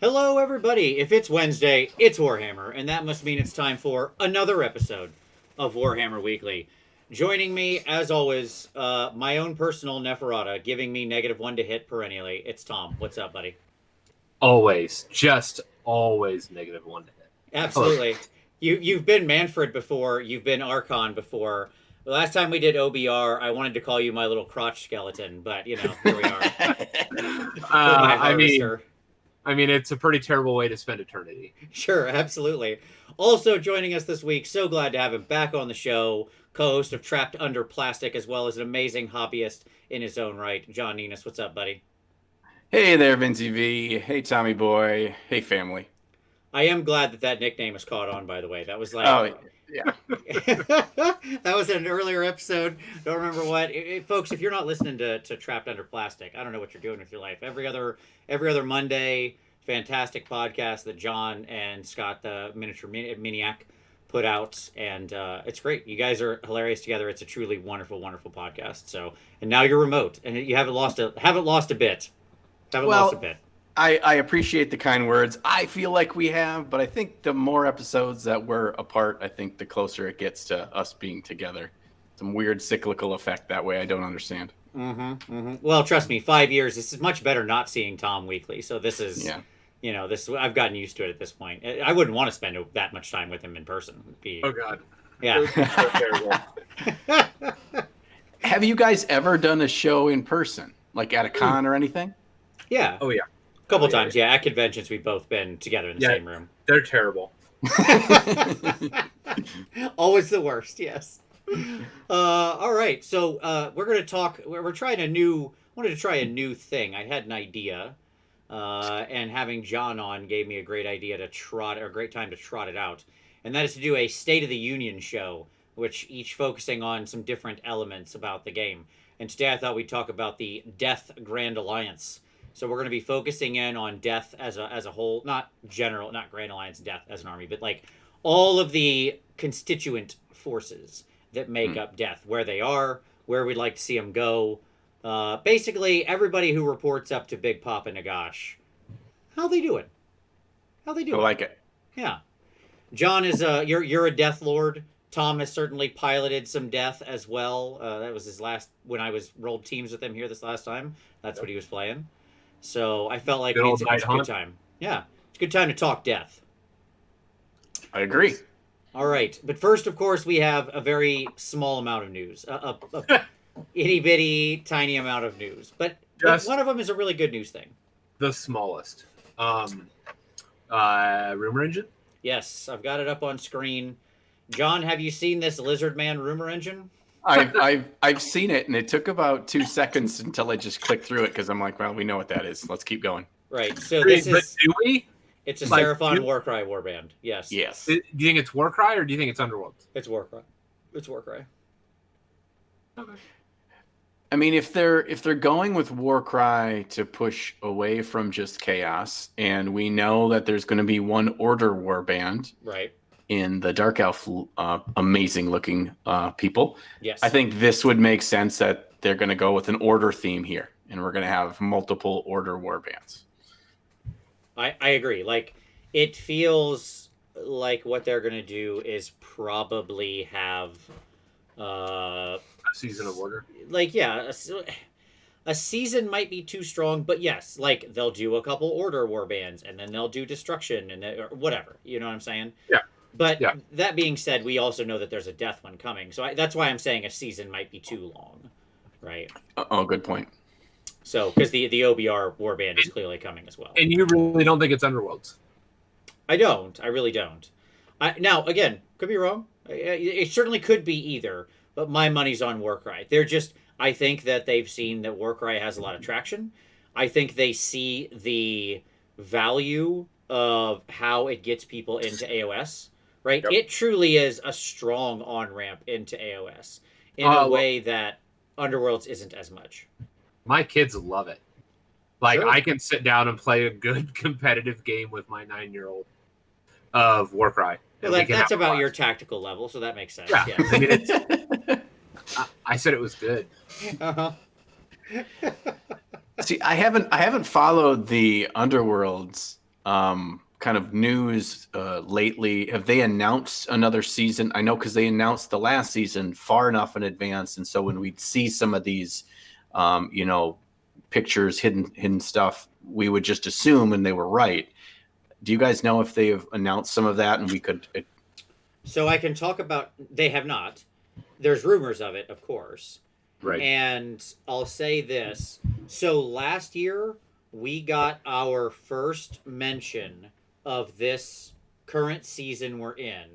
Hello, everybody. If it's Wednesday, it's Warhammer, and that must mean it's time for another episode of Warhammer Weekly. Joining me, as always, my own personal Neferata, giving me -1 to hit perennially. It's Tom. What's up, buddy? Always, just always -1 to hit. Absolutely. You've been Manfred before. You've been Archon before. The last time we did OBR, I wanted to call you my little crotch skeleton, but here we are. I mean, it's a pretty terrible way to spend eternity. Sure, absolutely. Also joining us this week, so glad to have him back on the show, co-host of Trapped Under Plastic, as well as an amazing hobbyist in his own right, Jon Ninas. What's up, buddy? Hey there, Vincey V. Hey, Tommy boy. Hey, family. I am glad that nickname is caught on, by the way. That was like... Oh, yeah. That was an earlier episode. Don't remember what. Folks, if you're not listening to Trapped Under Plastic, I don't know what you're doing with your life. Every other Monday, fantastic podcast that John and Scott, the miniature Miniac, put out, and it's great. You guys are hilarious together. It's a truly wonderful, wonderful podcast. So, and now you're remote, and you haven't lost a bit. Haven't lost a bit. I appreciate the kind words. I feel like we have, but I think the more episodes that we're apart, I think the closer it gets to us being together. Some weird cyclical effect that way I don't understand. Well, trust me, 5 years. This is much better not seeing Tom weekly. So this is, this I've gotten used to it at this point. I wouldn't want to spend that much time with him in person. Oh God, yeah. Have you guys ever done a show in person, like at a con or anything? Yeah. Oh yeah. A couple times, yeah. At conventions, we've both been together in the same room. They're terrible. Always the worst, yes. All right, so we're going to talk. We're trying wanted to try a new thing. I had an idea, and having John on gave me a great idea a great time to trot it out. And that is to do a State of the Union show, which each focusing on some different elements about the game. And today I thought we'd talk about the Death Grand Alliance. So we're going to be focusing in on Death as a whole, not Grand Alliance Death as an army, but like all of the constituent forces that make up Death, where they are, where we'd like to see them go. Basically, everybody who reports up to Big Papa Nagash. How they doing? I like it. Yeah. John is you're a Death Lord. Tom has certainly piloted some Death as well. That was his last when I rolled teams with him here this last time. That's what he was playing. So I felt like it's a good time. Yeah, it's a good time to talk Death. I agree. All right, but first, of course, we have a very small amount of news, a itty bitty tiny amount of news, but one of them is a really good news thing. The smallest. Rumor engine. Yes, I've got it up on screen. John, have you seen this Lizard Man rumor engine? I've seen it, and it took about 2 seconds until I just clicked through it because I'm like, well, we know what that is. Let's keep going. Right. So this is. Do we? It's a Seraphon Warcry warband. Yes. Yes. Do you think it's Warcry or do you think it's Underworld? It's Warcry. It's Warcry. Okay. I mean, if they're going with Warcry to push away from just chaos, and we know that there's going to be one Order warband, right? In the Dark Elf, amazing looking people. Yes. I think this would make sense that they're going to go with an Order theme here, and we're going to have multiple Order warbands. I agree. Like, it feels like what they're going to do is probably have a season of Order. Like, yeah, a season might be too strong, but yes, like they'll do a couple Order warbands, and then they'll do Destruction or whatever. You know what I'm saying? Yeah. But that being said, we also know that there's a Death one coming. So that's why I'm saying a season might be too long, right? Oh, good point. So, because the OBR warband is clearly coming as well. And you really don't think it's Underworlds? I don't. I really don't. Now, again, could be wrong. It certainly could be either, but my money's on Warcry. I think that they've seen that Warcry has a lot of traction. I think they see the value of how it gets people into AOS. Right? Yep. It truly is a strong on-ramp into AOS in a way that Underworlds isn't as much. My kids love it. Like, sure. I can sit down and play a good competitive game with my 9-year-old of Warcry. Well, that's about your tactical level, so that makes sense. Yeah. Yes. I mean, I said it was good. Uh-huh. See, I haven't followed the Underworlds kind of news lately. Have they announced another season? I know because they announced the last season far enough in advance, and so when we'd see some of these, pictures, hidden stuff, we would just assume, and they were right. Do you guys know if they have announced some of that, and we could? So I can talk about. They have not. There's rumors of it, of course. Right. And I'll say this. So last year we got our first mention of this current season we're in.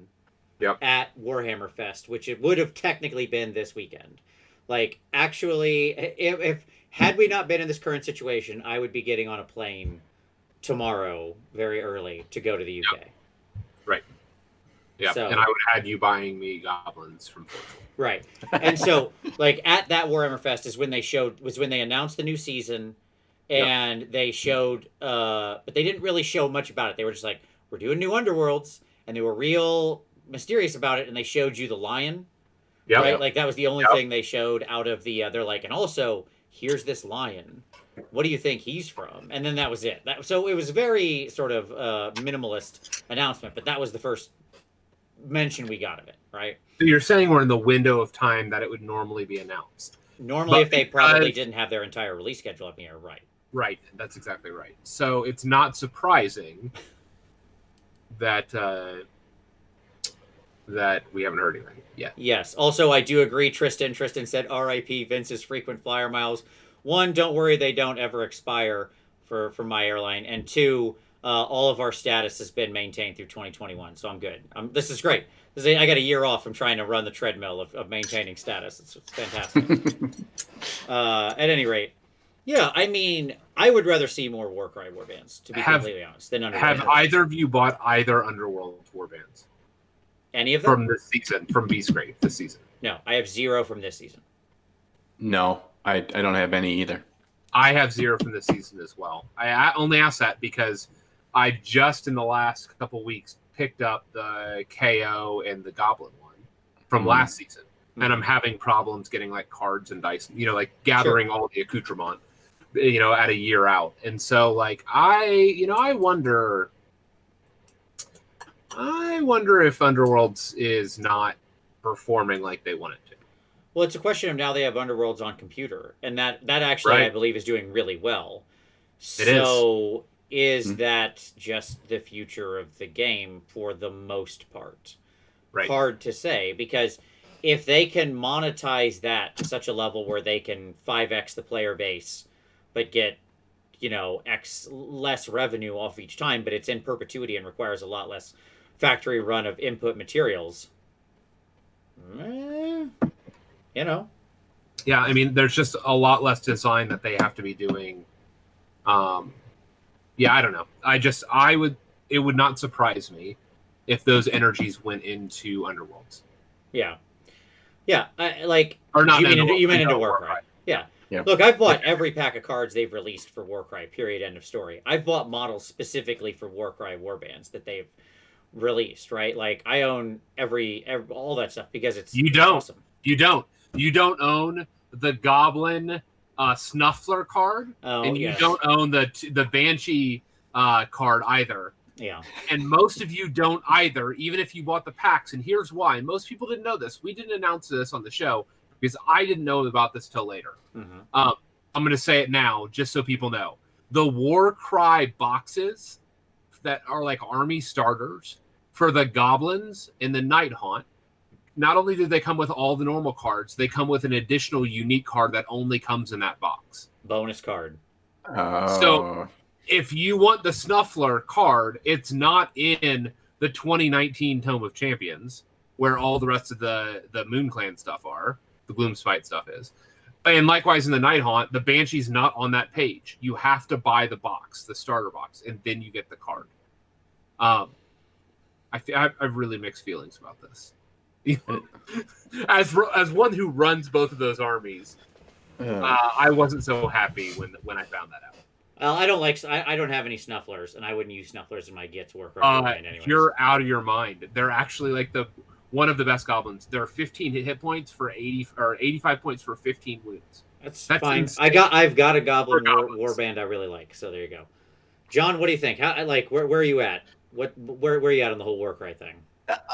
Yep. At Warhammer Fest, which it would have technically been this weekend. Like, actually, if had we not been in this current situation, I would be getting on a plane tomorrow very early to go to the UK. Yep. Right. Yeah, so, and I would have had you buying me goblins from Portugal. Right. And so, like, at that Warhammer Fest is when they announced the new season, and they showed, but they didn't really show much about it. They were just like, we're doing new Underworlds, and they were real mysterious about it, and they showed you the lion. Yeah. Right? Like, that was the only thing they showed out of the, they're like, and also, here's this lion. What do you think he's from? And then that was it. So it was very sort of minimalist announcement, but that was the first mention we got of it, right? So you're saying we're in the window of time that it would normally be announced. Normally, if they probably didn't have their entire release schedule up in here, right? Right, that's exactly right. So it's not surprising that that we haven't heard anything yet. Yes. Also, I do agree. Tristan said, "R.I.P. Vince's frequent flyer miles. One, don't worry, they don't ever expire for my airline, and two, all of our status has been maintained through 2021, so I'm good. This is great. I got a year off from trying to run the treadmill of maintaining status. It's fantastic. At any rate, yeah, I mean, I would rather see more Warcry warbands, to be completely honest, than Underworld. Have either of you bought either Underworld warbands? Any of them? From this season, from Beastgrave this season? No, I have 0 from this season. No, I don't have any either. I have 0 from this season as well. I only asked that because I just in the last couple weeks picked up the KO and the Goblin one from last season, and I'm having problems getting like cards and dice, like gathering all the accoutrement, at a year out. And so like I wonder if Underworlds is not performing like they want it to. Well, it's a question of now they have Underworlds on computer, and that actually I believe is doing really well. So is that just the future of the game for the most part? Right. Hard to say, because if they can monetize that to such a level where they can 5x the player base, but get, X less revenue off each time, but it's in perpetuity and requires a lot less factory run of input materials. Yeah, I mean, there's just a lot less design that they have to be doing. Yeah, I don't know. It would not surprise me if those energies went into Underworlds. Yeah. Or not you meant into Warcry. Yeah. Yep. Look, I've bought every pack of cards they've released for Warcry, period, end of story. I've bought models specifically for Warcry warbands that they've released, right? Like, I own every all that stuff because it's awesome. You don't own the Goblin Snuffler card, and you don't own the Banshee card either. Yeah. And most of you don't either, even if you bought the packs. And here's why. Most people didn't know this. We didn't announce this on the show because I didn't know about this till later. Mm-hmm. I'm going to say it now just so people know. The Warcry boxes that are like army starters for the Goblins and the Night Haunt, not only do they come with all the normal cards, they come with an additional unique card that only comes in that box. Bonus card. So if you want the Snuffler card, it's not in the 2019 Tome of Champions, where all the rest of the Moon Clan stuff are, the Gloomspite stuff is. And likewise in the Night Haunt, the Banshee's not on that page. You have to buy the box, the starter box, and then you get the card. I have really mixed feelings about this. as one who runs both of those armies, I wasn't so happy when I found that out. I don't have any Snufflers, and I wouldn't use Snufflers in my Gits Warcry anyways. You're out of your mind. They're actually like one of the best goblins. They're 15 hit points for 80 or 85 points for 15 wounds. That's fine. Insane. I've got a goblin warband I really like, so there you go. John, what do you think? How where are you at? Where are you at on the whole Warcry thing?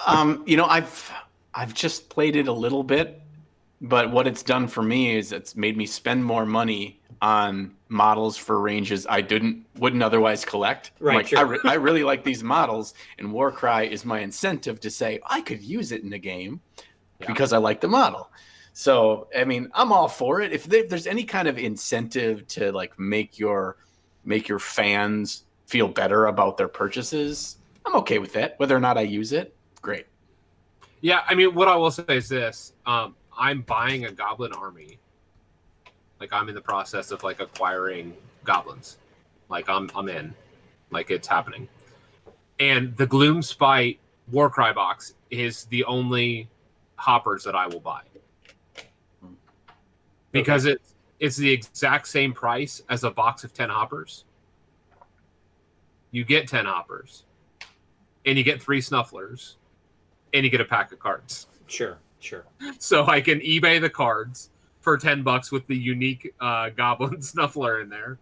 I've just played it a little bit, but what it's done for me is it's made me spend more money on models for ranges I wouldn't otherwise collect. Right, sure. I really like these models, and Warcry is my incentive to say I could use it in the game because I like the model. So, I mean, I'm all for it. If there's any kind of incentive to like make your fans feel better about their purchases, I'm okay with that. Whether or not I use it, great. Yeah, I mean, what I will say is this: I'm buying a goblin army. Like, I'm in the process of like acquiring goblins. Like, I'm in. Like, it's happening. And the Gloomspite Warcry box is the only hoppers that I will buy because it's the exact same price as a box of 10 hoppers. You get 10 hoppers, and you get 3 snufflers, and you get a pack of cards. Sure. So I can eBay the cards for $10 with the unique goblin snuffler in there.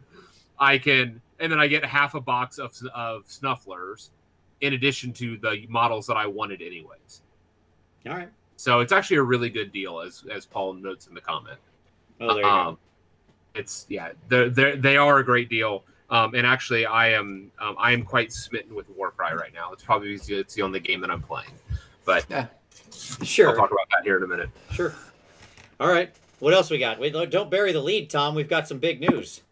And then I get half a box of snufflers in addition to the models that I wanted anyways. All right. So it's actually a really good deal, as Paul notes in the comment. Oh, there you go. It's they are a great deal. And actually, I am quite smitten with Warcry right now. It's the only game that I'm playing, but sure. I'll talk about that here in a minute. Sure. All right. What else we got? Wait, don't bury the lead, Tom. We've got some big news.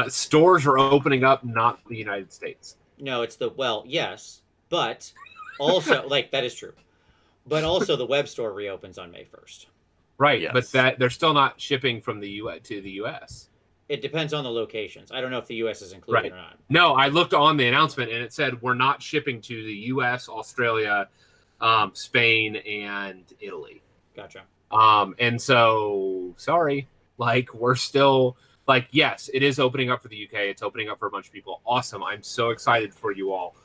Stores are opening up, not the United States. No, it's yes, but also that is true. But also the web store reopens on May 1st. Right, yes. But that they're still not shipping from the U.S. to the U.S. It depends on the locations. I don't know if the U.S. is included or not. No, I looked on the announcement and it said we're not shipping to the U.S., Australia, Spain, and Italy. Gotcha. And so, sorry, we're still yes, it is opening up for the U.K. It's opening up for a bunch of people. Awesome. I'm so excited for you all.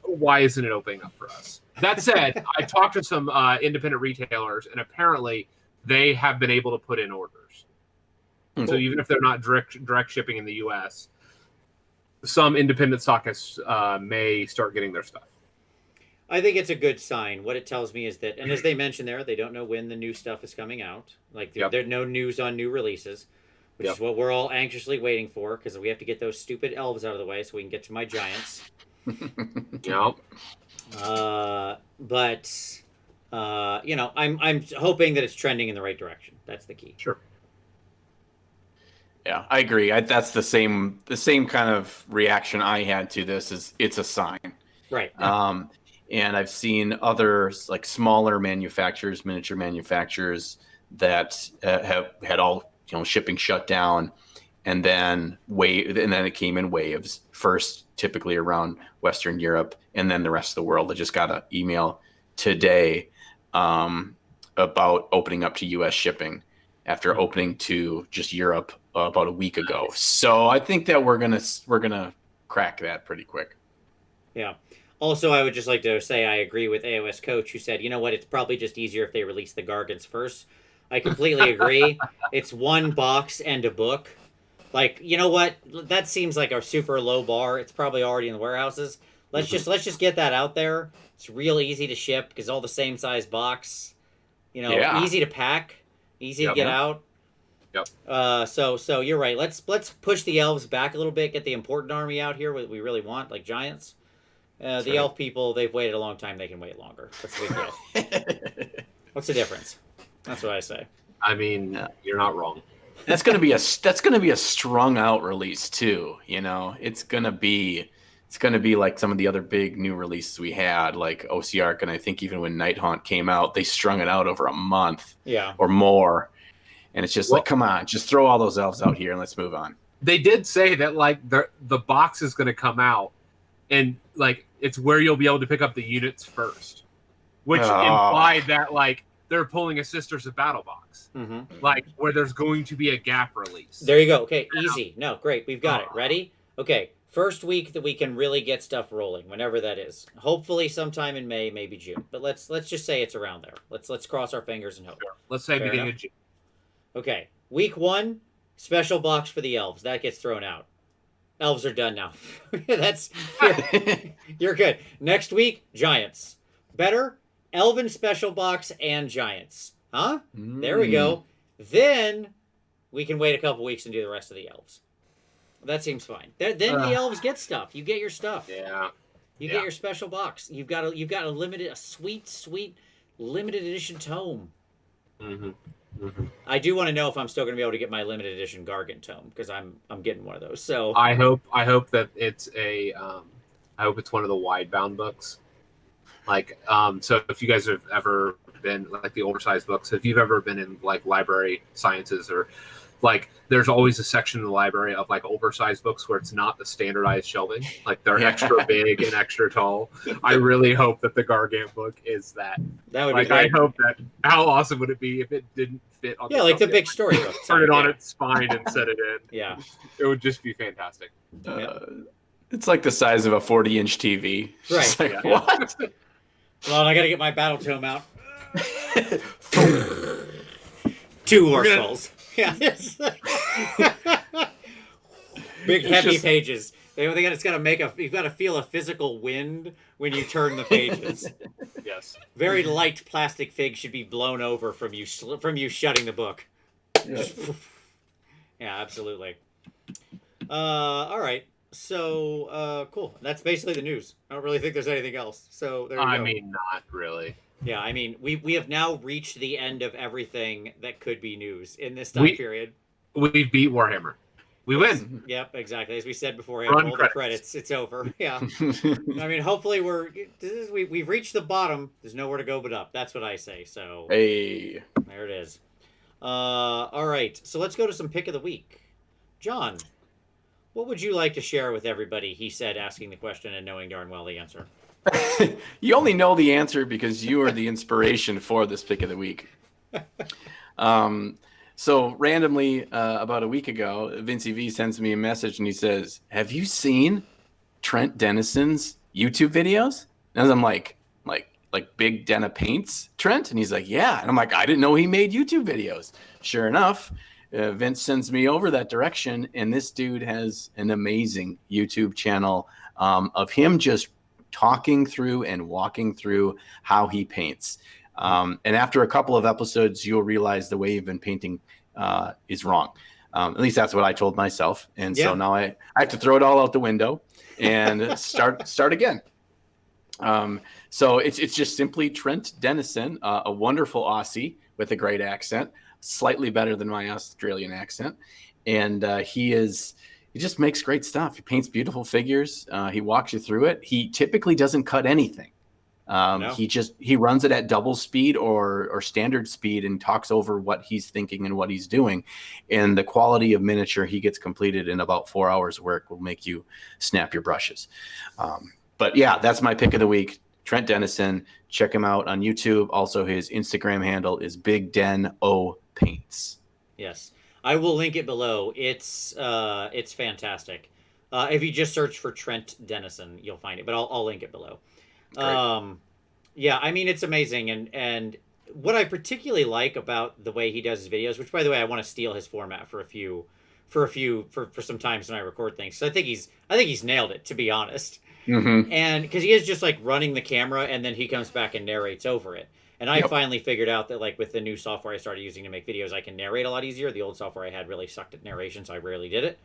Why isn't it opening up for us? That said, I talked to some independent retailers, and apparently they have been able to put in orders. Mm-hmm. So even if they're not direct shipping in the U.S., some independent stockists may start getting their stuff. I think it's a good sign. What it tells me is that, and as they mentioned there, they don't know when the new stuff is coming out. There's no news on new releases, which is what we're all anxiously waiting for because we have to get those stupid elves out of the way so we can get to my giants. Yep. But I'm hoping that it's trending in the right direction. That's the key. Sure. Yeah, I agree. That's the same kind of reaction I had to this. Is it's a sign, right? And I've seen others like smaller manufacturers, miniature manufacturers that have had all shipping shut down, and then it came in waves. First, typically around Western Europe, and then the rest of the world. I just got an email today about opening up to U.S. shipping after opening to just Europe about a week ago. So I think that we're gonna crack that pretty quick. Yeah. Also, I would just like to say I agree with AOS Coach who said, you know what, it's probably just easier if they release the Gargants first. I completely agree. It's one box and a book. You know what? That seems like a super low bar. It's probably already in the warehouses. Let's just get that out there. It's real easy to ship because all the same size box. Easy to pack, easy to get out. Yep. So you're right. Let's push the elves back a little bit. Get the important army out here. What we really want, like giants. The elf people, they've waited a long time. They can wait longer. That's the big deal. What's the difference? That's what I say. I mean, you're not wrong. That's gonna be a strung out release too. It's gonna be like some of the other big new releases we had, like OCR, and I think even when Nighthaunt came out, they strung it out over a month, or more. And it's just come on, just throw all those elves out here and let's move on. They did say that the box is going to come out, and it's where you'll be able to pick up the units first, which implied that they're pulling a Sisters of Battle box, where there's going to be a gap release. There you go. Okay, easy. No, great. We've got it. Ready? Okay, first week that we can really get stuff rolling, whenever that is. Hopefully, sometime in May, maybe June. But let's just say it's around there. Let's cross our fingers and hope. Sure. Let's say beginning of June. Okay, week 1, special box for the elves. That gets thrown out. Elves are done now. That's you're good. Next week, Giants. Better Elven special box and Giants. Huh? There we go. Then we can wait a couple weeks and do the rest of the Elves. That seems fine. Then the Elves get stuff. You get your stuff. Yeah. You get your special box. You've got a sweet limited edition tome. Mm-hmm. Mm-hmm. I do want to know if I'm still going to be able to get my limited edition Gargant tome, because I'm getting one of those. So I hope that it's I hope it's one of the widebound books. Like, so if you guys have ever been like the older size books, if you've ever been in like library sciences, or like there's always a section in the library of like oversized books where it's not the standardized shelving, like they're extra big and extra tall. I really hope that the Gargant book is that. That would be great. I hope that. How awesome would it be if it didn't fit on like the big storybook. Turn it on its spine and set it in. Yeah. It would just be fantastic. It's like the size of a 40-inch TV. Right. Like, what? Well, I got to get my battle tome out. 2 more skulls. Yeah. Big heavy pages. It's got to make you've got to feel a physical wind when you turn the pages. Yes. Very light plastic fig should be blown over from you shutting the book. Yeah, absolutely. All right. So, cool. That's basically the news. I don't really think there's anything else. So there you go. I mean, not really. Yeah, I mean, we have now reached the end of everything that could be news in this time period. We beat Warhammer. We win. Yep, exactly. As we said before, all the credits. It's over. Yeah. I mean, hopefully we've reached the bottom. There's nowhere to go but up. That's what I say. So hey, there it is. All right. So let's go to some pick of the week. John, what would you like to share with everybody? He said, asking the question and knowing darn well the answer. You only know the answer because you are the inspiration for this pick of the week. So randomly, about a week ago, Vincey V sends me a message and he says, "Have you seen Trent Denison's YouTube videos?" And I'm like Big Denna Paints Trent? And he's like, "Yeah." And I'm like, "I didn't know he made YouTube videos." Sure enough, Vince sends me over that direction, and this dude has an amazing YouTube channel of him just talking through and walking through how he paints. And after a couple of episodes, you'll realize the way you've been painting is wrong. At least that's what I told myself. And so now I have to throw it all out the window and start again. So it's just simply Trent Denison, a wonderful Aussie with a great accent, slightly better than my Australian accent. And he just makes great stuff. He paints beautiful figures. He walks you through it. He typically doesn't cut anything. No. He runs it at double speed or standard speed and talks over what he's thinking and what he's doing. And the quality of miniature he gets completed in about 4 hours work will make you snap your brushes. But yeah, that's my pick of the week. Trent Denison. Check him out on YouTube. Also, his Instagram handle is Big Den O Paints. Yes, I will link it below. It's fantastic. If you just search for Trent Denison, you'll find it. But I'll link it below. Yeah, I mean, it's amazing. And what I particularly like about the way he does his videos, which by the way, I want to steal his format for some times when I record things. So I think he's nailed it, to be honest. Mm-hmm. And because he is just like running the camera and then he comes back and narrates over it. And I finally figured out that like with the new software I started using to make videos, I can narrate a lot easier. The old software I had really sucked at narration, so I rarely did it.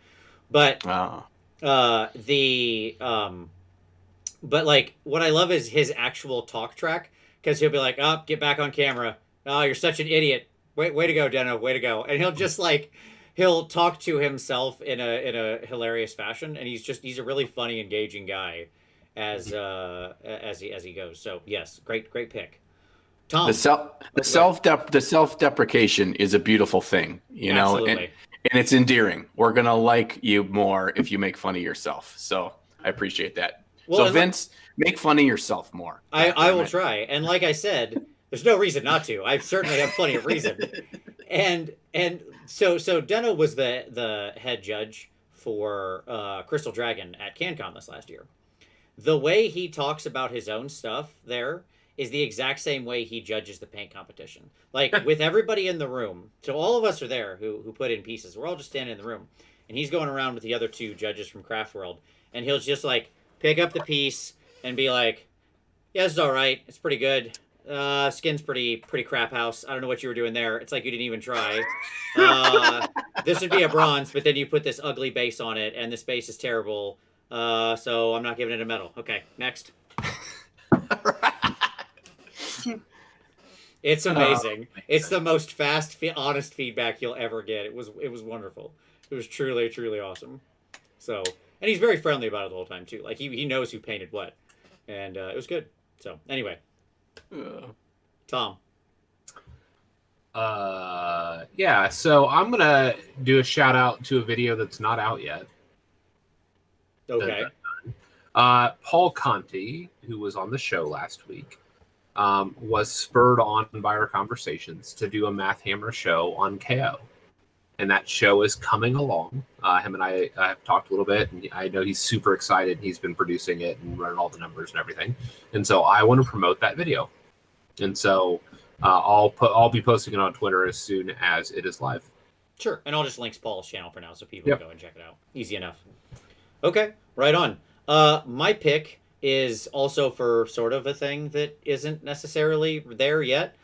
But but like what I love is his actual talk track, because he'll be like, "Oh, get back on camera. Oh, you're such an idiot. Way to go, Deno. Way to go." And he'll just like he'll talk to himself in a hilarious fashion, and he's a really funny, engaging guy as he goes. So yes, great pick. Tom, the self-deprecation is a beautiful thing, you know, and it's endearing. We're gonna like you more if you make fun of yourself. So I appreciate that. Well, so Vince, make fun of yourself more. I will try. And like I said, there's no reason not to. I certainly have plenty of reason. And so Deno was the head judge for Crystal Dragon at CanCon this last year. The way he talks about his own stuff there is the exact same way he judges the paint competition. Like with everybody in the room. So all of us are there who put in pieces. We're all just standing in the room. and he's going around with the other 2 judges from Craft World, and he'll just like pick up the piece and be like, "Yeah, this is all right. It's pretty good. Skin's pretty crap house. I don't know what you were doing there. It's like you didn't even try. This would be a bronze, but then you put this ugly base on it, and this base is terrible. So I'm not giving it a medal. Okay, next." It's amazing. It's the most fast, honest feedback you'll ever get. It was wonderful. It was truly, truly awesome. So, and he's very friendly about it the whole time too. Like he knows who painted what, and it was good. So anyway, Tom. Yeah. So I'm gonna do a shout out to a video that's not out yet. Okay. Paul Conti, who was on the show last week, was spurred on by our conversations to do a Math Hammer show on KO. And that show is coming along. Him and I have talked a little bit, and I know he's super excited. He's been producing it and running all the numbers and everything. And so I want to promote that video. And so I'll be posting it on Twitter as soon as it is live. Sure. And I'll just link Paul's channel for now so people can go and check it out. Easy enough. Okay, right on. My pick is also for sort of a thing that isn't necessarily there yet,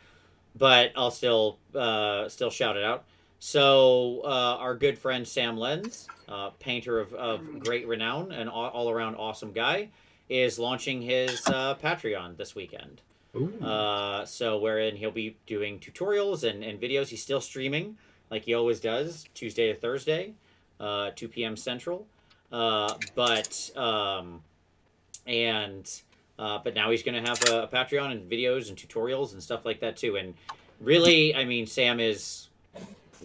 but I'll still shout it out. So our good friend Sam Lenz, painter of great renown and all-around awesome guy, is launching his Patreon this weekend. So wherein he'll be doing tutorials and videos. He's still streaming like he always does, Tuesday to Thursday, 2 p.m. Central. But now he's going to have a Patreon and videos and tutorials and stuff like that too. And really, I mean, Sam is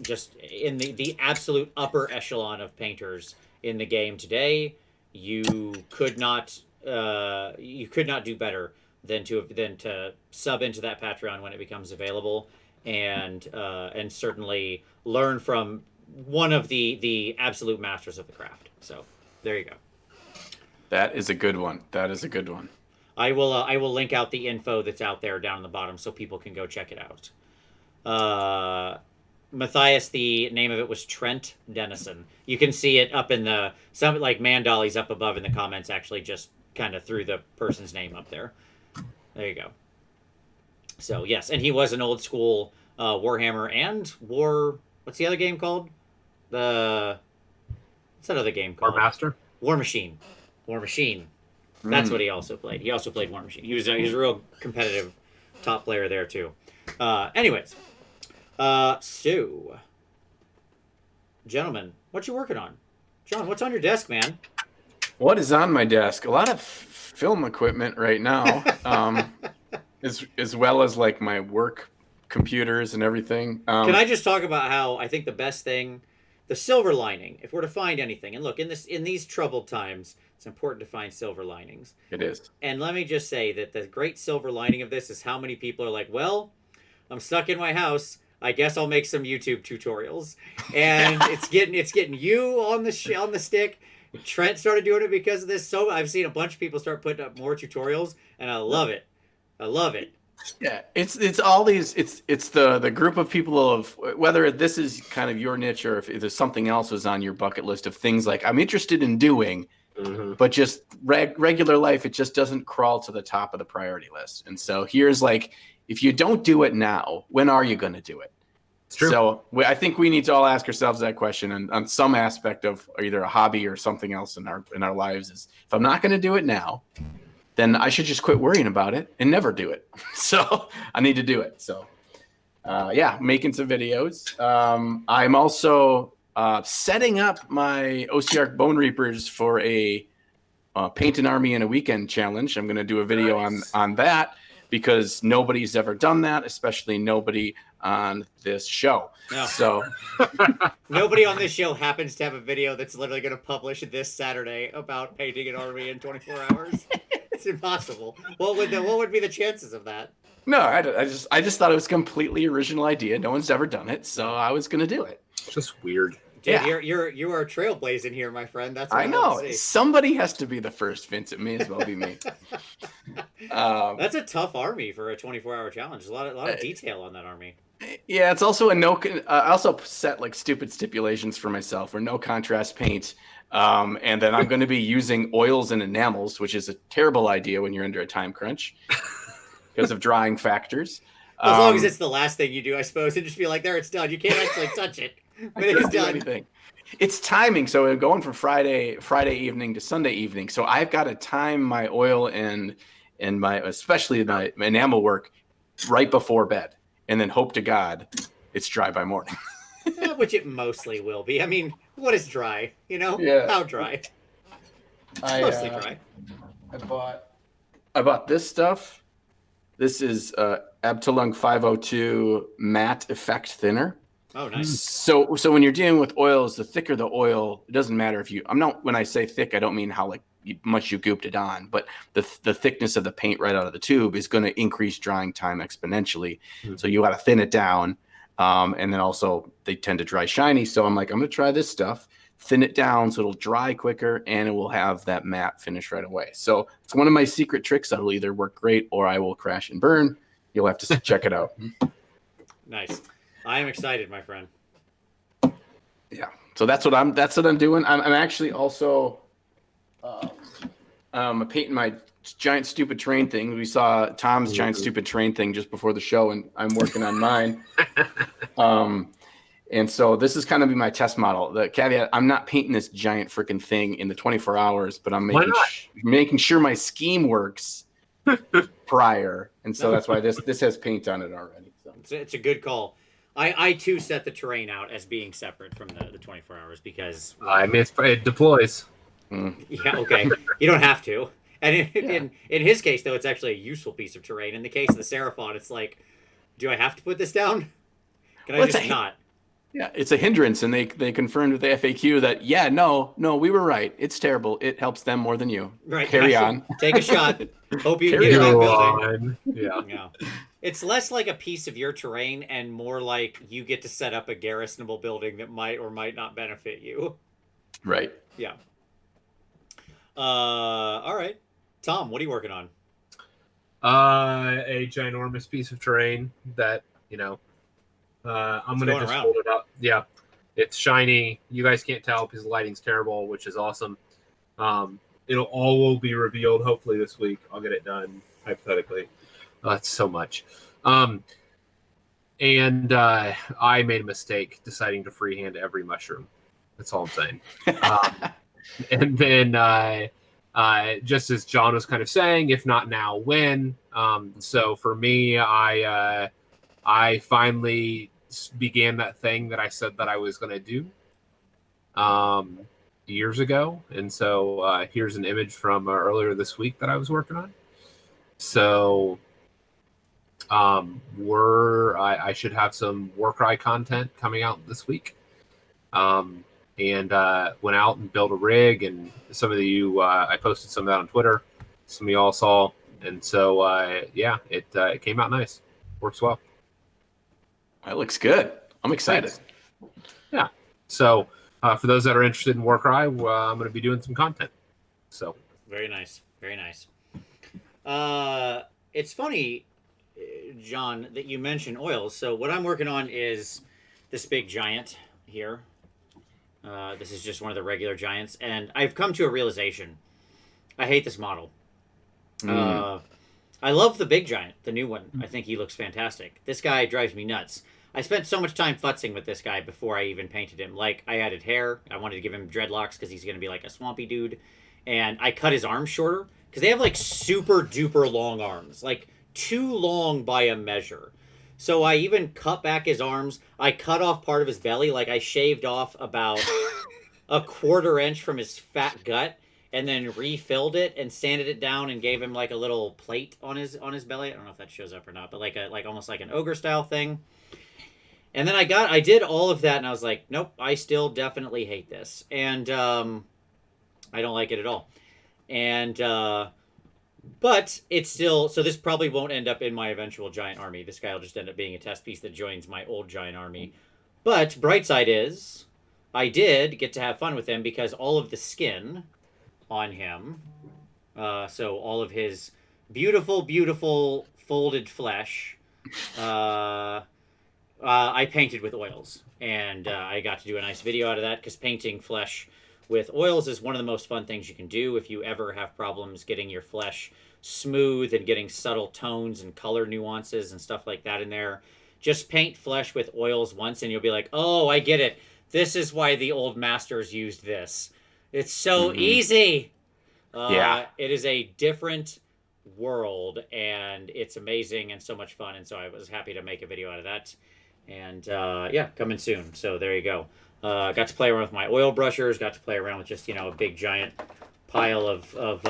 just in the absolute upper echelon of painters in the game today. You could not do better than to sub into that Patreon when it becomes available, and certainly learn from one of the absolute masters of the craft. So there you go. That is a good one. I will link out the info that's out there down in the bottom so people can go check it out. Matthias, the name of it was Trent Denison. You can see it up in some like Mandali's up above in the comments. Actually, just kind of threw the person's name up there. There you go. So yes, and he was an old school Warhammer and What's the other game called? What's that other game called? War Master. War Machine. That's what he also played. He also played War Machine. He was a real competitive top player there too. Anyways, so gentlemen, what you working on? John, what's on your desk, man? What is on my desk? A lot of film equipment right now, as well as like my work computers and everything. Can I just talk about how I think the best thing, the silver lining, if we're to find anything, and look, in these troubled times, it's important to find silver linings. It is. And let me just say that the great silver lining of this is how many people are like, well, I'm stuck in my house. I guess I'll make some YouTube tutorials. And it's getting you on the stick. Trent started doing it because of this. So I've seen a bunch of people start putting up more tutorials, and I love it. Yeah, it's all these. It's the group of people of whether this is kind of your niche or if there's something else was on your bucket list of things like I'm interested in doing, but just regular life, it just doesn't crawl to the top of the priority list. And so here's like, if you don't do it now, when are you going to do it? It's true. So I think we need to all ask ourselves that question on some aspect of either a hobby or something else in our lives. Is if I'm not going to do it now, then I should just quit worrying about it and never do it. So I need to do it. So making some videos. I'm also setting up my OCR Bone Reapers for a paint an army in a weekend challenge. I'm going to do a video on that because nobody's ever done that, especially nobody on this show. No. So nobody on this show happens to have a video that's literally going to publish this Saturday about painting an army in 24 hours. It's impossible. What would be the chances of that? No, I just thought it was a completely original idea. No one's ever done it, so I was going to do it. It's just weird. Dude, you are trailblazing here, my friend. That's what I know. Somebody has to be the first, Vince. It may as well be me. That's a tough army for a 24-hour challenge. There's a lot of detail on that army. Yeah, it's also a no. I also set like stupid stipulations for myself, or no contrast paint, and then I'm going to be using oils and enamels, which is a terrible idea when you're under a time crunch because of drying factors. Well, as long as it's the last thing you do, I suppose, and just be like, there, it's done. You can't actually touch it, but it's done. Anything. It's timing, so we're going from Friday evening to Sunday evening. So I've got to time my oil and my especially my enamel work right before bed, and then hope to God it's dry by morning. Which it mostly will be. I mean, what is dry? You know, how dry? Mostly dry. I bought this stuff. This is Abtelung 502 matte effect thinner. Oh, nice. So when you're dealing with oils, the thicker the oil, it doesn't matter if you. When I say thick, I don't mean how much you gooped it on, but the thickness of the paint right out of the tube is going to increase drying time exponentially. Mm-hmm. So you got to thin it down, and then also they tend to dry shiny. So I'm like, I'm going to try this stuff, thin it down so it'll dry quicker, and it will have that matte finish right away. So it's one of my secret tricks that'll either work great or I will crash and burn. You'll have to check it out. Nice. I am excited, my friend. Yeah. So that's what I'm doing. I'm actually also painting my giant stupid train thing. We saw Tom's giant stupid train thing just before the show, and I'm working on mine. And so this is kind of be my test model. The caveat: I'm not painting this giant freaking thing in the 24 hours, but I'm making sure my scheme works prior, and so that's why this has paint on it already. So it's a good call. I too set the terrain out as being separate from the 24 hours because I mean it deploys. Yeah, okay. You don't have to. And in his case, though, it's actually a useful piece of terrain. In the case of the Seraphon, it's like, do I have to put this down? Can I just not? Yeah, it's a hindrance, and they confirmed with the FAQ that no, we were right. It's terrible. It helps them more than you. Right. Carry on. Take a shot. Hope you get that building. Yeah. It's less like a piece of your terrain and more like you get to set up a garrisonable building that might or might not benefit you. Right. Yeah. All right. Tom, what are you working on? A ginormous piece of terrain that, I'm going to just hold it up. Yeah. It's shiny. You guys can't tell because the lighting's terrible, which is awesome. It'll all will be revealed hopefully this week. I'll get it done hypothetically. That's so much. And I made a mistake deciding to freehand every mushroom. That's all I'm saying. And then just as John was kind of saying, if not now, when? So for me, I finally began that thing that I said that I was going to do years ago. And so here's an image from earlier this week that I was working on. So I should have some Warcry content coming out this week. And went out and built a rig, and some of you I posted some of that on Twitter. Some of y'all saw, and so it came out nice. Works well. That looks good. I'm excited. Thanks. Yeah. So for those that are interested in Warcry, I'm going to be doing some content. So very nice. Very nice. It's funny, John, that you mentioned oils. So what I'm working on is this big giant here. This is just one of the regular giants, and I've come to a realization. I hate this model. I love the big giant, the new one. I think he looks fantastic. This guy drives me nuts. I spent so much time futzing with this guy before I even painted him. Like, I added hair. I wanted to give him dreadlocks because he's going to be like a swampy dude. And I cut his arms shorter because they have like super duper long arms. Like, too long by a measure. So I even cut back his arms. I cut off part of his belly. Like, I shaved off about a 1/4 inch from his fat gut and then refilled it and sanded it down and gave him like a little plate on his belly. I don't know if that shows up or not, but like almost like an ogre style thing. And then I did all of that and I was like, nope, I still definitely hate this. And I don't like it at all. And but it's still, so this probably won't end up in my eventual giant army. This guy will just end up being a test piece that joins my old giant army. But bright side is, I did get to have fun with him because all of the skin on him, so all of his beautiful, beautiful folded flesh, I painted with oils, and I got to do a nice video out of that because painting flesh with oils is one of the most fun things you can do if you ever have problems getting your flesh smooth and getting subtle tones and color nuances and stuff like that in there. Just paint flesh with oils once, and you'll be like, oh, I get it. This is why the old masters used this. It's so easy. It is a different world, and it's amazing and so much fun, and so I was happy to make a video out of that. And coming soon. So there you go. Got to play around with my oil brushers. Got to play around with just a big giant pile of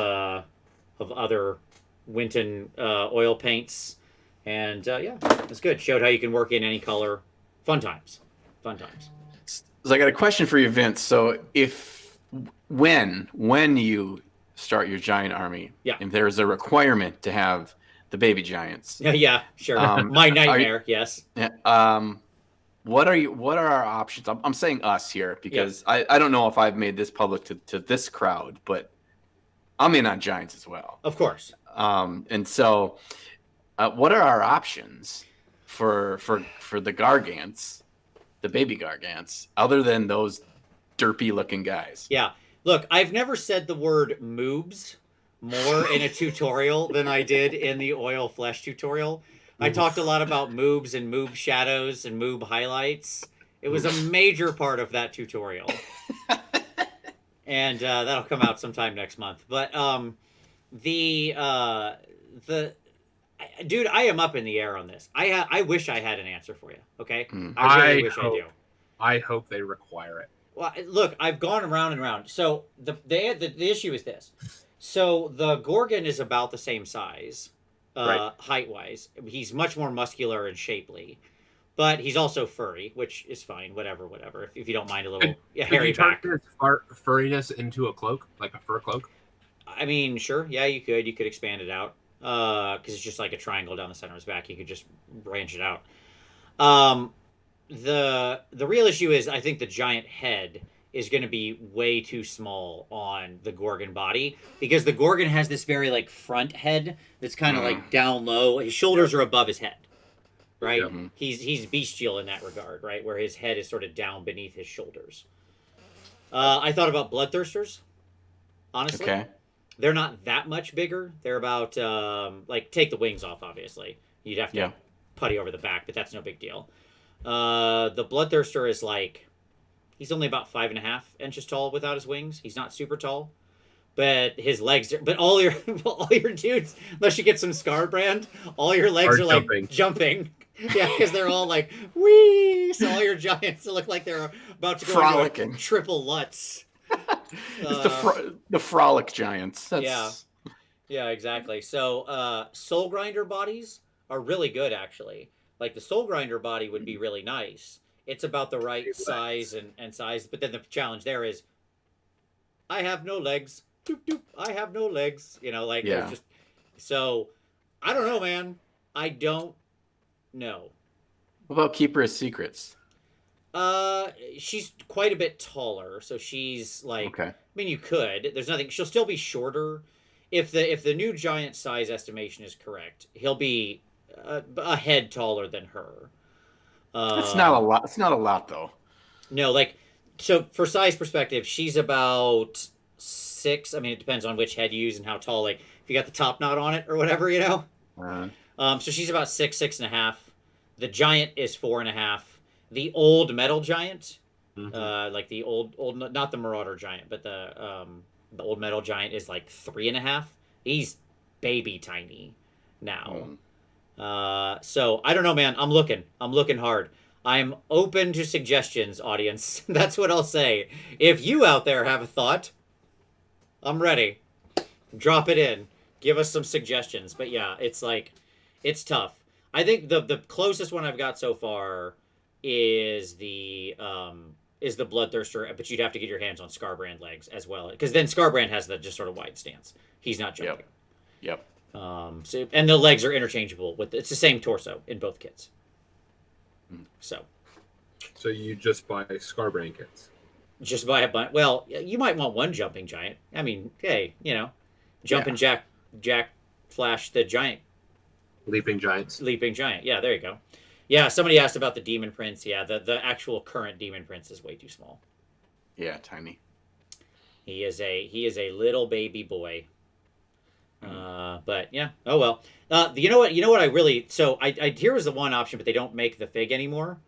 other Winton oil paints, and it's good. Showed how you can work in any color. Fun times. So I got a question for you, Vince. So when you start your giant army, if there's a requirement to have the baby giants. Yeah, sure. My nightmare, yes. What are our options? I'm saying us here because I don't know if I've made this public to this crowd, but I'm in on giants as well. Of course. And so what are our options for the Gargants, the baby Gargants, other than those derpy looking guys? Yeah. Look, I've never said the word moobs more in a tutorial than I did in the oil flesh tutorial. I talked a lot about moobs and moob shadows and moob highlights. It was a major part of that tutorial. And that'll come out sometime next month. But dude, I am up in the air on this. I wish I had an answer for you. Okay, I really wish I do. I hope they require it. Well, look, I've gone around and around. So the issue is this. So the Gorgon is about the same size, height-wise. He's much more muscular and shapely, but he's also furry, which is fine. Whatever. If you don't mind a little hairy back. Could you turn his furriness into a cloak, like a fur cloak? I mean, sure. Yeah, you could. You could expand it out because it's just like a triangle down the center of his back. You could just branch it out. The real issue is I think the giant head is going to be way too small on the Gorgon body because the Gorgon has this very like front head that's kind of like down low. His shoulders are above his head, right? He's bestial in that regard, right? Where his head is sort of down beneath his shoulders. I thought about bloodthirsters, honestly. Okay. They're not that much bigger. They're about like take the wings off, obviously. You'd have to putty over the back, but that's no big deal. The bloodthirster is like he's only about 5.5 inches tall without his wings. He's not super tall, but his legs are. But all your dudes, unless you get some Scarbrand, all your legs are like jumping. Yeah, because they're all like wee. So all your giants look like they're about to go frolicking into triple Lutz. The frolic giants. Yeah, exactly. So Soul Grinder bodies are really good, actually. Like the Soul Grinder body would be really nice. It's about the right size and size. But then the challenge there is, I have no legs. Doop, doop. I have no legs. Just. So, I don't know, man. I don't know. What about Keeper of Secrets? She's quite a bit taller, so she's like. Okay. I mean, you could. There's nothing. She'll still be shorter. If the new giant size estimation is correct, he'll be a head taller than her. That's not a lot. It's not a lot, though. No, so for size perspective, she's about 6. I mean, it depends on which head you use and how tall. Like, if you got the top knot on it or whatever, So she's about 6.5. The giant is 4.5. The old metal giant, like the old, not the Marauder giant, but the old metal giant is like 3.5. He's baby tiny now. So I don't know, man. I'm looking hard. I'm open to suggestions, audience. That's what I'll say. If you out there have a thought, I'm ready. Drop it in. Give us some suggestions. But yeah, it's tough. I think the closest one I've got so far is the Bloodthirster, but you'd have to get your hands on Scarbrand legs as well, because then Scarbrand has the just sort of wide stance. He's not jumping. Yep. And the legs are interchangeable it's the same torso in both kits. So you just buy Scarbrand kits. Just buy a bunch. Well, you might want one jumping giant. I mean, hey, jumping Jack Flash the giant. Leaping giant. Yeah, there you go. Yeah, somebody asked about the Demon Prince. Yeah, the actual current Demon Prince is way too small. Yeah, tiny. He is a little baby boy. But yeah, oh well. You know what? You know what? I really here was the one option, but they don't make the fig anymore.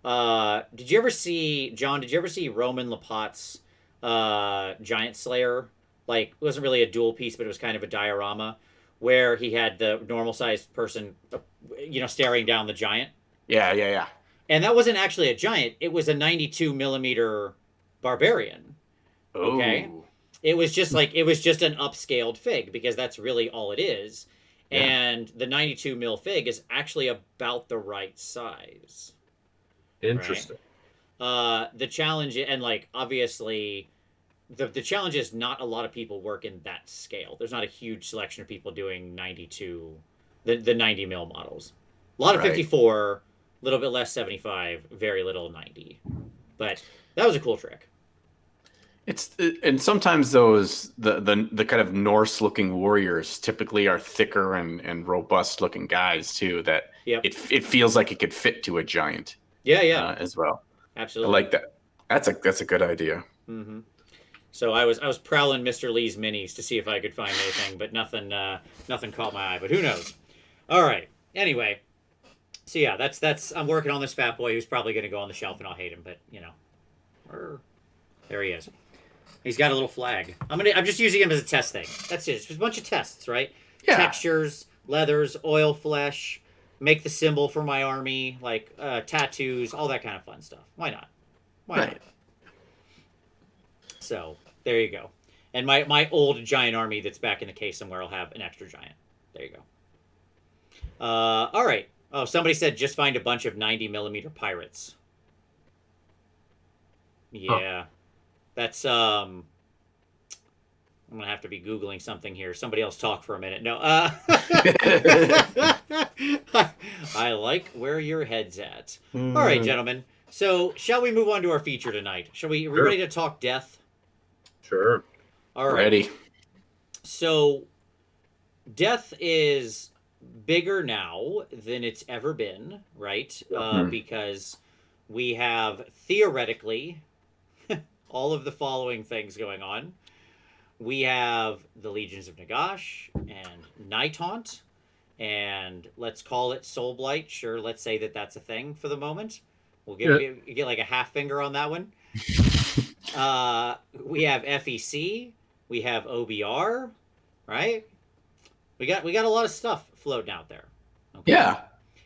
Did you ever see John? Did you ever see Roman Lapot's Giant Slayer? Like, it wasn't really a dual piece, but it was kind of a diorama where he had the normal sized person, staring down the giant. Yeah. And that wasn't actually a giant; it was a 92 millimeter barbarian. Okay. Oh. It was just an upscaled fig because that's really all it is. Yeah. And the 92 mil fig is actually about the right size. Interesting. Right? The challenge, and like obviously the challenge is not a lot of people work in that scale. There's not a huge selection of people doing 92, the 90 mil models. A lot of 54, a little bit less 75, very little 90. But that was a cool trick. And sometimes those the kind of Norse looking warriors typically are thicker and robust looking guys too. That it feels like it could fit to a giant. Yeah. As well. Absolutely. I like that. That's a good idea. Mm-hmm. So I was prowling Mr. Lee's minis to see if I could find anything, but nothing caught my eye. But who knows? All right. Anyway, so yeah, that's I'm working on this fat boy who's probably going to go on the shelf and I'll hate him, but there he is. He's got a little flag. I'm just using him as a test thing. That's it. It's just a bunch of tests, right? Yeah. Textures, leathers, oil flesh, make the symbol for my army, like tattoos, all that kind of fun stuff. Why not? Why not? So there you go. And my old giant army that's back in the case somewhere will have an extra giant. There you go. All right. Oh, somebody said just find a bunch of 90 millimeter pirates. Yeah. Huh. That's I'm gonna have to be Googling something here. Somebody else talk for a minute. No, I like where your head's at. All right, gentlemen. So shall we move on to our feature tonight? Are we ready to talk death? Sure. All right. Ready. So death is bigger now than it's ever been, right? Because we have theoretically all of the following things going on. We have the Legions of Nagash and Night Haunt, and let's call it Soul Blight. Sure, let's say that's a thing for the moment. We'll get like a half finger on that one. We have FEC, we have OBR, right? We got a lot of stuff floating out there. Okay? Yeah.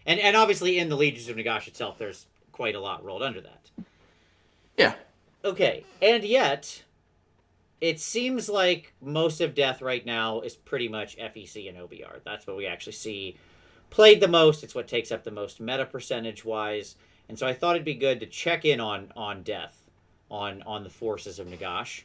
And obviously in the Legions of Nagash itself, there's quite a lot rolled under that. Yeah. Okay, and yet, it seems like most of Death right now is pretty much FEC and OBR. That's what we actually see played the most. It's what takes up the most meta percentage-wise. And so I thought it'd be good to check in on Death, on the forces of Nagash,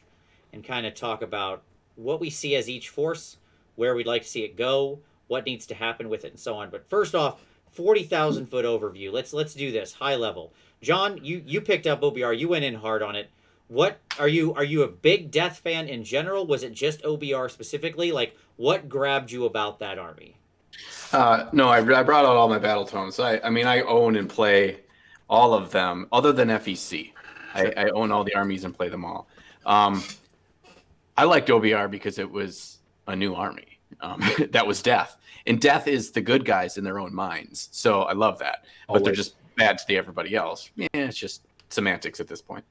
and kind of talk about what we see as each force, where we'd like to see it go, what needs to happen with it, and so on. But first off, 40,000 foot overview. Let's do this high level. John, you picked up OBR. You went in hard on it. What are you a big Death fan in general? Was it just OBR specifically? Like, what grabbed you about that army? No, I brought out all my battle tomes. I own and play all of them, other than FEC. I own all the armies and play them all. I liked OBR because it was a new army. That was Death. And Death is the good guys in their own minds. So I love that. But they're just bad to everybody else. Yeah, it's just semantics at this point.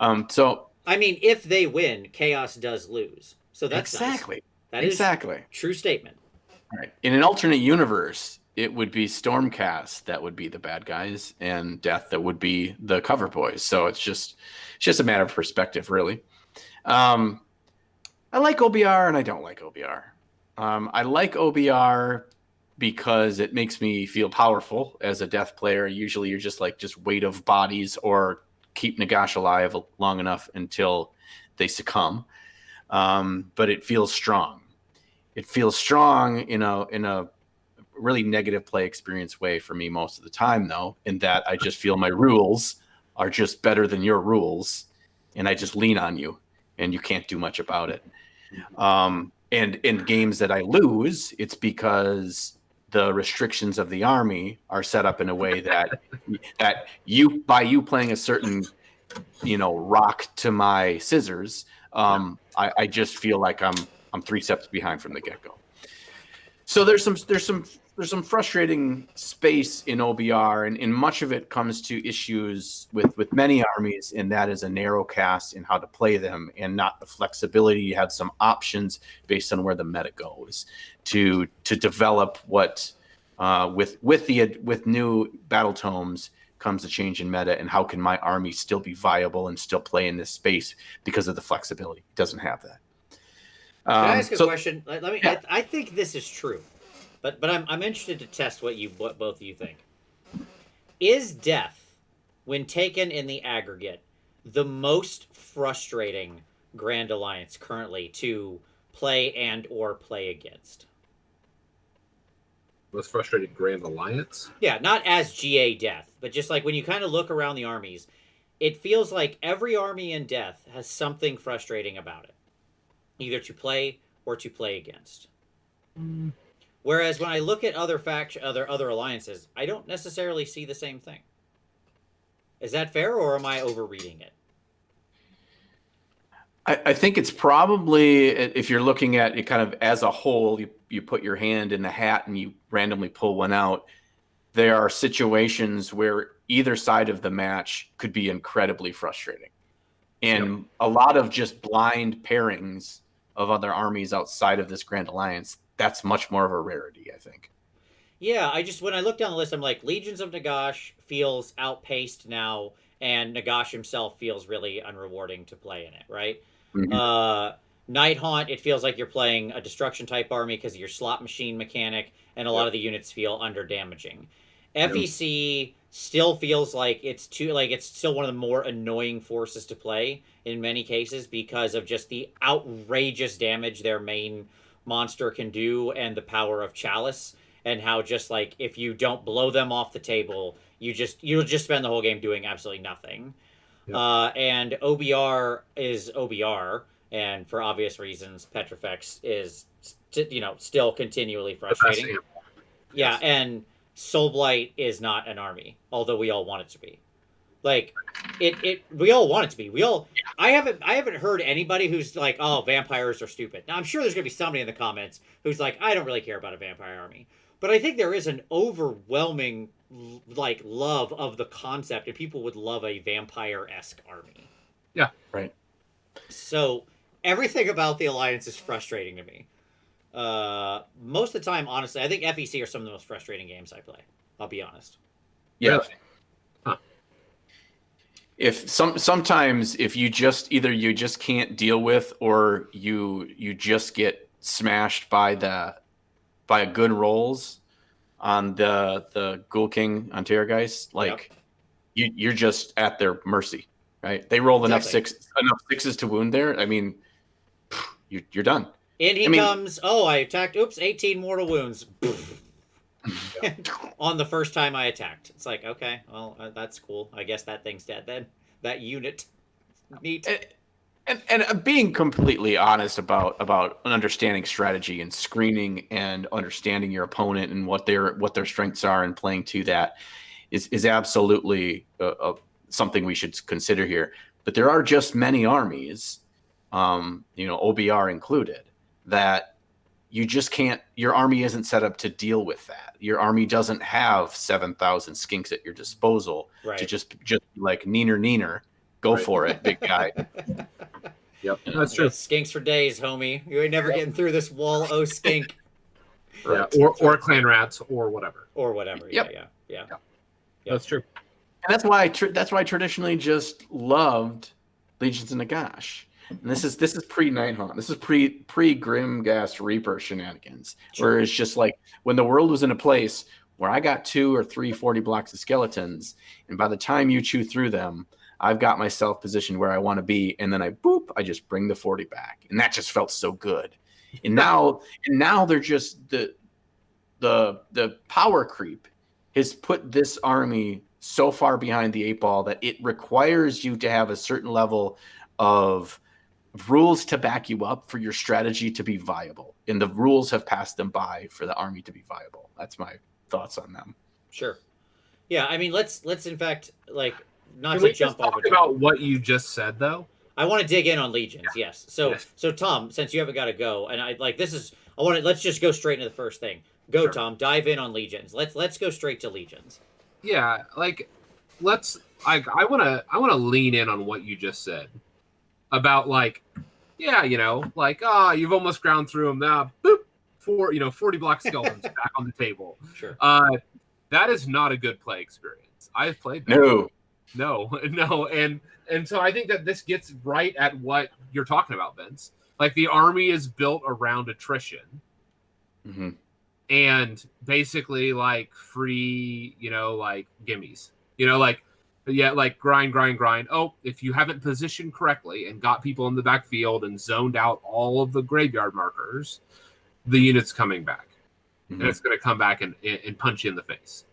If they win, Chaos does lose. So that's exactly nice. That is exactly true statement. All right. In an alternate universe, it would be Stormcast that would be the bad guys, and Death that would be the cover boys. So it's just a matter of perspective, really. I like OBR and I don't like OBR. I like OBR because it makes me feel powerful as a Death player. Usually you're just weight of bodies or keep Nagash alive long enough until they succumb. But it feels strong. It feels strong in a really negative play experience way for me most of the time, though, in that I just feel my rules are just better than your rules, and I just lean on you, and you can't do much about it. And in games that I lose, it's because the restrictions of the army are set up in a way that you playing a certain, rock to my scissors, I just feel like I'm 3 steps behind from the get-go. So there's some frustrating space in OBR, and much of it comes to issues with many armies, and that is a narrow cast in how to play them, and not the flexibility. You have some options based on where the meta goes to develop what with new battle tomes comes a change in meta, and how can my army still be viable and still play in this space because of the flexibility. It doesn't have that. Can I ask a question? Let me. Yeah. I think this is true, but I'm interested to test what both of you think. Is death, when taken in the aggregate, the most frustrating Grand Alliance currently to play and or play against? Most frustrating Grand Alliance? Yeah, not as GA death, but just like when you kind of look around the armies, it feels like every army in death has something frustrating about it. Either to play or to play against. Whereas when I look at other other alliances, I don't necessarily see the same thing. Is that fair, or am I overreading it? I think it's probably, if you're looking at it kind of as a whole, you put your hand in the hat and you randomly pull one out. There are situations where either side of the match could be incredibly frustrating. And a lot of just blind pairings of other armies outside of this Grand Alliance, that's much more of a rarity, I think. Yeah, when I look down the list, I'm like, Legions of Nagash feels outpaced now, and Nagash himself feels really unrewarding to play in it, right? Mm-hmm. Nighthaunt, it feels like you're playing a destruction type army because of your slot machine mechanic, and a lot of the units feel under damaging. FEC still feels like it's still one of the more annoying forces to play in many cases because of just the outrageous damage their main monster can do, and the power of Chalice, and how just like if you don't blow them off the table, you'll just spend the whole game doing absolutely nothing. And OBR is OBR, and for obvious reasons, Petrifex is still continually frustrating. Yeah, and Soulblight is not an army, although we all want it to be. Like, we all want it to be. I haven't heard anybody who's like, oh, vampires are stupid. Now, I'm sure there's gonna be somebody in the comments who's like, I don't really care about a vampire army. But I think there is an overwhelming love of the concept, and people would love a vampire-esque army. Yeah, right. So everything about the Alliance is frustrating to me. Most of the time, honestly, I think FEC are some of the most frustrating games I play. I'll be honest. Yeah. Really? Huh. Sometimes if you just can't deal with, or you just get smashed by good rolls on the Ghoul King on Terrorgeist, you're just at their mercy, right? They roll enough sixes to wound there. I mean, you're done. In comes, I attacked, 18 mortal wounds. On the first time I attacked. It's like, okay, well, that's cool. I guess that thing's dead then. That unit. Neat. And being completely honest about understanding strategy and screening and understanding your opponent and what their strengths are and playing to that is absolutely something we should consider here. But there are just many armies, OBR included, that you just can't. Your army isn't set up to deal with that. Your army doesn't have 7,000 skinks at your disposal to just like neener. Go for it, big guy. Yep, that's true. Skinks for days, homie. You ain't never getting through this wall, skink. Right. Or clan rats, or whatever. Or whatever. Yep. Yeah. That's true. And that's why I traditionally just loved Legions of Nagash. And this is pre Nighthaunt. This is pre Grimghast Reaper shenanigans. Sure. Where it's just like when the world was in a place where I got 2 or 3 40 blocks of skeletons, and by the time you chew through them, I've got myself positioned where I want to be, and then I just bring the 40 back, and that just felt so good. And now they're just the power creep has put this army so far behind the 8 ball that it requires you to have a certain level of rules to back you up for your strategy to be viable. And the rules have passed them by for the army to be viable. That's my thoughts on them. Sure. Yeah, I mean, let's in fact, like, not Can to we jump just off talk about what you just said, though? I want to dig in on legions, yes. So, so Tom, since you haven't got to go, and let's just go straight into the first thing. Go, sure. Tom, dive in on legions. Let's go straight to legions. Yeah, like, I want to lean in on what you just said about, like, yeah, you know, like, you've almost ground through them now. Boop, 40 block skeletons back on the table. Sure. That is not a good play experience. I've played that. No. And so I think that this gets right at what you're talking about, Vince. Like, the army is built around attrition. Mm-hmm. And basically, like, free, like, gimmies. Like, yeah, like, grind. Oh, if you haven't positioned correctly and got people in the backfield and zoned out all of the graveyard markers, the unit's coming back. Mm-hmm. And it's going to come back and punch you in the face.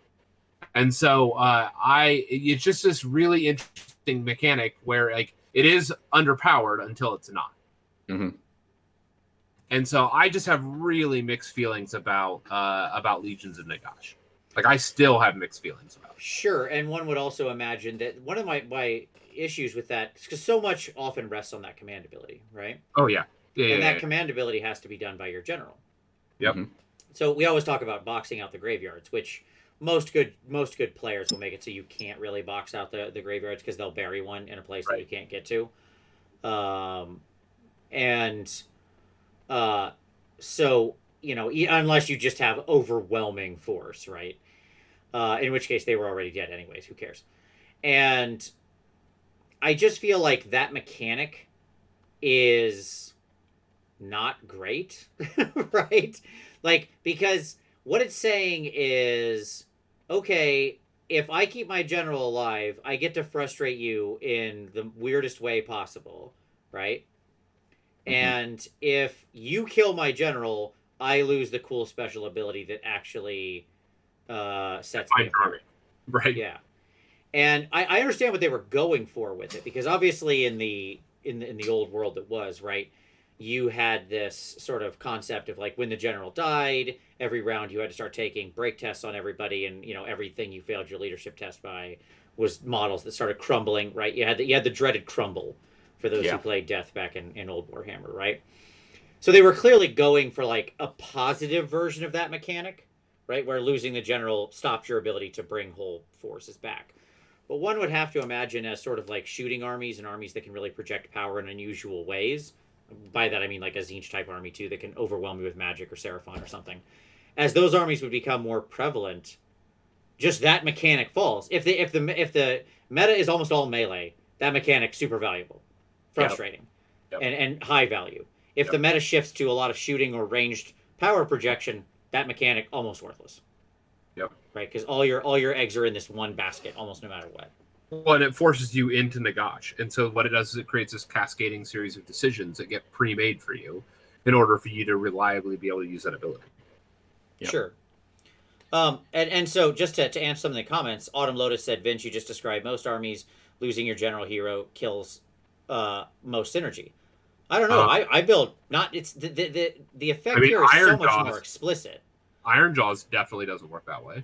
And so it's just this really interesting mechanic where, like, it is underpowered until it's not. Mm-hmm. And so I just have really mixed feelings about Legions of Nagash. Like, I still have mixed feelings about it. Sure, and one would also imagine that one of my issues with that, because so much often rests on that command ability, right? Oh, yeah. And that command ability has to be done by your general. Yep. Mm-hmm. So we always talk about boxing out the graveyards, which most good players will make it so you can't really box out the graveyards because they'll bury one in a place that you can't get to. So, unless you just have overwhelming force, right? In which case they were already dead anyways, who cares? And I just feel like that mechanic is not great, right? Like, because what it's saying is, okay, if I keep my general alive, I get to frustrate you in the weirdest way possible, right? Mm-hmm. And if you kill my general, I lose the cool special ability that actually sets me apart. Right. Yeah. And I understand what they were going for with it, because obviously in the old world it was, right? You had this sort of concept of, like, when the general died, every round you had to start taking break tests on everybody, and everything you failed your leadership test by was models that started crumbling, right? You had the dreaded crumble for those who played Death back in old Warhammer, right? So they were clearly going for, like, a positive version of that mechanic, right? Where losing the general stops your ability to bring whole forces back. But one would have to imagine, as sort of like shooting armies and armies that can really project power in unusual ways. By that I mean like a Tzeentch type army too that can overwhelm you with magic or Seraphon or something. As those armies would become more prevalent, just that mechanic falls. If the meta is almost all melee, that mechanic's super valuable, frustrating, and high value. If the meta shifts to a lot of shooting or ranged power projection, that mechanic almost worthless. Yep. Right, because all your eggs are in this one basket, almost no matter what. Well, and it forces you into Nagash. And so what it does is it creates this cascading series of decisions that get pre-made for you in order for you to reliably be able to use that ability. Yep. Sure. And so just to answer some of the comments, Autumn Lotus said, Vince, you just described most armies losing your general hero kills most synergy. I don't know. I build not. It's the effect here is so much more explicit. Ironjaws definitely doesn't work that way.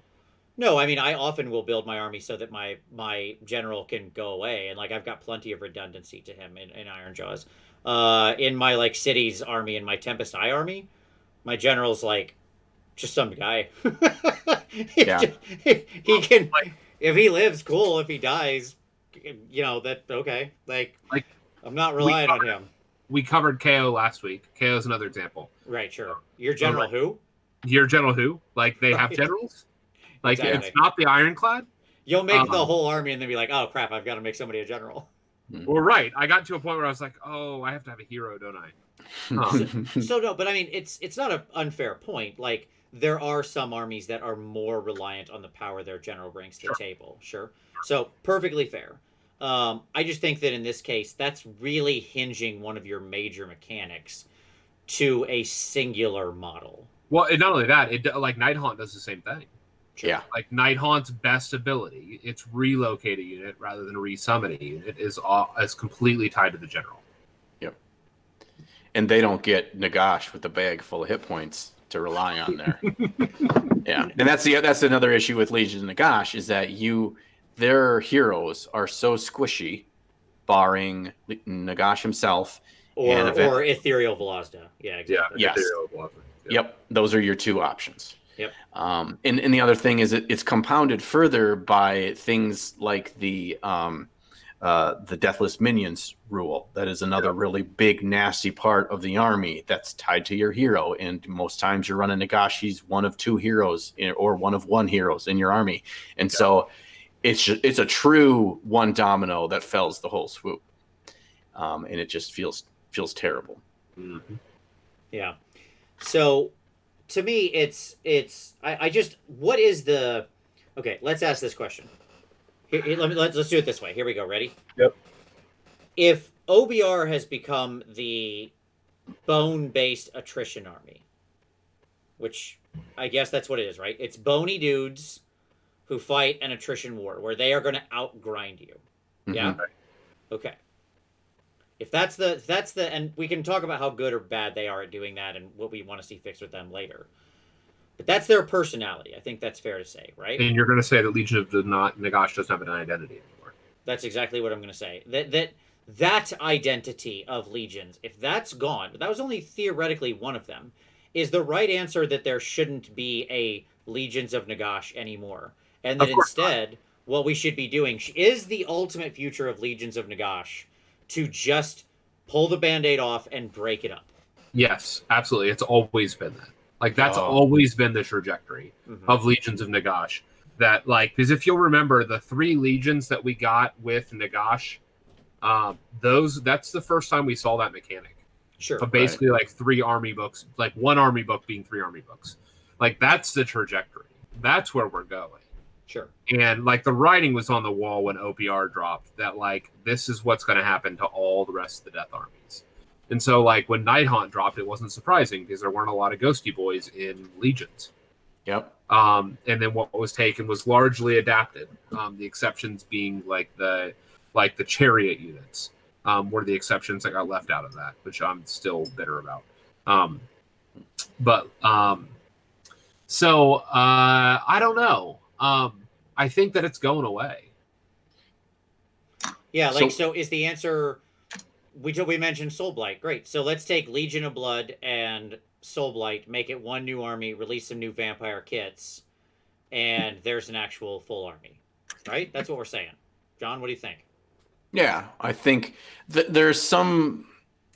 No, I mean, I often will build my army so that my general can go away, and like I've got plenty of redundancy to him in Ironjaws. In my like cities army and my Tempest Eye army, my general's like just some guy. He can, if he lives, cool. If he dies, that okay. Like I'm not relying on him. We covered KO last week. KO is another example. Right, sure. Your general who? Your general who? Like, they have generals? Like, exactly. It's not the Ironclad? You'll make the whole army and then be like, oh, crap, I've got to make somebody a general. Well, right. I got to a point where I was like, oh, I have to have a hero, don't I? So no, but I mean, it's not an unfair point. Like, there are some armies that are more reliant on the power their general brings to the table. Sure. So, perfectly fair. I just think that in this case, that's really hinging one of your major mechanics to a singular model. Well, and not only that, like Nighthaunt does the same thing. Sure. Yeah. Like Nighthaunt's best ability, its relocate a unit rather than resummon a unit, is completely tied to the general. Yep. and they don't get Nagash with a bag full of hit points to rely on there. Yeah, and that's another issue with Legion of Nagash is that their heroes are so squishy, barring Nagash himself or Ethereal Velocita. Yeah, exactly. Yes. Ethereal Velocita. Yep, those are your two options. Yep. And the other thing is it's compounded further by things like the Deathless Minions rule. That is another really big, nasty part of the army that's tied to your hero. And most times you're running Nagash, he's one of two heroes or one of one heroes in your army. And so it's a true one domino that fells the whole swoop. And it just feels terrible. Mm-hmm. Yeah. So to me, I just, what is the, okay, let's ask this question. Let's do it this way. Here we go. Ready? Yep. If OBR has become the bone-based attrition army, which I guess that's what it is, right? It's bony dudes who fight an attrition war where they are going to outgrind you. Mm-hmm. Yeah? Okay. If that's the, and we can talk about how good or bad they are at doing that and what we want to see fixed with them later. But that's their personality. I think that's fair to say, right? And you're going to say that Legion of Nagash doesn't have an identity anymore. That's exactly what I'm going to say. That identity of legions, if that's gone, but that was only theoretically one of them, is the right answer that there shouldn't be a Legions of Nagash anymore. And that instead, what we should be doing is the ultimate future of Legions of Nagash to just pull the Band-Aid off and break it up. Yes, absolutely. It's always been that. Like, that's always been the trajectory of Legions of Nagash. That, like, because if you'll remember, the 3 legions that we got with Nagash, that's the first time we saw that mechanic. Sure. But basically, like, 3 army books, like, 1 army book being 3 army books. Like, that's the trajectory. That's where we're going. Sure. And, like, the writing was on the wall when OPR dropped that, like, this is what's going to happen to all the rest of the Death Armies. And so, like, when Nighthaunt dropped, it wasn't surprising because there weren't a lot of Ghosty Boys in Legions. Yep. And then what was taken was largely adapted. The exceptions being, like the Chariot units were the exceptions that got left out of that, which I'm still bitter about. So I don't know. I think that it's going away. Yeah, like, so is the answer... We mentioned Soulblight. Great. So let's take Legion of Blood and Soulblight, make it one new army, release some new vampire kits, and there's an actual full army. Right? That's what we're saying. John, what do you think? Yeah, I think there's some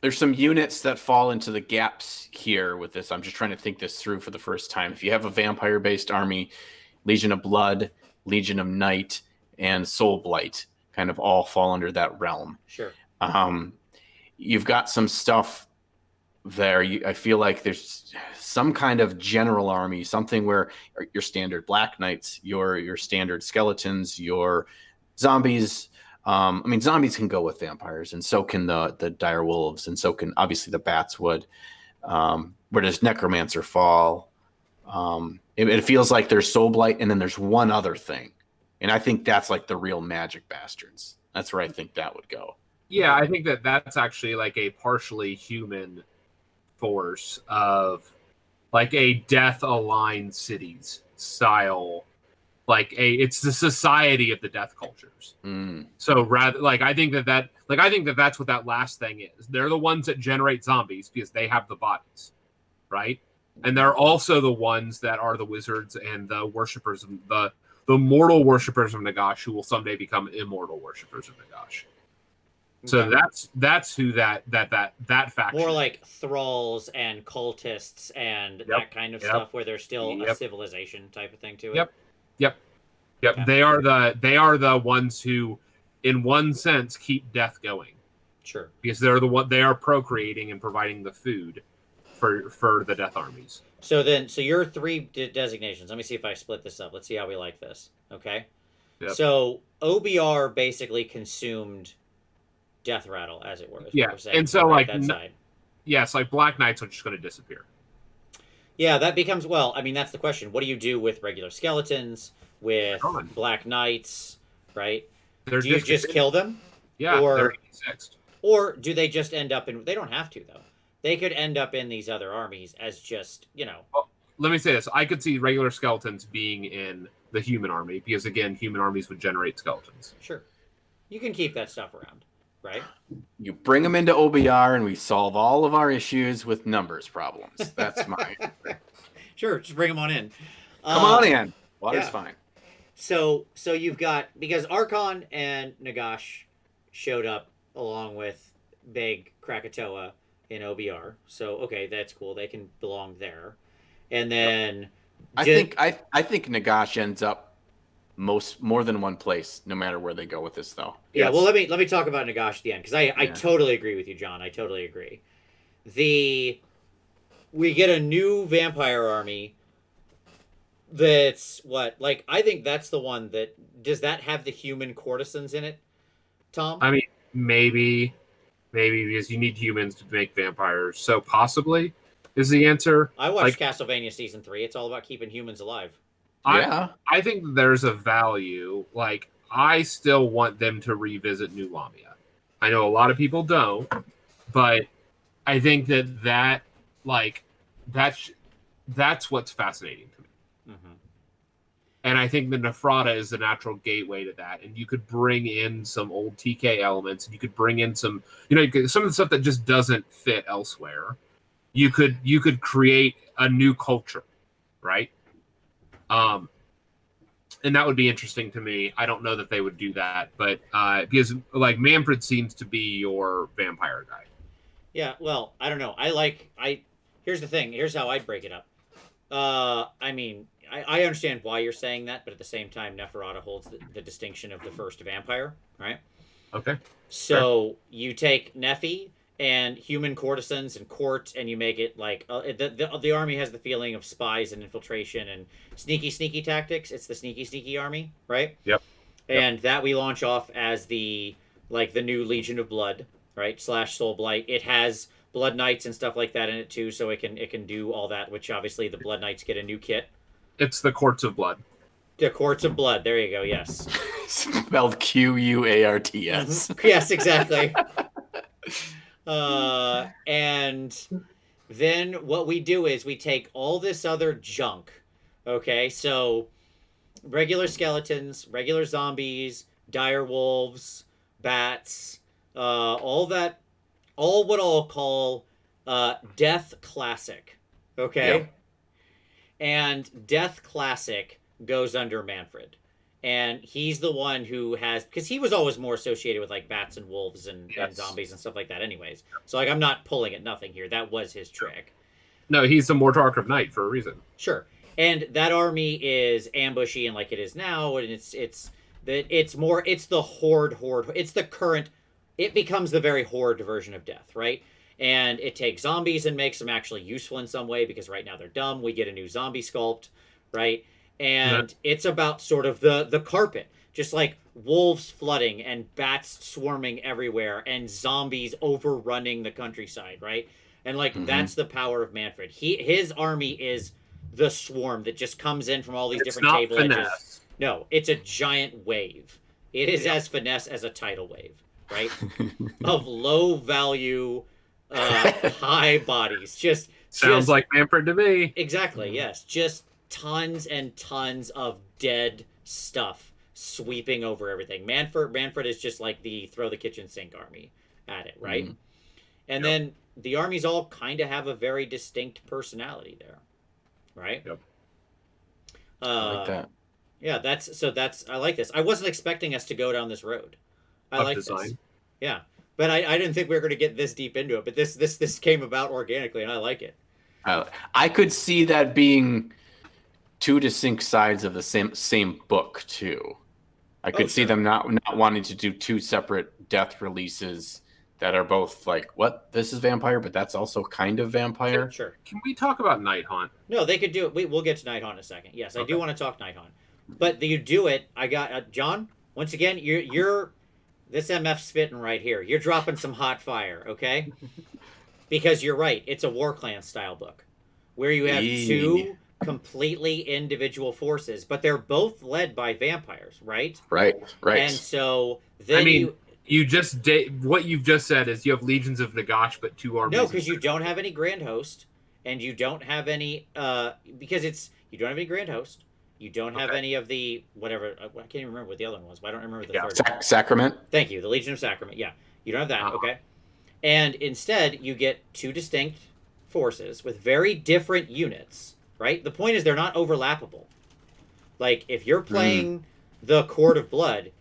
units that fall into the gaps here with this. I'm just trying to think this through for the first time. If you have a vampire-based army, Legion of Blood, Legion of Night, and Soulblight kind of all fall under that realm. Sure. You've got some stuff there. I feel like there's some kind of general army, something where your standard Black Knights, your standard skeletons, your zombies. I mean, zombies can go with vampires, and so can the dire wolves, and so can obviously the bats would. Where does Necromancer fall? It feels like there's Soulblight, and then there's one other thing, and I think that's like the real magic bastards. That's where I think that would go. Yeah, I think that's actually like a partially human force of like a Death-aligned cities style. It's the society of the death cultures. So rather, I think that's what that last thing is. They're the ones that generate zombies because they have the bodies, right? And they're also the ones that are the wizards and the worshippers of the mortal worshippers of Nagash, who will someday become immortal worshippers of Nagash. So that's who that faction. More like thralls and cultists and that kind of stuff, where there's still a civilization type of thing to it. Yep. Yeah. They are the ones who, in one sense, keep death going. Sure. Because they are procreating and providing the food for the death armies. So your 3 designations. Let me see if I split this up. Let's see how we like this. Okay. Yep. So OBR basically consumed Death Rattle, as it were. Yeah, and so like Black Knights are just going to disappear. Yeah, that becomes, well, I mean, that's the question. What do you do with regular skeletons, with Black Knights, right? Do you just kill them? Yeah, or they're 86th. Or do they just end up in... They don't have to, though. they could end up in these other armies as just, Well, let me say this. I could see regular skeletons being in the human army because, again, human armies would generate skeletons. Sure. You can keep that stuff around, right? You bring them into OBR and we solve all of our issues with numbers problems. That's mine. Sure, just bring them on in. Come on in. Water's fine. So you've got, because Archon and Nagash showed up along with Big Krakatoa in OBR. So okay, that's cool. They can belong there. And then I think Nagash ends up more than one place, no matter where they go with this, though. Yeah. Well, let me talk about Nagash at the end, because I totally agree with you, John. I totally agree. We get a new vampire army. That's what, like, I think that's the one that, does that have the human courtesans in it, Tom? I mean, maybe because you need humans to make vampires. So possibly is the answer. I watched Castlevania Season 3. It's all about keeping humans alive. Yeah. I think there's a value. Like, I still want them to revisit New Lamia. I know a lot of people don't, but I think that's what's fascinating to me. Mm-hmm. And I think the Nephrata is the natural gateway to that. And you could bring in some old TK elements, and you could bring in some, some of the stuff that just doesn't fit elsewhere. You could create a new culture, right? And that would be interesting to me. I don't know that they would do that, but because like Manfred seems to be your vampire guy. Yeah, well, I don't know. Here's the thing. Here's how I'd break it up. I mean, I understand why you're saying that, but at the same time, Neferata holds the distinction of the first vampire, right? Okay. So you take Nephi and human courtesans and court, and you make it like the army has the feeling of spies and infiltration and sneaky tactics. It's the sneaky army, right? Yep. And that we launch off as the new Legion of Blood, right? / Soul Blight. It has Blood Knights and stuff like that in it too, so it can do all that. Which obviously the Blood Knights get a new kit. It's the Courts of Blood. The Courts of Blood. There you go. Yes. Spelled Quarts. Yes, exactly. And then what we do is we take all this other junk. Okay, so regular skeletons, regular zombies, dire wolves, bats, all what I'll call Death Classic. Okay? Yep. And Death Classic goes under Manfred. And he's the one who has, because he was always more associated with like bats and wolves and zombies and stuff like that anyways. So like I'm not pulling at nothing here. That was his trick. No, he's the Mortarch Knight for a reason. Sure. And that army is ambushy and like it is now, and it's the horde. It's the current, it becomes the very horde version of death, right? And it takes zombies and makes them actually useful in some way, because right now they're dumb. We get a new zombie sculpt, right? And it's about sort of the carpet, just like wolves flooding and bats swarming everywhere and zombies overrunning the countryside, right? And like that's the power of Manfred. His army is the swarm that just comes in from all these different table edges. No, it's a giant wave. It is as finesse as a tidal wave, right? Of low value, high bodies. Just sounds like Manfred to me. Exactly. Yes. Just tons and tons of dead stuff sweeping over everything. Manfred is just like the throw the kitchen sink army at it, right? And then the armies all kind of have a very distinct personality there, right? Yep. I like that. Yeah, I like this. I wasn't expecting us to go down this road. I like this. Yeah, but I didn't think we were going to get this deep into it. But this came about organically, and I like it. I could see that being two distinct sides of the same book too. I could see them not wanting to do two separate death releases that are both like, what? This is vampire, but that's also kind of vampire. Sure. Can we talk about Night Haunt? No, they could do it. We'll get to Night Haunt in a second. Yes, I do want to talk Night Haunt. But you do it. I got John. Once again, you're this MF spitting right here. You're dropping some hot fire, okay? Because you're right. It's a War Clan style book where you have two completely individual forces, but they're both led by vampires, right? Right. And so then What you've just said is you have legions of Nagash, but 2 armies. No, because you don't have any Grand Host, and you don't have any you don't have any Grand Host. You don't have any of the whatever. I can't even remember what the other one was. But I don't remember the third one. Sacrament. Thank you. The Legion of Sacrament. Yeah, you don't have that. Okay, and instead you get 2 distinct forces with very different units. Right. The point is they're not overlappable. Like if you're playing the Court of Blood,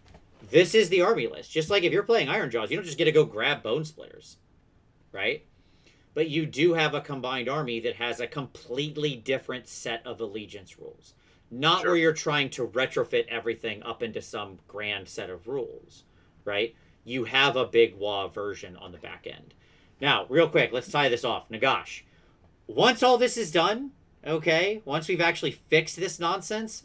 this is the army list. Just like if you're playing Ironjawz, you don't just get to go grab Bone Splitters, right? But you do have a combined army that has a completely different set of allegiance rules. Not where you're trying to retrofit everything up into some grand set of rules, right? You have a big WoW version on the back end. Now, real quick, let's tie this off. Nagash, once all this is done, okay, once we've actually fixed this nonsense,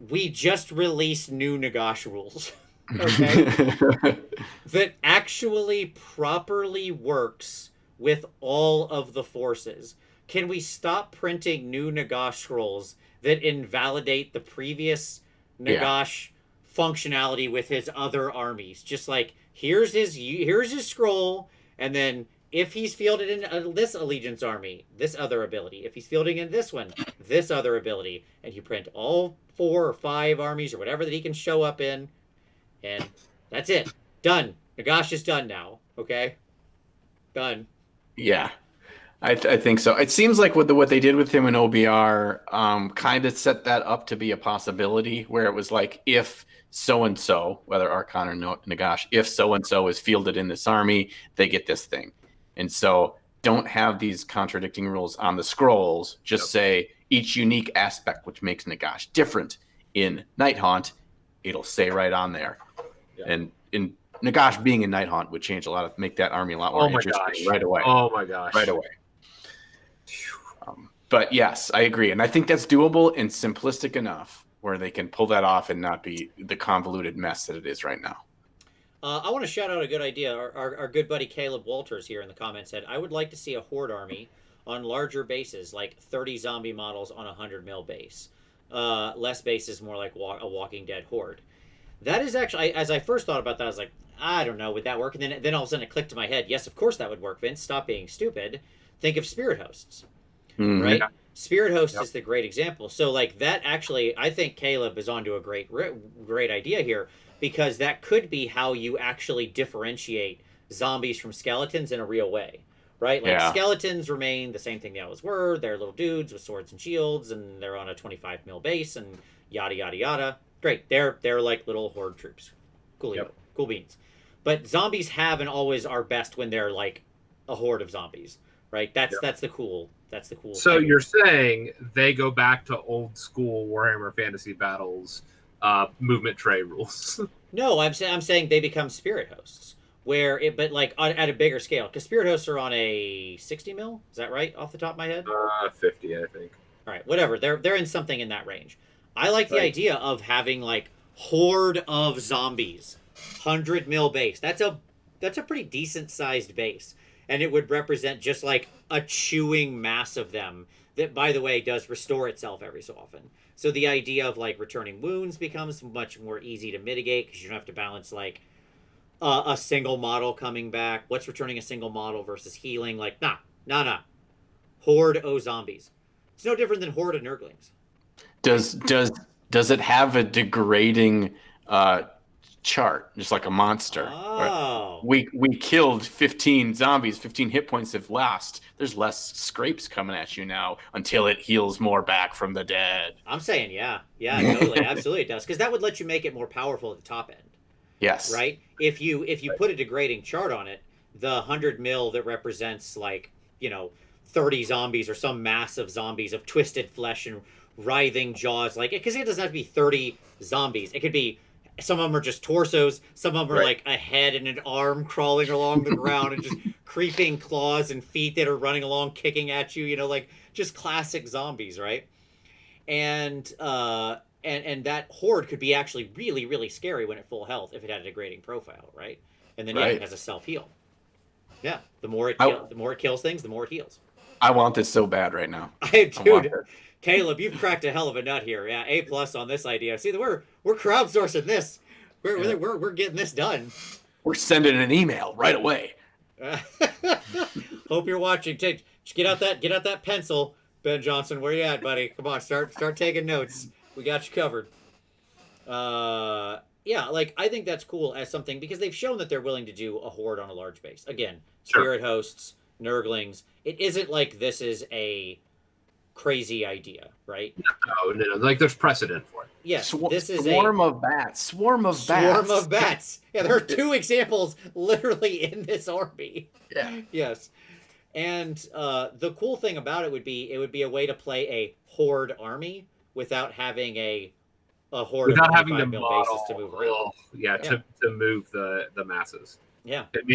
we just released new Nagash rules, okay, that actually properly works with all of the forces. Can we stop printing new Nagash rules that invalidate the previous Nagash functionality with his other armies? Just like, here's his scroll, and then if he's fielded in this allegiance army, this other ability. If he's fielding in this one, this other ability. And you print all 4 or 5 armies or whatever that he can show up in. And that's it. Done. Nagash is done now. Okay? Done. Yeah. I think so. It seems like what they did with him in OBR kind of set that up to be a possibility where it was like, if so-and-so, whether Archon or Nagash, if so-and-so is fielded in this army, they get this thing. And so don't have these contradicting rules on the scrolls. Just say each unique aspect which makes Nagash different. In Nighthaunt, it'll say right on there. Yep. And in Nagash being in Nighthaunt would change a lot, make that army a lot more interesting right away. Oh my gosh. Right away. But yes, I agree. And I think that's doable and simplistic enough where they can pull that off and not be the convoluted mess that it is right now. I want to shout out a good idea. Our good buddy Caleb Walters here in the comments said, I would like to see a Horde army on larger bases, like 30 zombie models on a 100 mil base. Less bases, more like a Walking Dead Horde. That is actually, as I first thought about that, I was like, I don't know, would that work? And then all of a sudden it clicked to my head, yes, of course that would work, Vince. Stop being stupid. Think of Spirit Hosts, right? Spirit Host is the great example. So like that actually, I think Caleb is onto a great idea here, because that could be how you actually differentiate zombies from skeletons in a real way, right? Like skeletons remain the same thing they always were. They're little dudes with swords and shields, and they're on a 25 mil base, and yada yada yada. Great, they're like little Horde troops. Cool beans. But zombies have and always are best when they're like a horde of zombies, right? That's the cool. So you're saying they go back to old school Warhammer Fantasy Battles movement tray rules? No, I'm saying they become Spirit Hosts, but like at a bigger scale, because Spirit Hosts are on a 60 mil. Is that right off the top of my head? 50, I think. All right, whatever. They're in something in that range. I like the idea of having like horde of zombies, 100 mil base. That's a pretty decent sized base, and it would represent just like a chewing mass of them. That, by the way, does restore itself every so often. So the idea of like returning wounds becomes much more easy to mitigate because you don't have to balance like a single model coming back. What's returning a single model versus healing? Like, nah. Horde o zombies. It's no different than Horde of Nurglings. Does it have a degrading chart, just like a monster? Oh. We killed 15 zombies, 15 hit points have lost. There's less scrapes coming at you now until it heals more back from the dead. I'm saying yeah, totally, absolutely it does, because that would let you make it more powerful at the top end. Yes. Right? If you put a degrading chart on it, the 100 mil that represents like, 30 zombies or some mass of zombies of twisted flesh and writhing jaws, like, because it doesn't have to be 30 zombies. It could be, some of them are just torsos, some of them are like a head and an arm crawling along the ground and just creeping claws and feet that are running along kicking at you, like just classic zombies, right? And that horde could be actually really, really scary when at full health if it had a degrading profile, right? And then it has a self-heal. Yeah, the more it kills things, the more it heals. I want this so bad right now. Dude, Caleb, you've cracked a hell of a nut here. Yeah, A+ on this idea. See, we're crowdsourcing this. We're getting this done. We're sending an email right away. Hope you're watching. Just get out that pencil, Ben Johnson. Where you at, buddy? Come on, start taking notes. We got you covered. Yeah, like I think that's cool as something because they've shown that they're willing to do a horde on a large base. Again, spirit hosts, Nurglings. It isn't like this is a crazy idea, right? No. Like there's precedent for it. Yes, this is Swarm of bats. Swarm of bats. Yeah, there are 2 examples literally in this army. Yeah. Yes. And the cool thing about it would be a way to play a horde army without having a horde without of having to bases to move around. To move the masses. Yeah. It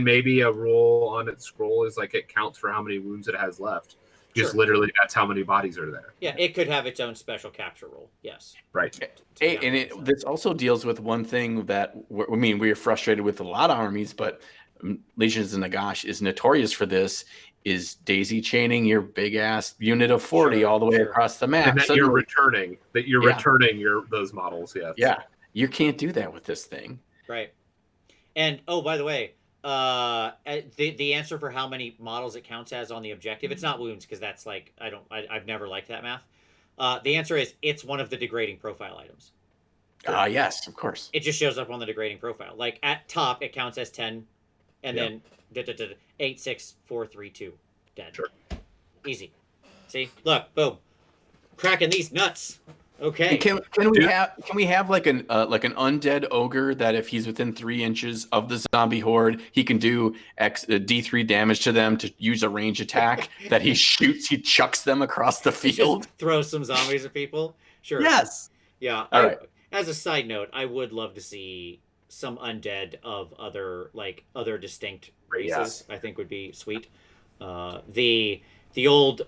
may be a rule on its scroll is like it counts for how many wounds it has left. Just literally, that's how many bodies are there. Yeah, it could have its own special capture rule. Yes. Right. This also deals with one thing that we are frustrated with a lot of armies, but Legions of Nagash is notorious for this. Is daisy chaining your big ass unit of 40 all the way across the map? And that you're returning those models. Yes. Yeah. You can't do that with this thing. Right. And by the way, the answer for how many models it counts as on the objective, it's not wounds because that's like I've never liked that math. The answer is it's one of the degrading profile items. Yes, of course. It just shows up on the degrading profile. Like at top, it counts as 10, and then 8, 6, 4, 3, 2, dead. Sure. Easy. See, look, boom, cracking these nuts. Okay. And can we have like an undead ogre that if he's within 3 inches of the zombie horde, he can do D3 damage to them to use a range attack that he chucks them across the field. Just throw some zombies at people. Sure. Yes. Yeah. All right. As a side note, I would love to see some undead of other distinct races. Yes. I think would be sweet. The old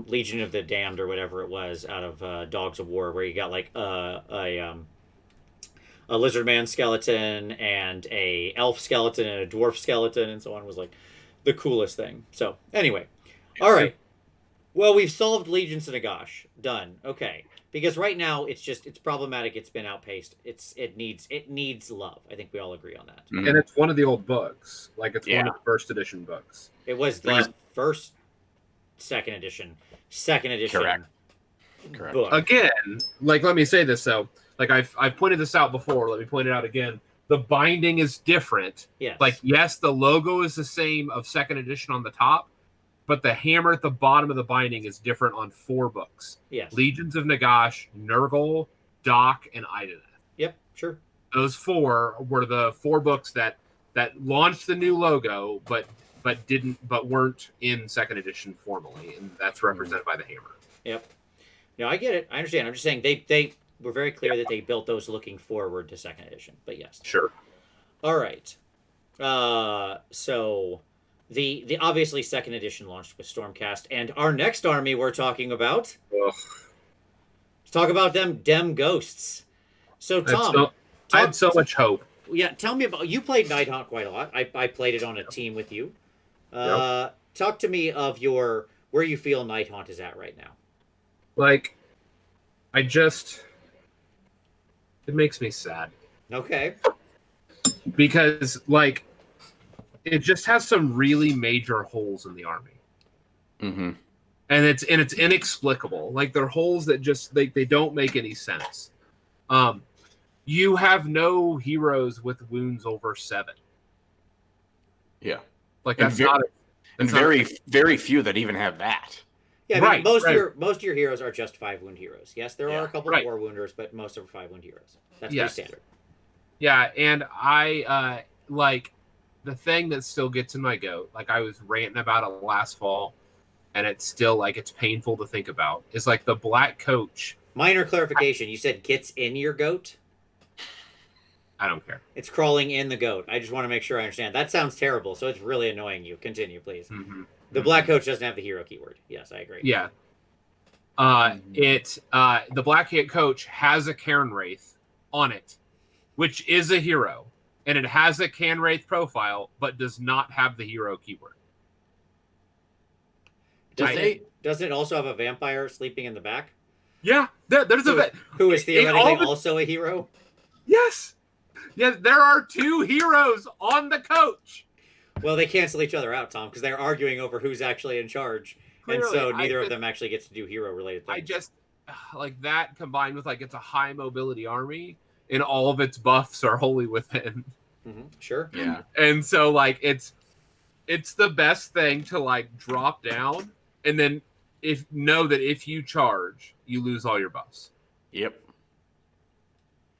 Legion of the Damned or whatever it was out of Dogs of War, where you got like a lizard man skeleton and a elf skeleton and a dwarf skeleton and so on, was like the coolest thing. So anyway, all right. Well, we've solved Legions of Nagash. Done. Okay. Because right now it's problematic. It's been outpaced. It needs love. I think we all agree on that. And it's one of the old books. Like it's one of the first edition books. It was the first second edition Correct. book. Again, like let me say this though. Like I've pointed this out before. Let me point it out again. The binding is different. Yes. Like yes, the logo is the same of second edition on the top, but the hammer at the bottom of the binding is different on 4 books. Yes. Legions of Nagash, Nurgle, Doc, and Ideneth. Yep, sure. Those 4 were the 4 books that launched the new logo, but weren't in second edition formally, and that's represented by the hammer. Yep. No, I get it. I understand. I'm just saying they were very clear that they built those looking forward to second edition. But yes. Sure. All right. So the obviously second edition launched with Stormcast, and our next army we're talking about. Let's talk about them Dem Ghosts. So Tom, I had so much hope. Yeah, tell me about, you played Nighthawk quite a lot. I played it on a team with you. Talk to me of where you feel Nighthaunt is at right now. Like, it makes me sad. Okay. Because, like, it just has some really major holes in the army. Mm-hmm. And it's inexplicable. Like, they're holes that just, they don't make any sense. You have no heroes with wounds over 7. Yeah. Like, And that's very few that even have that. Yeah, I mean, most of your heroes are just 5 wound heroes. Yes, there are a couple of 4 wounders, but most are 5 wound heroes. That's pretty standard. Yeah, and I like the thing that still gets in my goat, like I was ranting about it last fall, and it's still like it's painful to think about, is like the black coach. Minor clarification, you said gets in your goat? I don't care. It's crawling in the goat. I just want to make sure I understand. That sounds terrible, so it's really annoying you. Continue, please. Mm-hmm. The black coach doesn't have the hero keyword. Yes, I agree. Yeah. The black coach has a Cairn Wraith on it, which is a hero, and it has a Cairn Wraith profile, but does not have the hero keyword. Doesn't it also have a vampire sleeping in the back? Yeah, there's who is theoretically also a hero? Yes. Yeah, there are 2 heroes on the coach. Well, they cancel each other out, Tom, because they're arguing over who's actually in charge. Clearly, and so neither of them actually gets to do hero-related things. I just, like, that combined with, like, it's a high-mobility army, and all of its buffs are wholly within. Mm-hmm. Sure. Yeah. And so, like, it's the best thing to, like, drop down, and then know that if you charge, you lose all your buffs. Yep.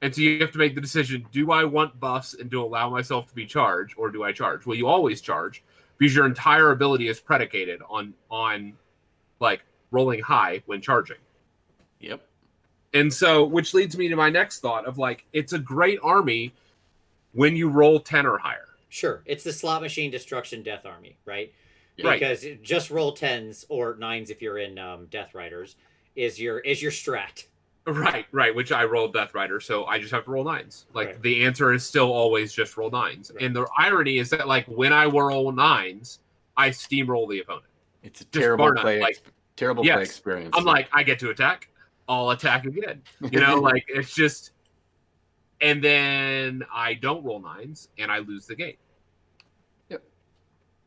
And so you have to make the decision, do I want buffs and to allow myself to be charged, or do I charge? Well, you always charge, because your entire ability is predicated on like, rolling high when charging. Yep. And so, which leads me to my next thought of, like, it's a great army when you roll 10 or higher. Sure. It's the slot machine destruction death army, right? Right. Because just roll 10s or 9s if you're in Death Riders is your strat. Right, which I rolled Death Rider, so I just have to roll 9s. Like, Right. The answer is still always just roll 9s. Right. And the irony is that, like, when I roll 9s, I steamroll the opponent. It's a terrible play Yes. experience. I'm like, I get to attack, I'll attack again. You know, like, it's just... And then I don't roll 9s, and I lose the game. Yep.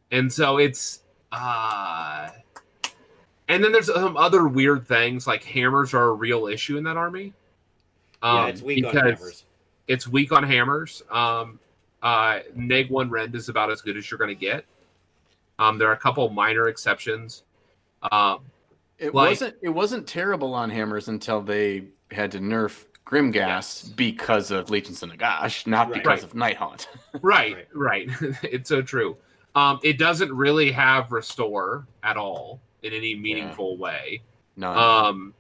And so it's... And then there's some other weird things, like hammers are a real issue in that army. Yeah, it's weak on hammers. It's weak on hammers. Neg 1 Rend is about as good as you're going to get. There are a couple minor exceptions. It wasn't terrible on hammers until they had to nerf Grimgas because of Legions of Nagash, not because of Nighthaunt. Right. It's so true. It doesn't really have restore at all in any meaningful way. None.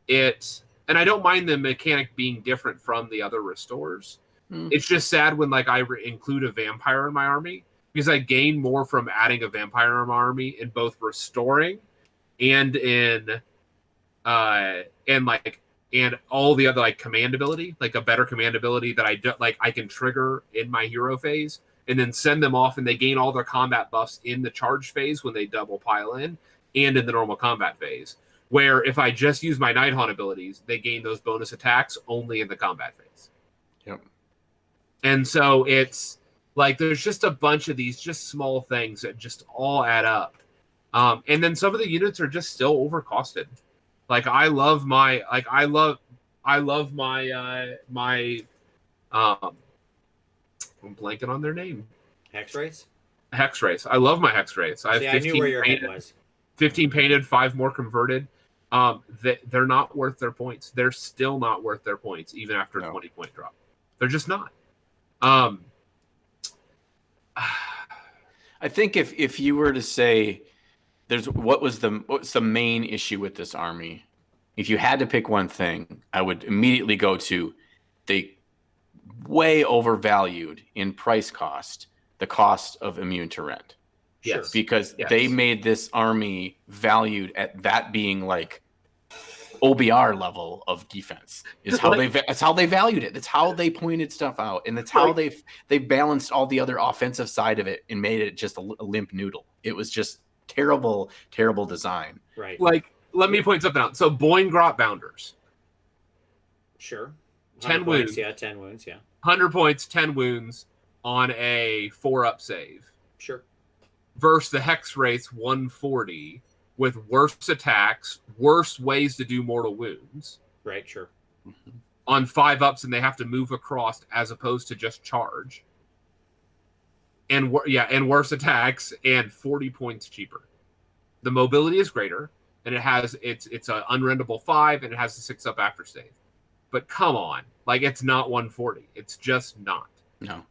And I don't mind the mechanic being different from the other restores. It's just sad when, like, I include a vampire in my army, because I gain more from adding a vampire in my army in both restoring and in and all the other, like, command ability, like a better command ability that I can trigger in my hero phase and then send them off, and they gain all their combat buffs in the charge phase when they double pile in, and in the normal combat phase. Where if I just use my Nighthaunt abilities, they gain those bonus attacks only in the combat phase. Yep. And so it's like there's just a bunch of these just small things that just all add up. And then some of the units are just still overcosted. Like, I'm blanking on their name. Hex Race? Hex Race. I love my Hex Race. I knew where your head was. 15 painted, 5 more converted. They're not worth their points. They're still not worth their points, even after a 20-point drop. They're just not. I think if you were to say what's the main issue with this army, if you had to pick one thing, I would immediately go to they way overvalued in price cost the cost of immune to rend. Yes. Because they made this army valued at that being like OBR level of defense. That's how they valued it. That's how they pointed stuff out, and that's how they balanced all the other offensive side of it and made it just a limp noodle. It was just terrible design. Right. Like, let me point something out. So Boyne Grot Bounders. Sure. 10 wounds. Yeah, 10 wounds, yeah. 100 points, 10 wounds on a 4-up save. Sure. Versus the Hex Wraith 140 with worse attacks, worse ways to do mortal wounds. Right, sure. On 5-ups, and they have to move across as opposed to just charge. And worse attacks and 40 points cheaper. The mobility is greater, and it's an unrendable 5, and it has a 6-up after save. But come on, like, it's not 140. It's just not. No.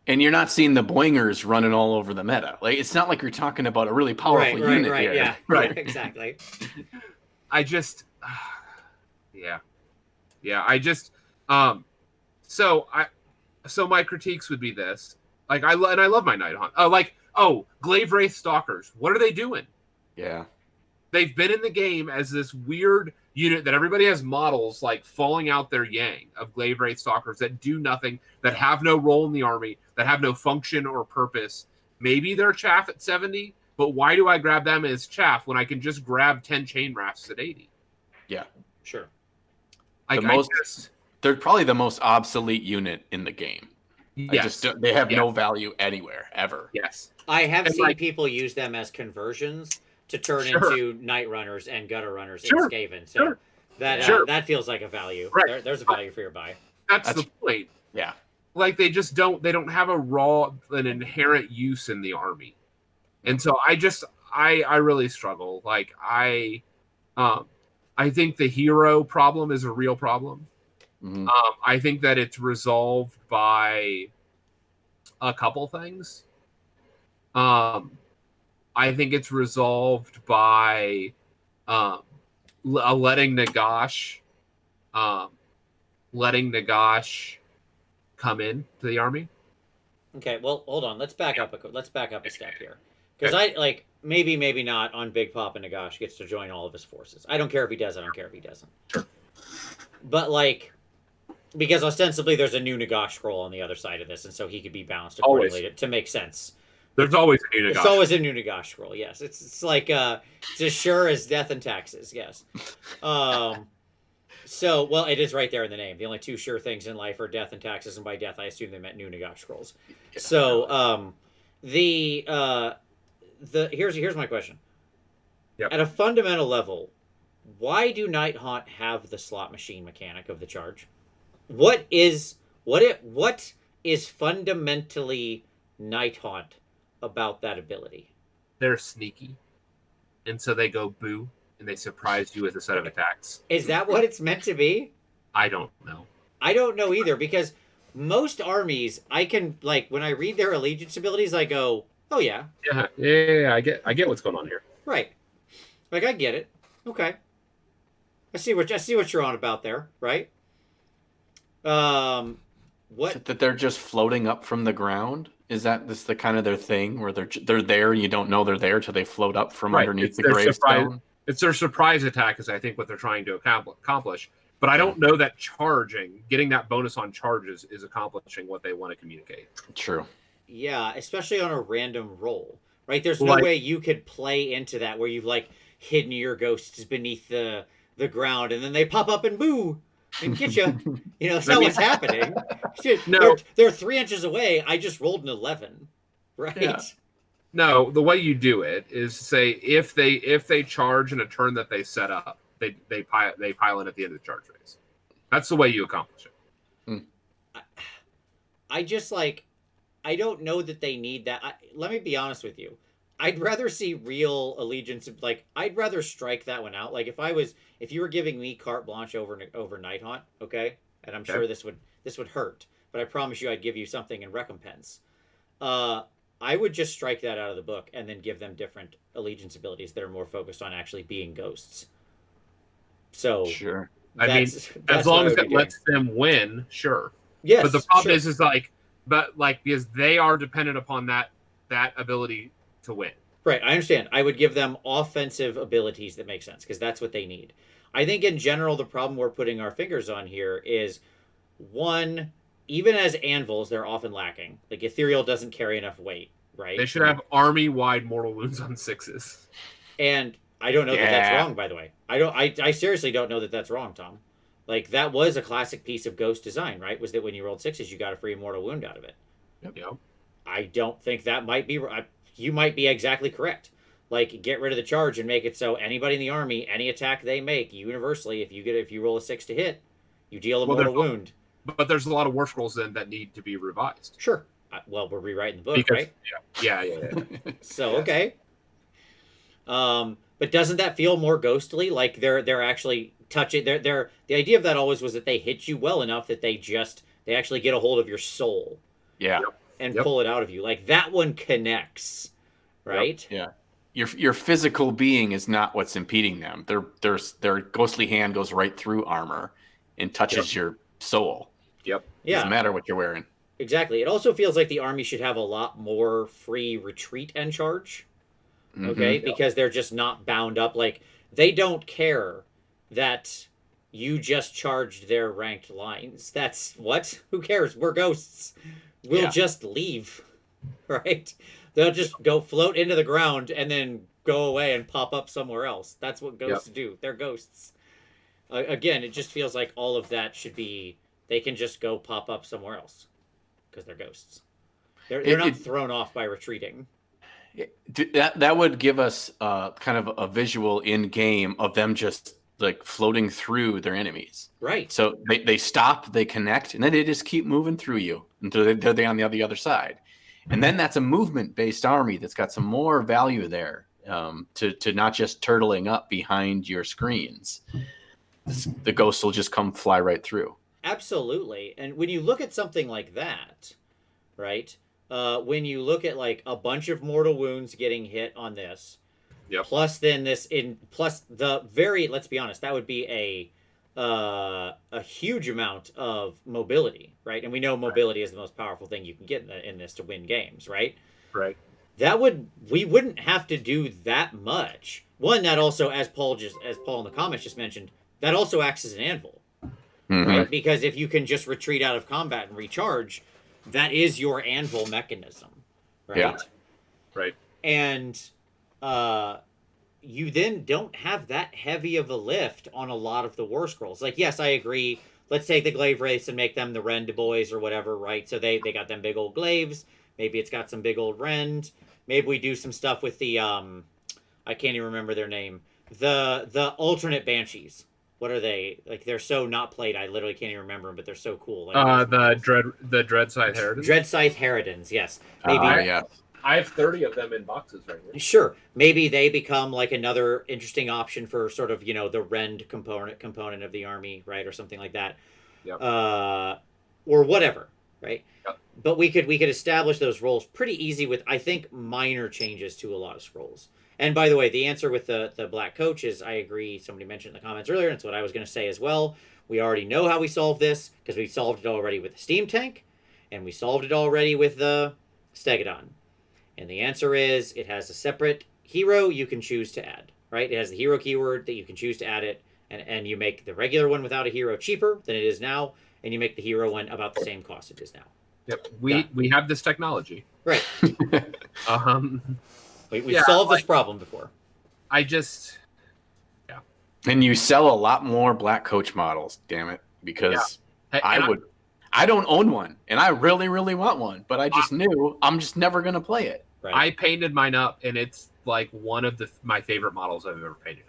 And you're not seeing the boingers running all over the meta. Like, it's not like you're talking about a really powerful unit here. Yeah, right, exactly. I just, I just, so my critiques would be this. Like, I love my Nighthaunt. Glaive Wraith Stalkers. What are they doing? Yeah. They've been in the game as this weird unit that everybody has models like falling out their yang of Glaive Wraith Stalkers that do nothing, that have no role in the army, that have no function or purpose. Maybe they're chaff at 70, but why do I grab them as chaff when I can just grab 10 chain rafts at 80? Yeah, sure. they're probably the most obsolete unit in the game. Yes. They have no value anywhere ever. Yes. I have seen people use them as conversions to turn into Night Runners and Gutter Runners in Skaven. So that feels like a value. Right. There's a value for your buy. That's the point. Yeah. Like they don't have an inherent use in the army. And so I really struggle. Like I think the hero problem is a real problem. Mm-hmm. I think that it's resolved by a couple things. I think it's resolved by letting Nagash come in to the army. Okay, well, hold on. Let's back up a step here, because I like maybe not on Big Papa Nagash gets to join all of his forces. I don't care if he does. I don't care if he doesn't. Sure. But like, because ostensibly there's a new Nagash scroll on the other side of this, and so he could be balanced accordingly to make sense. There's always a new Nagash. It's always a new Nagash scroll. Yes, it's like it's as sure as death and taxes. Yes. So, well, it is right there in the name. The only two sure things in life are death and taxes, and by death, I assume they meant new Nagash scrolls. Yeah. So, here's my question. Yep. At a fundamental level, why do Night Haunt have the slot machine mechanic of the charge? What is fundamentally Night Haunt about that ability? They're sneaky, and so they go boo. And they surprised you with a set of attacks. Is that what it's meant to be? I don't know. I don't know either, because most armies, I can, like, when I read their allegiance abilities, I go, oh yeah. Yeah, I get what's going on here. Right. Like, I get it. Okay. I see what you're on about there, right? What? Is it that they're just floating up from the ground? Is that this the kind of their thing where they're there and you don't know they're there till they float up from underneath the gravestone? It's their surprise attack is, I think, what they're trying to accomplish. But I don't know that getting that bonus on charges is accomplishing what they want to communicate. True. Yeah, especially on a random roll, right? There's no way you could play into that where you've, like, hidden your ghosts beneath the ground and then they pop up and boo and get you. You know, that's not what's happening. No. They're 3 inches away. I just rolled an 11, right? Yeah. No, the way you do it is say if they charge in a turn that they set up, they pile in at the end of the charge phase. That's the way you accomplish it. I just I don't know that they need that. Let me be honest with you. I'd rather see real allegiance. Like, I'd rather strike that one out. Like, if you were giving me carte blanche over Night Haunt, okay, and I'm sure this would hurt, but I promise you I'd give you something in recompense. I would just strike that out of the book and then give them different allegiance abilities that are more focused on actually being ghosts. So sure. I mean, as long as it lets them win, sure. Yes. But the problem is because they are dependent upon that ability to win. Right. I understand. I would give them offensive abilities that make sense because that's what they need. I think in general, the problem we're putting our fingers on here is, one, even as anvils, they're often lacking. Like, ethereal doesn't carry enough weight, right? They should have army-wide mortal wounds on 6s. And I don't know that that's wrong, by the way. I seriously don't know that that's wrong, Tom. Like, that was a classic piece of ghost design, right? Was that when you rolled 6s, you got a free mortal wound out of it. Yep. I don't think that might be... You might be exactly correct. Like, get rid of the charge and make it so anybody in the army, any attack they make, universally, if you roll a 6 to hit, you deal a mortal wound. But there's a lot of war scrolls then that need to be revised. Sure. Well, we're rewriting the book, right? Yeah. So, okay. But doesn't that feel more ghostly? Like they're actually touching. The idea of that always was that they hit you well enough that they actually get a hold of your soul. Yeah. And pull it out of you. Like, that one connects, right? Yep. Yeah. Your physical being is not what's impeding them. Their ghostly hand goes right through armor and touches your soul. Yep. Yeah. Doesn't matter what you're wearing. Exactly. It also feels like the army should have a lot more free retreat and charge. Okay? Mm-hmm. Because they're just not bound up. Like, they don't care that you just charged their ranked lines. That's what? Who cares? We're ghosts. We'll just leave. Right? They'll just go float into the ground and then go away and pop up somewhere else. That's what ghosts do. They're ghosts. Again, it just feels like all of that should be they can just go pop up somewhere else because they're ghosts. They're not thrown off by retreating. That would give us kind of a visual in game of them just like floating through their enemies. Right. So they stop, they connect, and then they just keep moving through you until they're on the other side. And then that's a movement-based army that's got some more value there to not just turtling up behind your screens. The ghosts will just come fly right through. Absolutely. And when you look at something like that, right? When you look at like a bunch of mortal wounds getting hit on this, yep. plus the very, let's be honest, that would be a huge amount of mobility, right? And we know mobility is the most powerful thing you can get in this to win games, right? Right. We wouldn't have to do that much. One, that also, as Paul in the comments just mentioned, that also acts as an anvil, right? Because if you can just retreat out of combat and recharge, that is your anvil mechanism, right? Yeah. Right. And you then don't have that heavy of a lift on a lot of the war scrolls. Like, yes, I agree. Let's take the glaive race and make them the Rend boys or whatever, right? So they got them big old glaives. Maybe it's got some big old Rend. Maybe we do some stuff with the I can't even remember their name. The alternate banshees. What are they? Like, they're so not played, I literally can't even remember them, but they're so cool. Like, the Dreadscythe Harridans. Dreadscythe Harridans, yes. Maybe Yeah. I have 30 of them in boxes right now. Sure. Maybe they become like another interesting option for sort of, the Rend component of the army, right? Or something like that. Yep. Or whatever, right? Yep. But we could establish those roles pretty easy with, I think, minor changes to a lot of scrolls. And by the way, the answer with the Black Coach is, I agree, somebody mentioned in the comments earlier, and it's what I was going to say as well. We already know how we solve this, because we solved it already with the Steam Tank, and we solved it already with the Stegodon. And the answer is, it has a separate hero you can choose to add, right? It has the hero keyword that you can choose to add it, and you make the regular one without a hero cheaper than it is now, and you make the hero one about the same cost it is now. Yep, we have this technology. Right. We've solved this problem before. And you sell a lot more Black Coach models, damn it, because I don't own one, and I really, really want one, but I just knew I'm just never going to play it. Right. I painted mine up, and it's like one of my favorite models I've ever painted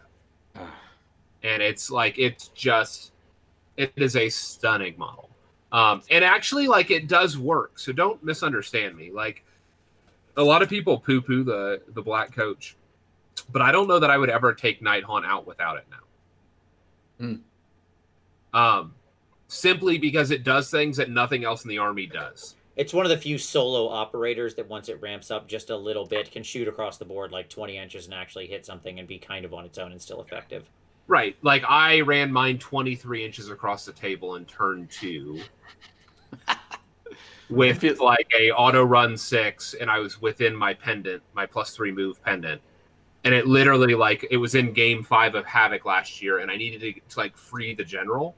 up. And it's like, it is a stunning model. And actually, like, it does work, so don't misunderstand me. Like, a lot of people poo-poo the Black Coach, but I don't know that I would ever take Nighthaunt out without it now. Simply because it does things that nothing else in the army does. It's one of the few solo operators that once it ramps up just a little bit can shoot across the board like 20 inches and actually hit something and be kind of on its own and still effective. Right. Like, I ran mine 23 inches across the table in turn 2 with like a auto run 6, and I was within my pendant, my +3 move pendant. And it literally, like, it was in game 5 of Havoc last year, and I needed to like free the general.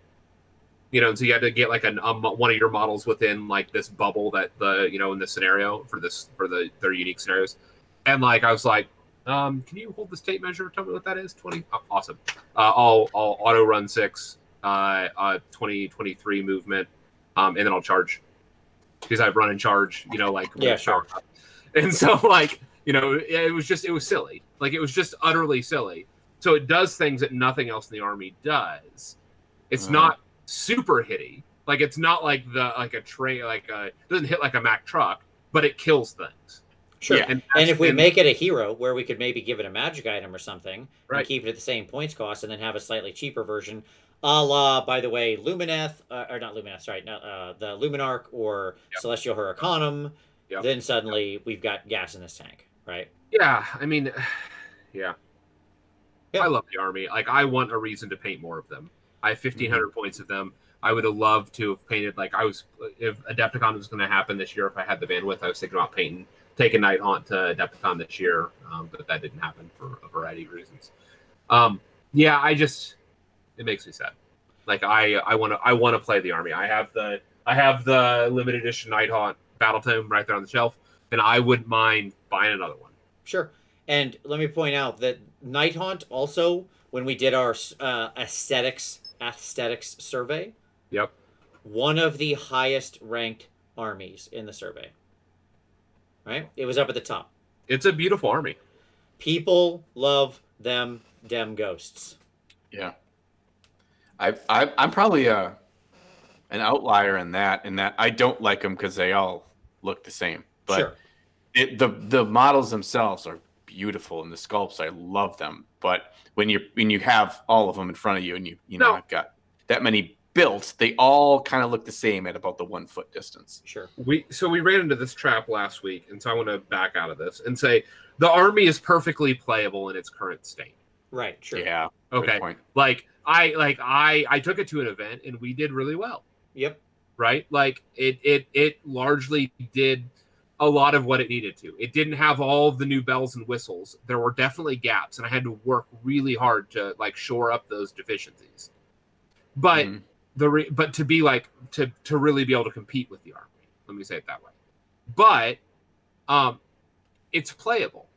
And so you had to get like one of your models within like this bubble that in this scenario for their unique scenarios. And like, I was like, can you hold this tape measure? Tell me what that is. 20. Oh, awesome. I'll auto run 6, 23 movement, and then I'll charge because I've run and charge, yeah, sure. And so like, it was silly. Like, it was just utterly silly. So it does things that nothing else in the army does. It's not super hitty. Like, it's not like a train, it doesn't hit like a Mack truck, but it kills things. Sure. Yeah. And if we make it a hero where we could maybe give it a magic item or something, and keep it at the same points cost, and then have a slightly cheaper version, a la, by the way, Lumineth, or not Lumineth, sorry, no, the Luminarch or Celestial Huracanum, then suddenly we've got gas in this tank, right? Yeah, I mean, yeah. I love the army. Like, I want a reason to paint more of them. I have 1,500 points of them. I would have loved to have painted, like, if Adepticon was going to happen this year, if I had the bandwidth, I was thinking about taking Nighthaunt to Adepticon this year, but that didn't happen for a variety of reasons. It makes me sad. Like, I want to play the army. I have the limited edition Nighthaunt Battle Tome right there on the shelf, and I wouldn't mind buying another one. Sure. And let me point out that Nighthaunt also, when we did our aesthetics survey, one of the highest ranked armies in the survey. Right? It was up at the top. It's a beautiful army. People love them ghosts. Yeah. I'm probably an outlier in that I don't like them because they all look the same. But sure. The models themselves are beautiful, and the sculpts, I love them. But when you have all of them in front of you, and you know I've got that many built, they all kind of look the same at about the 1 foot distance. Sure. We ran into this trap last week, and so I want to back out of this and say the army is perfectly playable in its current state. Right. Sure. Yeah. Okay. Like I took it to an event and we did really well. Yep. Right. Like it largely did a lot of what it needed to. It didn't have all of the new bells and whistles. There were definitely gaps, and I had to work really hard to like shore up those deficiencies. But but to be like to really be able to compete with the army, let me say it that way. But it's playable.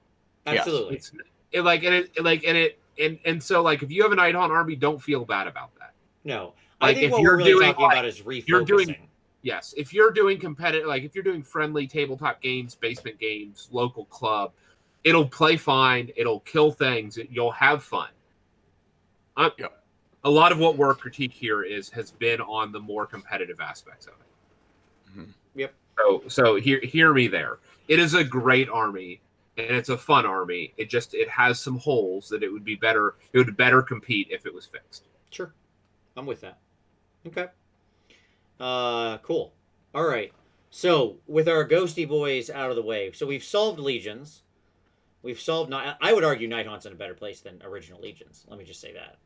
Absolutely. So like if you have a Nighthaunt army, don't feel bad about that. No. Like I think if what you're we're really doing, talking about is refocusing. Yes, if you're doing competitive, like if you're doing friendly tabletop games, basement games, local club, it'll play fine. It'll kill things. You'll have fun. A lot of what we're critique here has been on the more competitive aspects of it. Mm-hmm. Yep. So hear me there. It is a great army, and it's a fun army. It has some holes that it would better compete if it was fixed. Sure, I'm with that. Okay. Cool. All right. So with our ghosty boys out of the way, so we've solved legions. We've solved. I would argue Nighthaunt's in a better place than original legions. Let me just say that.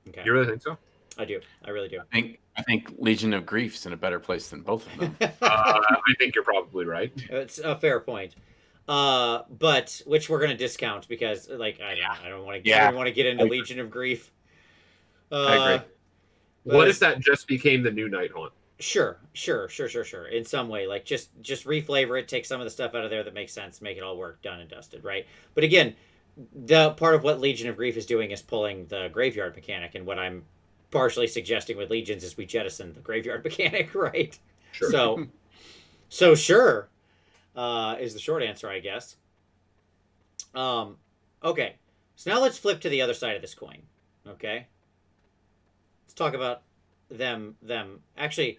Okay. You really think so? I do. I really do. I think Legion of Grief's in a better place than both of them. I think you're probably right. It's a fair point. But which we're going to discount because, like, I don't want to. I don't want to get into Legion of Grief. I agree. What if that just became the new Nighthaunt? Sure. In some way, like just reflavor it, take some of the stuff out of there that makes sense, make it all work, done and dusted, right? But again, the part of what Legion of Grief is doing is pulling the graveyard mechanic, and what I'm partially suggesting with Legions is we jettison the graveyard mechanic, right? Sure. So sure, is the short answer, I guess. Okay. So now let's flip to the other side of this coin. Okay. Let's talk about them. Actually,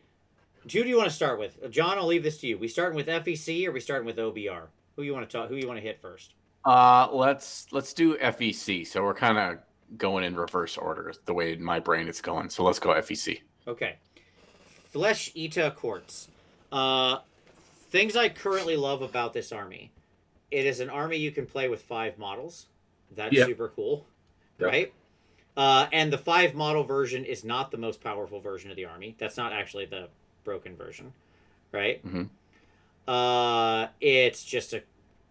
who do you want to start with? John, I'll leave this to you. We starting with FEC or we starting with OBR? Who you want to hit first? Let's do FEC. So we're kind of going in reverse order, the way my brain is going. So let's go FEC. Okay. Flesh Eater Quartz. Things I currently love about this army. It is an army you can play with 5 models. That's super cool, right? And the 5 model version is not the most powerful version of the army. That's not actually the broken version, right? Mm-hmm. It's just a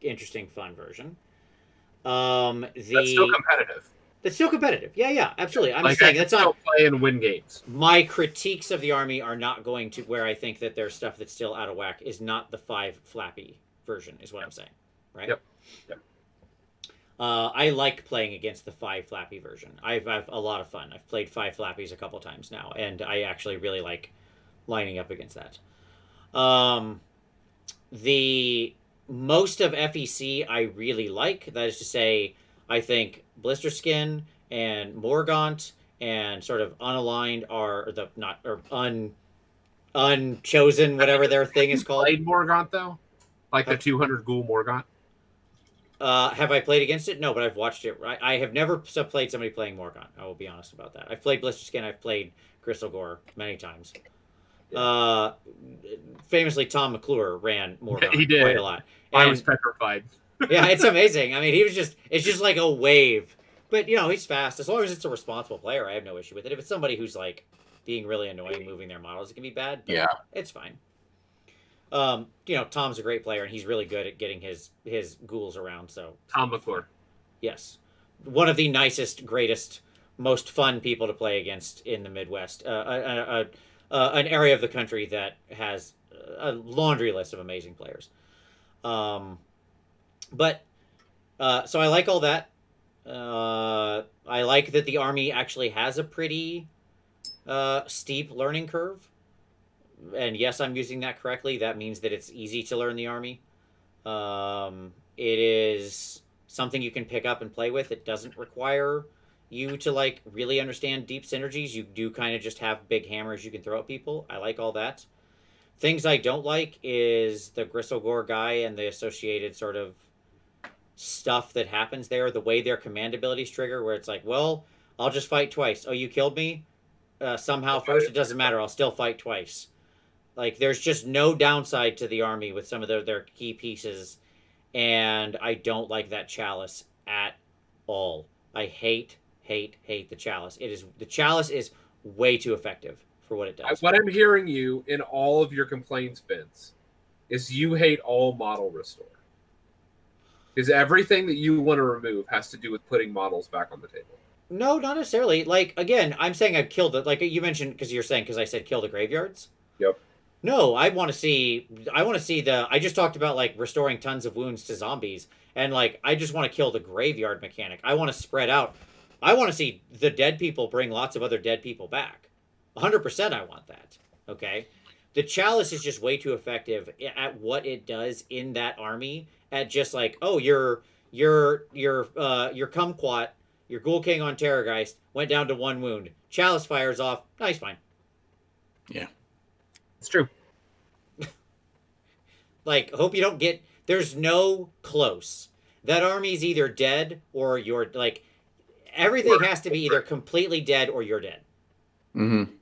interesting, fun version. That's still competitive. That's still competitive. Yeah, absolutely. I'm like, just saying that's not play and win games. My critiques of the army are not going to where I think that there's stuff that's still out of whack is not the 5 flappy version, is what I'm saying, right? Yep. I like playing against the 5 flappy version. I've a lot of fun. I've played 5 flappies a couple times now, and I actually really like lining up against that. The most of FEC I really like. That is to say, I think Blisterskin and Morgaunt and sort of unaligned unchosen, whatever their thing is called. Played Morgaunt though, like the 200 ghoul Morgaunt. Have I played against it? No, but I've watched it. I have never played somebody playing Morgaunt. I will be honest about that. I've played Blisterskin. I've played Gristlegore many times. Famously, Tom McClure ran Morgaunt quite a lot. And I was petrified. Yeah, it's amazing. I mean, it's just like a wave. But, he's fast. As long as it's a responsible player, I have no issue with it. If it's somebody who's, like, being really annoying moving their models, it can be bad. But it's fine. Tom's a great player, and he's really good at getting his ghouls around. So Tom McClure. Yes. One of the nicest, greatest, most fun people to play against in the Midwest. An area of the country that has a laundry list of amazing players. So I like all that. I like that the army actually has a pretty steep learning curve. and yes, I'm using that correctly. That means that it's easy to learn the army. It is something you can pick up and play with. It doesn't require you to like really understand deep synergies. You do kind of just have big hammers you can throw at people. I like all that. Things I don't like is the Gristlegore guy and the associated sort of stuff that happens there. The way their command abilities trigger, where it's like, well, I'll just fight twice. Oh, you killed me? Somehow first, it doesn't matter. I'll still fight twice. Like, there's just no downside to the army with some of their key pieces, and I don't like that chalice at all. I hate the chalice. The chalice is way too effective for what it does. What I'm hearing you in all of your complaints, Vince, is you hate all model restore. Because everything that you want to remove has to do with putting models back on the table. No, not necessarily. Like, again, I'm saying I've killed it. Like you mentioned, because I said kill the graveyards. Yep. No, I want to see I just talked about like restoring tons of wounds to zombies, and like I just want to kill the graveyard mechanic. I want to spread out. I want to see the dead people bring lots of other dead people back. 100% I want that. Okay? The chalice is just way too effective at what it does in that army, at just like, oh, your kumquat, your Ghoul King on Terrorgeist went down to 1 wound. Chalice fires off. Nice, fine. Yeah. It's true. Like, hope you don't get... There's no close. That army's either dead or you're... Like, everything has to be either completely dead or you're dead. Mm-hmm.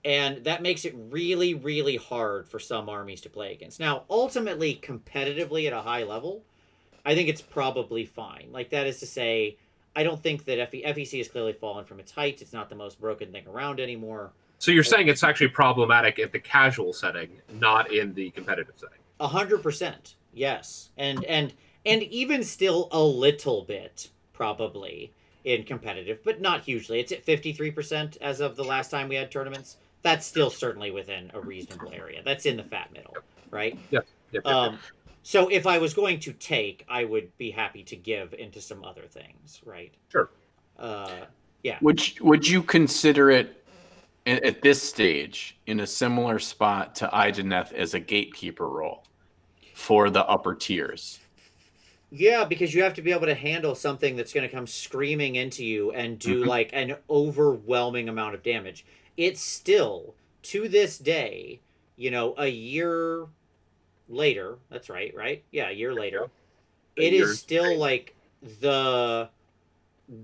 And that makes it really, really hard for some armies to play against. Now, ultimately, competitively at a high level, I think it's probably fine. Like, that is to say, I don't think that FEC has clearly fallen from its height. It's not the most broken thing around anymore. So you're saying it's actually problematic in the casual setting, not in the competitive setting? 100%, yes. And even still a little bit, probably, in competitive, but not hugely. It's at 53% as of the last time we had tournaments. That's still certainly within a reasonable area. That's in the fat middle, right? Yep. So if I was going to take, I would be happy to give into some other things, right? Sure. Yeah. Would you consider it at this stage in a similar spot to Ideneth as a gatekeeper role for the upper tiers? Yeah, because you have to be able to handle something that's going to come screaming into you and do like an overwhelming amount of damage. It's still, to this day, a year later, that's right? Yeah, a year later. It is still like the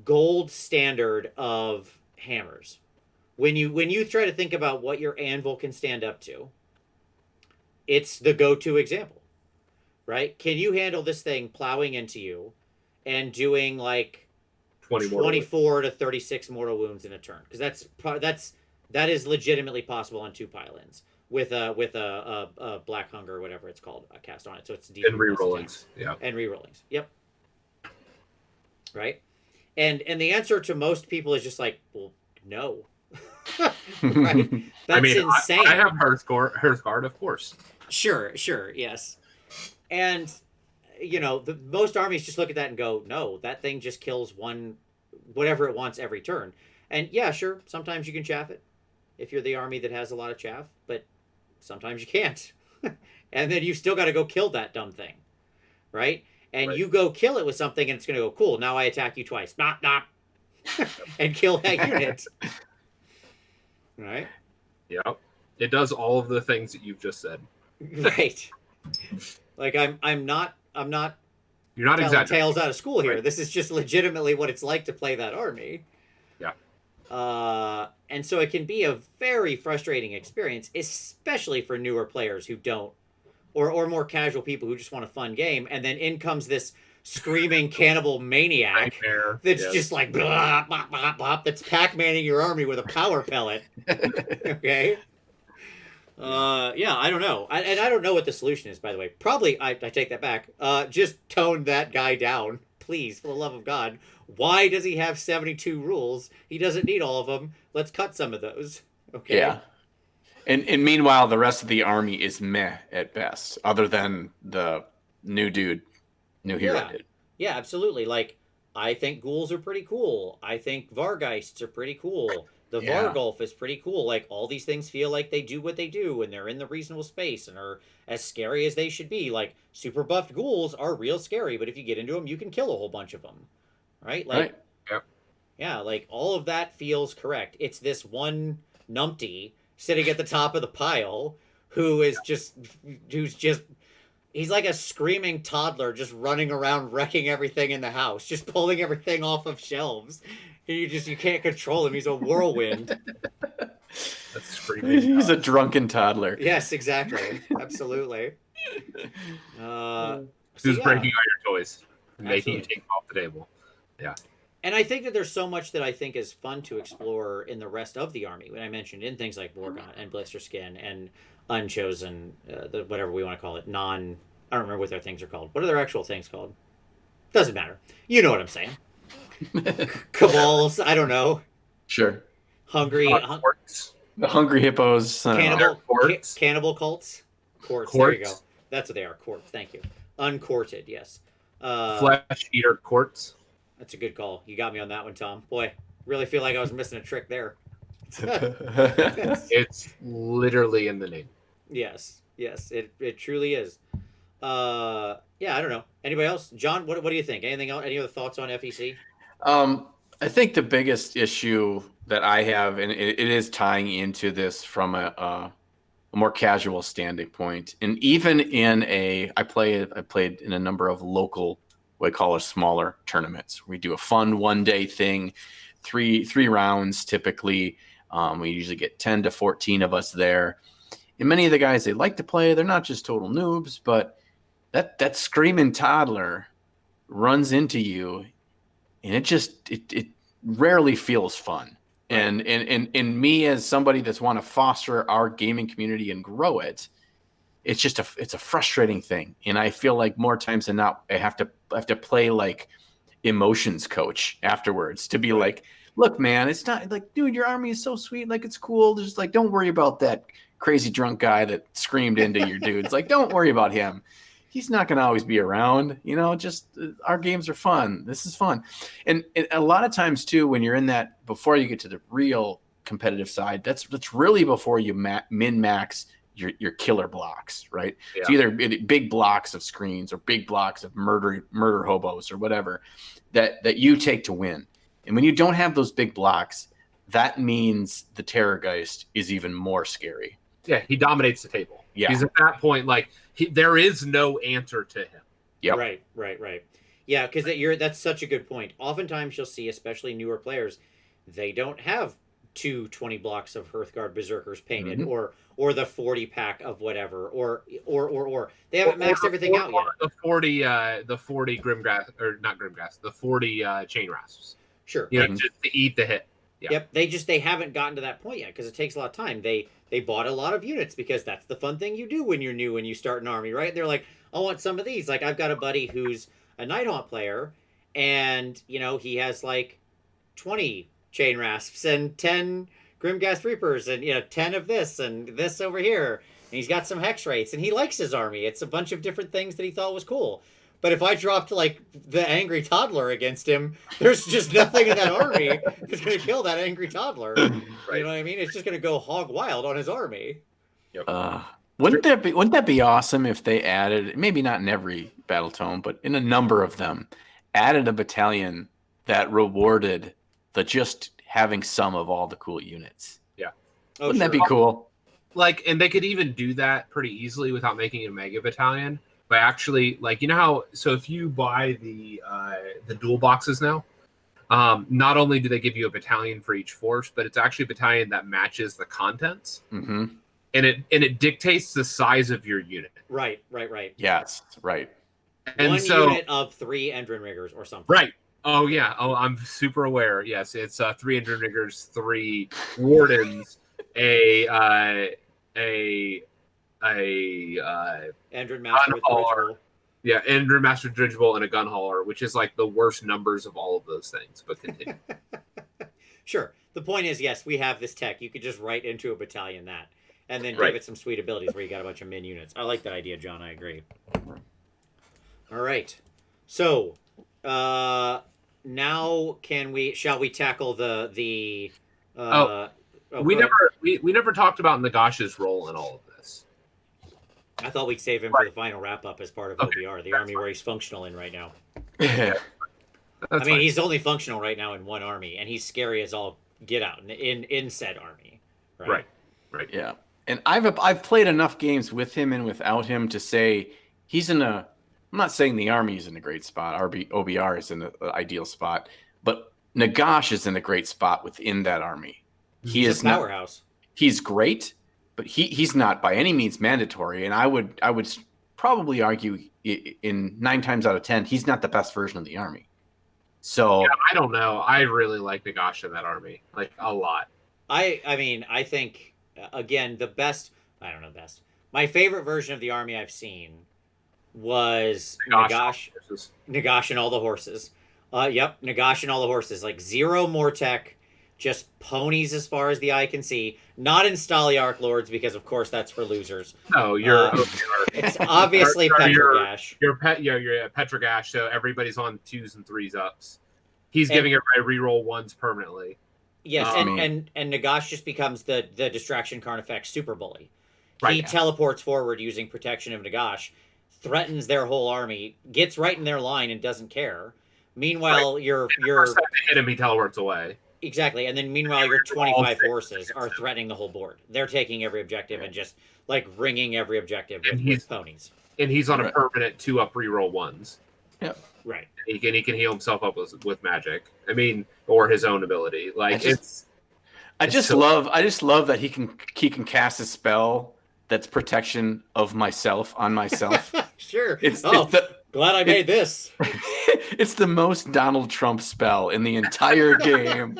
gold standard of hammers. When you try to think about what your anvil can stand up to, it's the go-to example, right? Can you handle this thing plowing into you and doing like 24 to 36 mortal wounds in a turn? Because that is legitimately possible on 2 pile-ins with a Black Hunger or whatever it's called cast on it. So it's deep and rerollings, yeah, and rerollings, yep, right. And the answer to most people is just like, well, no. Right? That's insane. I have Hearthguard, of course. Sure, yes. And most armies just look at that and go, no, that thing just kills whatever it wants every turn. And yeah, sure, sometimes you can chaff it if you're the army that has a lot of chaff, but sometimes you can't. And then you've still got to go kill that dumb thing, right? And you go kill it with something and it's going to go, cool, now I attack you twice. Nop. And kill that unit. Right? Yeah. It does all of the things that you've just said. Right. Like I'm not You're not telling exaggerating. tales out of school here. Right. This is just legitimately what it's like to play that army. Yeah. And so it can be a very frustrating experience, especially for newer players who don't, or more casual people who just want a fun game. And then in comes this screaming cannibal maniac that's just like blah, blah, blah, blah, that's Pac-Manning your army with a power pellet. Okay. Yeah, I don't know. And I don't know what the solution is, by the way. Probably, I take that back. Just tone that guy down, please, for the love of God. Why does he have 72 rules? He doesn't need all of them. Let's cut some of those. Okay. Yeah. And meanwhile, the rest of the army is meh at best, other than the new hero did. Yeah, absolutely. Like, I think ghouls are pretty cool. I think Vargeists are pretty cool. The Vargulf is pretty cool. Like, all these things feel like they do what they do, and they're in the reasonable space, and are as scary as they should be. Like, super buffed ghouls are real scary, but if you get into them, you can kill a whole bunch of them. Right? Like, Yep. yeah, like, all of that feels correct. It's this one numpty sitting at the top of the pile who's just, he's like a screaming toddler just running around wrecking everything in the house, just pulling everything off of shelves. And you can't control him. He's a whirlwind. That's screaming. He's a drunken toddler. Yes, exactly. Absolutely. Who's breaking all your toys and making you take them off the table. Yeah. And I think that there's so much that I think is fun to explore in the rest of the army. When I mentioned in things like Borgon and Blister Skin and Unchosen, whatever we want to call it, I don't remember what their things are called. What are their actual things called? Doesn't matter. You know what I'm saying. Cabals, I don't know. Sure. The hungry hippos. Cannibal cults. Courts. There you go. That's what they are. Courts. Thank you. Uncourted, yes. Flesh eater courts. That's a good call. You got me on that one, Tom. Boy, really feel like I was missing a trick there. It's literally in the name. Yes, it truly is. Yeah, I don't know. Anybody else? John, what do you think? Anything else? Any other thoughts on FEC? I think the biggest issue that I have, and it is tying into this from a more casual standing point, and even in I played in a number of local, what I call smaller tournaments. We do a fun 1-day thing, three rounds typically. We usually get 10 to 14 of us there. And many of the guys, they like to play. They're not just total noobs, but that screaming toddler runs into you, and it rarely feels fun. And me, as somebody that's want to foster our gaming community and grow it, it's a frustrating thing. And I feel like more times than not, I have to play like emotions coach afterwards to be like, look, man, it's not like, dude, your army is so sweet. Like, it's cool. Just like, don't worry about that crazy drunk guy that screamed into your dudes. Like, don't worry about him. He's not going to always be around, just our games are fun. This is fun. And a lot of times too, when you're in that, before you get to the real competitive side, that's really before you min-max your killer blocks, right? Yeah. It's either big blocks of screens or big blocks of murder hobos or whatever that you take to win. And when you don't have those big blocks, that means the Terrorgeist is even more scary. Yeah, he dominates the table. Yeah. He's at that point, like, there is no answer to him. Yep. Right. Yeah, because that's such a good point. Oftentimes you'll see, especially newer players, they don't have 20 blocks of Hearthguard Berserkers painted, or the 40 pack of whatever, or they haven't maxed everything out yet. The 40 Grimgrass, or not Grimgrass, the 40 Chain Rasps. Sure. Just to eat the hit. Yeah. Yep. They haven't gotten to that point yet because it takes a lot of time. They bought a lot of units because that's the fun thing you do when you're new and you start an army, right? They're like, I want some of these. Like, I've got a buddy who's a Nighthaunt player, and he has like 20 Chain Rasps and 10 Grimghast Reapers and 10 of this and this over here. And he's got some Hex Wraiths, and he likes his army. It's a bunch of different things that he thought was cool. But if I dropped like the angry toddler against him, there's just nothing in that army that's going to kill that angry toddler. Right. You know what I mean? It's just going to go hog wild on his army. Yep. Wouldn't that be awesome if they added, maybe not in every battle tome, but in a number of them, added a battalion that rewarded the just having some of all the cool units? Yeah. Wouldn't that be cool? Like, and they could even do that pretty easily without making it a mega battalion. By actually, like, how, so if you buy the dual boxes now, not only do they give you a battalion for each force, but it's actually a battalion that matches the contents, and it dictates the size of your unit. Right. Yes, right. And one so, unit of 3 Endrin Riggers or something. Right. Oh yeah. Oh, I'm super aware. Yes, it's 3 Endrin Riggers, 3 Wardens, a Endrin Master with Dirigible. Yeah, Endrin Master Dirigible and a gun hauler, which is like the worst numbers of all of those things, but continue. Sure. The point is, yes, we have this tech. You could just write into a battalion that, and then give it some sweet abilities where you got a bunch of min units. I like that idea, John. I agree. All right. So, now shall we tackle the We never talked about Nagash's role in all of this. I thought we'd save him for the final wrap up as part of OBR, the army where he's functional in right now. Yeah. I mean, he's only functional right now in one army, and he's scary as all get out in said army. Right. Yeah. And I've played enough games with him and without him to say he's in a. I'm not saying the army is in a great spot. OBR is in the ideal spot, but Nagash is in a great spat within that army. He's a powerhouse. He's great, but he's not by any means mandatory. And I would probably argue in 9 times out of 10 he's not the best version of the army. So I don't know. I really like Nagash in that army, like a lot. I mean, I think again the best. I don't know best. My favorite version of the army I've seen was Nagash and all the horses. Yep, Nagash and all the horses. Like 0 more tech, just ponies as far as the eye can see. Not in Staliarch Lords because, of course, that's for losers. No, you're. It's obviously Petragash. You're Petragash, so everybody's on 2s and 3s ups. He's giving everybody reroll 1s permanently. Yes, and Nagash just becomes the distraction Carnifex super bully. He teleports forward using protection of Nagash, threatens their whole army, gets right in their line and doesn't care. Meanwhile, your hit him, he teleports away. Exactly, and then meanwhile your 25 horses are threatening the whole board. They're taking every objective and just like ringing every objective with ponies. And he's on a permanent 2-up reroll 1s. Yep. Right. He can heal himself up with magic. I mean, or his own ability. Like I just love that he can cast a spell that's protection of myself on myself. Sure. Glad I made this. It's the most Donald Trump spell in the entire game.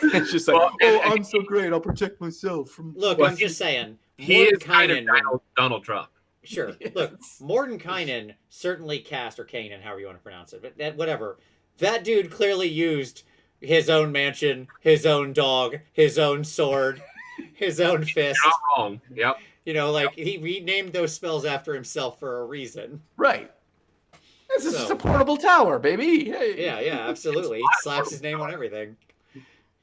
It's just like, I'm so great. I'll protect myself from. Look, I'm just saying. He is kind of Donald Trump. Sure. Yes. Look, Mordenkainen certainly cast, or Kanan, however you want to pronounce it, but whatever. That dude clearly used his own mansion, his own dog, his own sword, his own fist. Not wrong. Yep. You know, like he named those spells after himself for a reason. Right. This is just a portable tower, baby. Hey. Yeah, absolutely. He slaps his name on everything.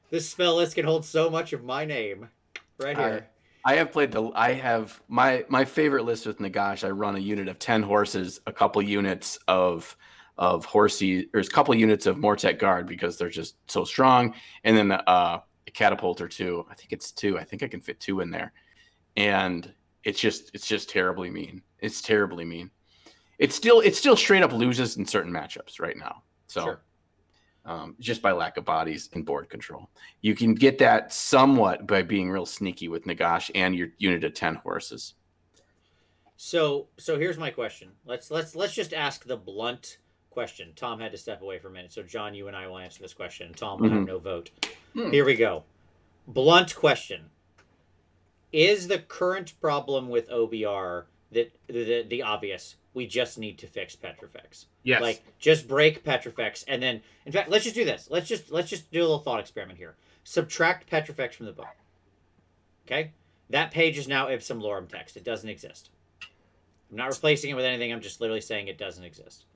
This spell list can hold so much of my name right here. I have my favorite list with Nagash. I run a unit of 10 horses, a couple units of horsey, or a couple units of Mortek Guard because they're just so strong, and then a catapult or 2. I think it's 2. I think I can fit 2 in there, and it's just terribly mean. It's terribly mean. It still straight up loses in certain matchups right now. So. Sure. Just by lack of bodies and board control. You can get that somewhat by being real sneaky with Nagash and your unit of 10 horses. So here's my question. Let's just ask the blunt question. Tom had to step away for a minute, so John, you and I will answer this question. Tom will have no vote. Here we go. Blunt question. Is the current problem with OBR that the obvious? We just need to fix Petrifex. Yes. Like, just break Petrifex, and then, in fact, let's just do this. Let's just do a little thought experiment here. Subtract Petrifex from the book. Okay? That page is now Ipsum Lorem text. It doesn't exist. I'm not replacing it with anything. I'm just literally saying it doesn't exist.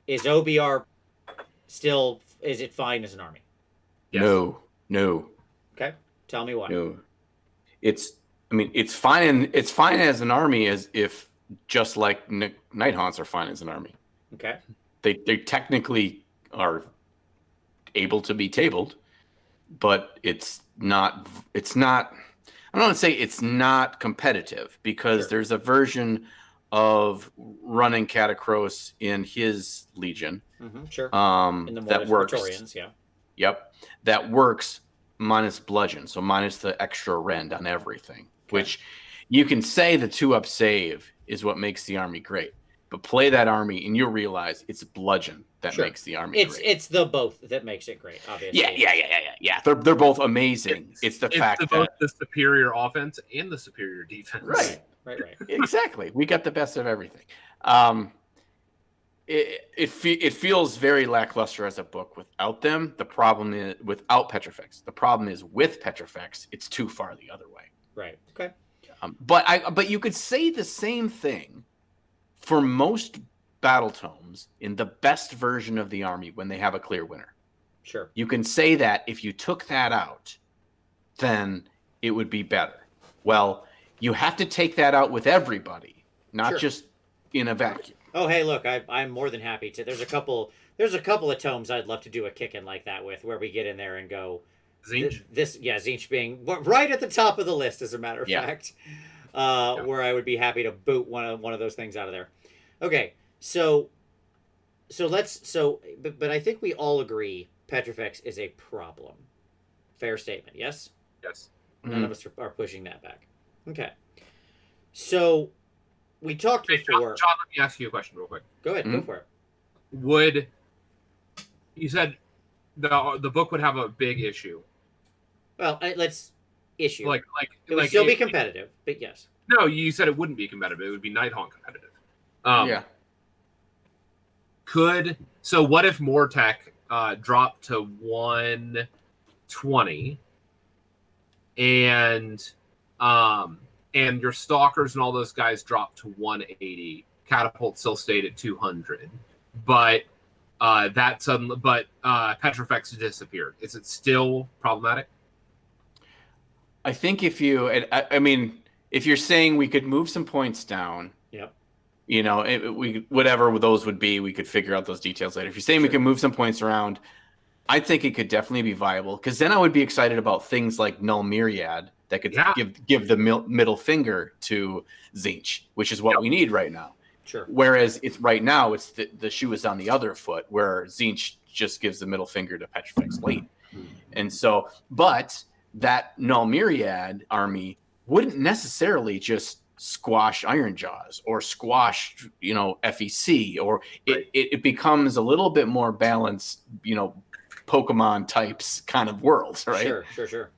Is OBR still, is it fine as an army? Yes. No. Okay? Tell me why. No. It's fine as an army as if just like Nighthaunts are fine as an army. Okay. They technically are able to be tabled, but it's not I don't want to say it's not competitive because there's a version of running Catacross in his Legion. Sure. In the that works. Praetorians, yeah. Yep. That works minus bludgeon, so minus the extra rend on everything, which you can say the 2-up save is what makes the army great. But play that army and you'll realize it's bludgeon that makes the army great. It's the both that makes it great, obviously. Yeah. They're both amazing. It's the fact that both the superior offense and the superior defense. Right. Exactly. We got the best of everything. It feels very lackluster as a book without them. The problem is without Petrifex. The problem is with Petrifex, it's too far the other way. Right. Okay. But you could say the same thing for most battle tomes in the best version of the army when they have a clear winner. Sure. You can say that if you took that out then it would be better. Well, you have to take that out with everybody, not just in a vacuum. Oh, hey, look, I'm more than happy to. There's a couple of tomes I'd love to do a kick-in like that with, where we get in there and go. Tzeentch? Tzeentch being right at the top of the list, as a matter of fact. Where I would be happy to boot one of those things out of there. Okay, but I think we all agree Petrifex is a problem. Fair statement, yes? Yes. None of us are pushing that back. Okay. So we talked before. John, let me ask you a question real quick. Go ahead, go for it. You said the book would have a big issue? Well, let's issue. It would like still be competitive, but yes. No, you said it wouldn't be competitive. It would be Nighthawk competitive. Yeah. So what if Mortec dropped to 120 and your Stalkers and all those guys dropped to 180? Catapult still stayed at 200, but Petrifex disappeared. Is it still problematic? I think if you're saying we could move some points down, yep. Whatever those would be, we could figure out those details later. If you're saying we can move some points around, I think it could definitely be viable, because then I would be excited about things like Null Myriad that could give the middle finger to Tzeentch, which is what we need right now. Sure. Whereas right now it's the shoe is on the other foot, where Tzeentch just gives the middle finger to Petrifex late. And so, but that Null Myriad army wouldn't necessarily just squash Ironjaws or squash, FEC, or it becomes a little bit more balanced, Pokemon types kind of world, right? Sure.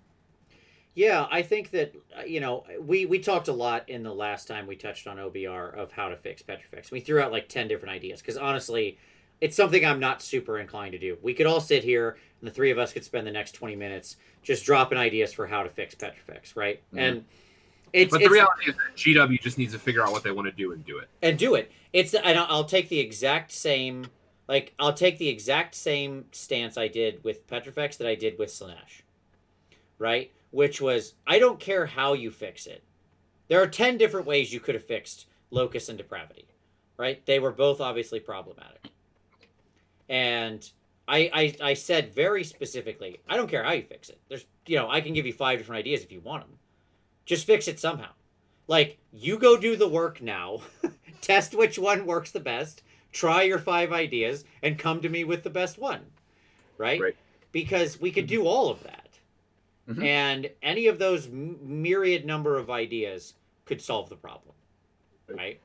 Yeah, I think that, we talked a lot in the last time we touched on OBR of how to fix Petrifex. We threw out like 10 different ideas, because honestly, it's something I'm not super inclined to do. We could all sit here, and the three of us could spend the next 20 minutes just dropping ideas for how to fix Petrifex, right? Mm-hmm. And the reality is that GW just needs to figure out what they want to do and do it. I'll take the exact same stance I did with Petrifex that I did with Slaanesh, right? Which was, I don't care how you fix it. There are 10 different ways you could have fixed Locust and Depravity, right? They were both obviously problematic. And I said very specifically, I don't care how you fix it. There's, I can give you 5 different ideas if you want them. Just fix it somehow. Like, you go do the work now, test which one works the best, try your 5 ideas, and come to me with the best one, right? Because we could do all of that. Mm-hmm. And any of those myriad number of ideas could solve the problem, right?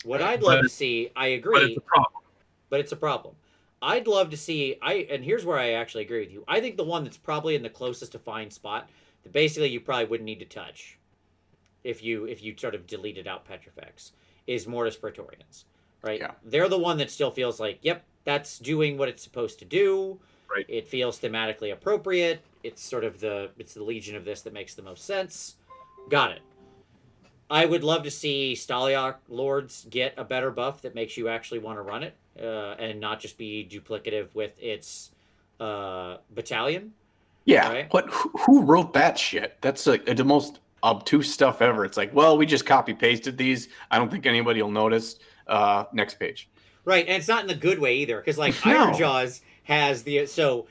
What I'd love to see, I agree. But it's a problem. I'd love to see, and here's where I actually agree with you. I think the one that's probably in the closest defined spot, that basically you probably wouldn't need to touch if you sort of deleted out Petrifex, is Mortis Praetorians, right? Yeah. They're the one that still feels like, yep, that's doing what it's supposed to do. Right. It feels thematically appropriate. It's sort of it's the Legion of this that makes the most sense. Got it. I would love to see Staliarch Lords get a better buff that makes you actually want to run it, and not just be duplicative with its battalion. Yeah. Right? Who wrote that shit? That's like the most obtuse stuff ever. It's like, well, we just copy pasted these. I don't think anybody will notice. Next page. Right, and it's not in the good way either, because like Ironjaws has the so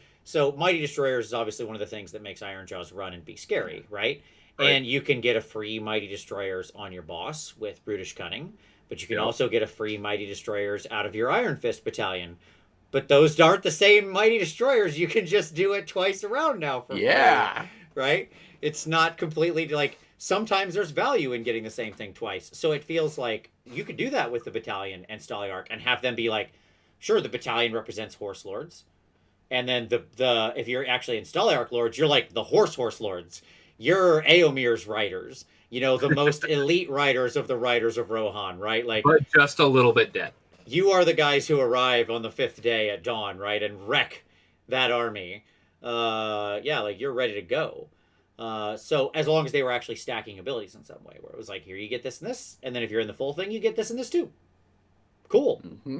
Mighty Destroyers is obviously one of the things that makes Ironjaws run and be scary, right? And you can get a free Mighty Destroyers on your boss with Brutish Cunning, but you can also get a free Mighty Destroyers out of your Iron Fist battalion. But those aren't the same Mighty Destroyers. You can just do it twice around now for free, right? It's not completely like, sometimes there's value in getting the same thing twice. So it feels like you could do that with the battalion and Staliarch and have them be like, sure, the battalion represents Horse Lords. And then the if you're actually in Staliarch Lords, you're like the Horse Lords. You're Eomir's riders. The most elite riders of the Riders of Rohan, right? Like, but just a little bit dead. You are the guys who arrive on the 5th day at dawn, right? And wreck that army. Like you're ready to go. So as long as they were actually stacking abilities in some way, where it was like, here you get this and this, and then if you're in the full thing, you get this and this too. Cool. Mm-hmm.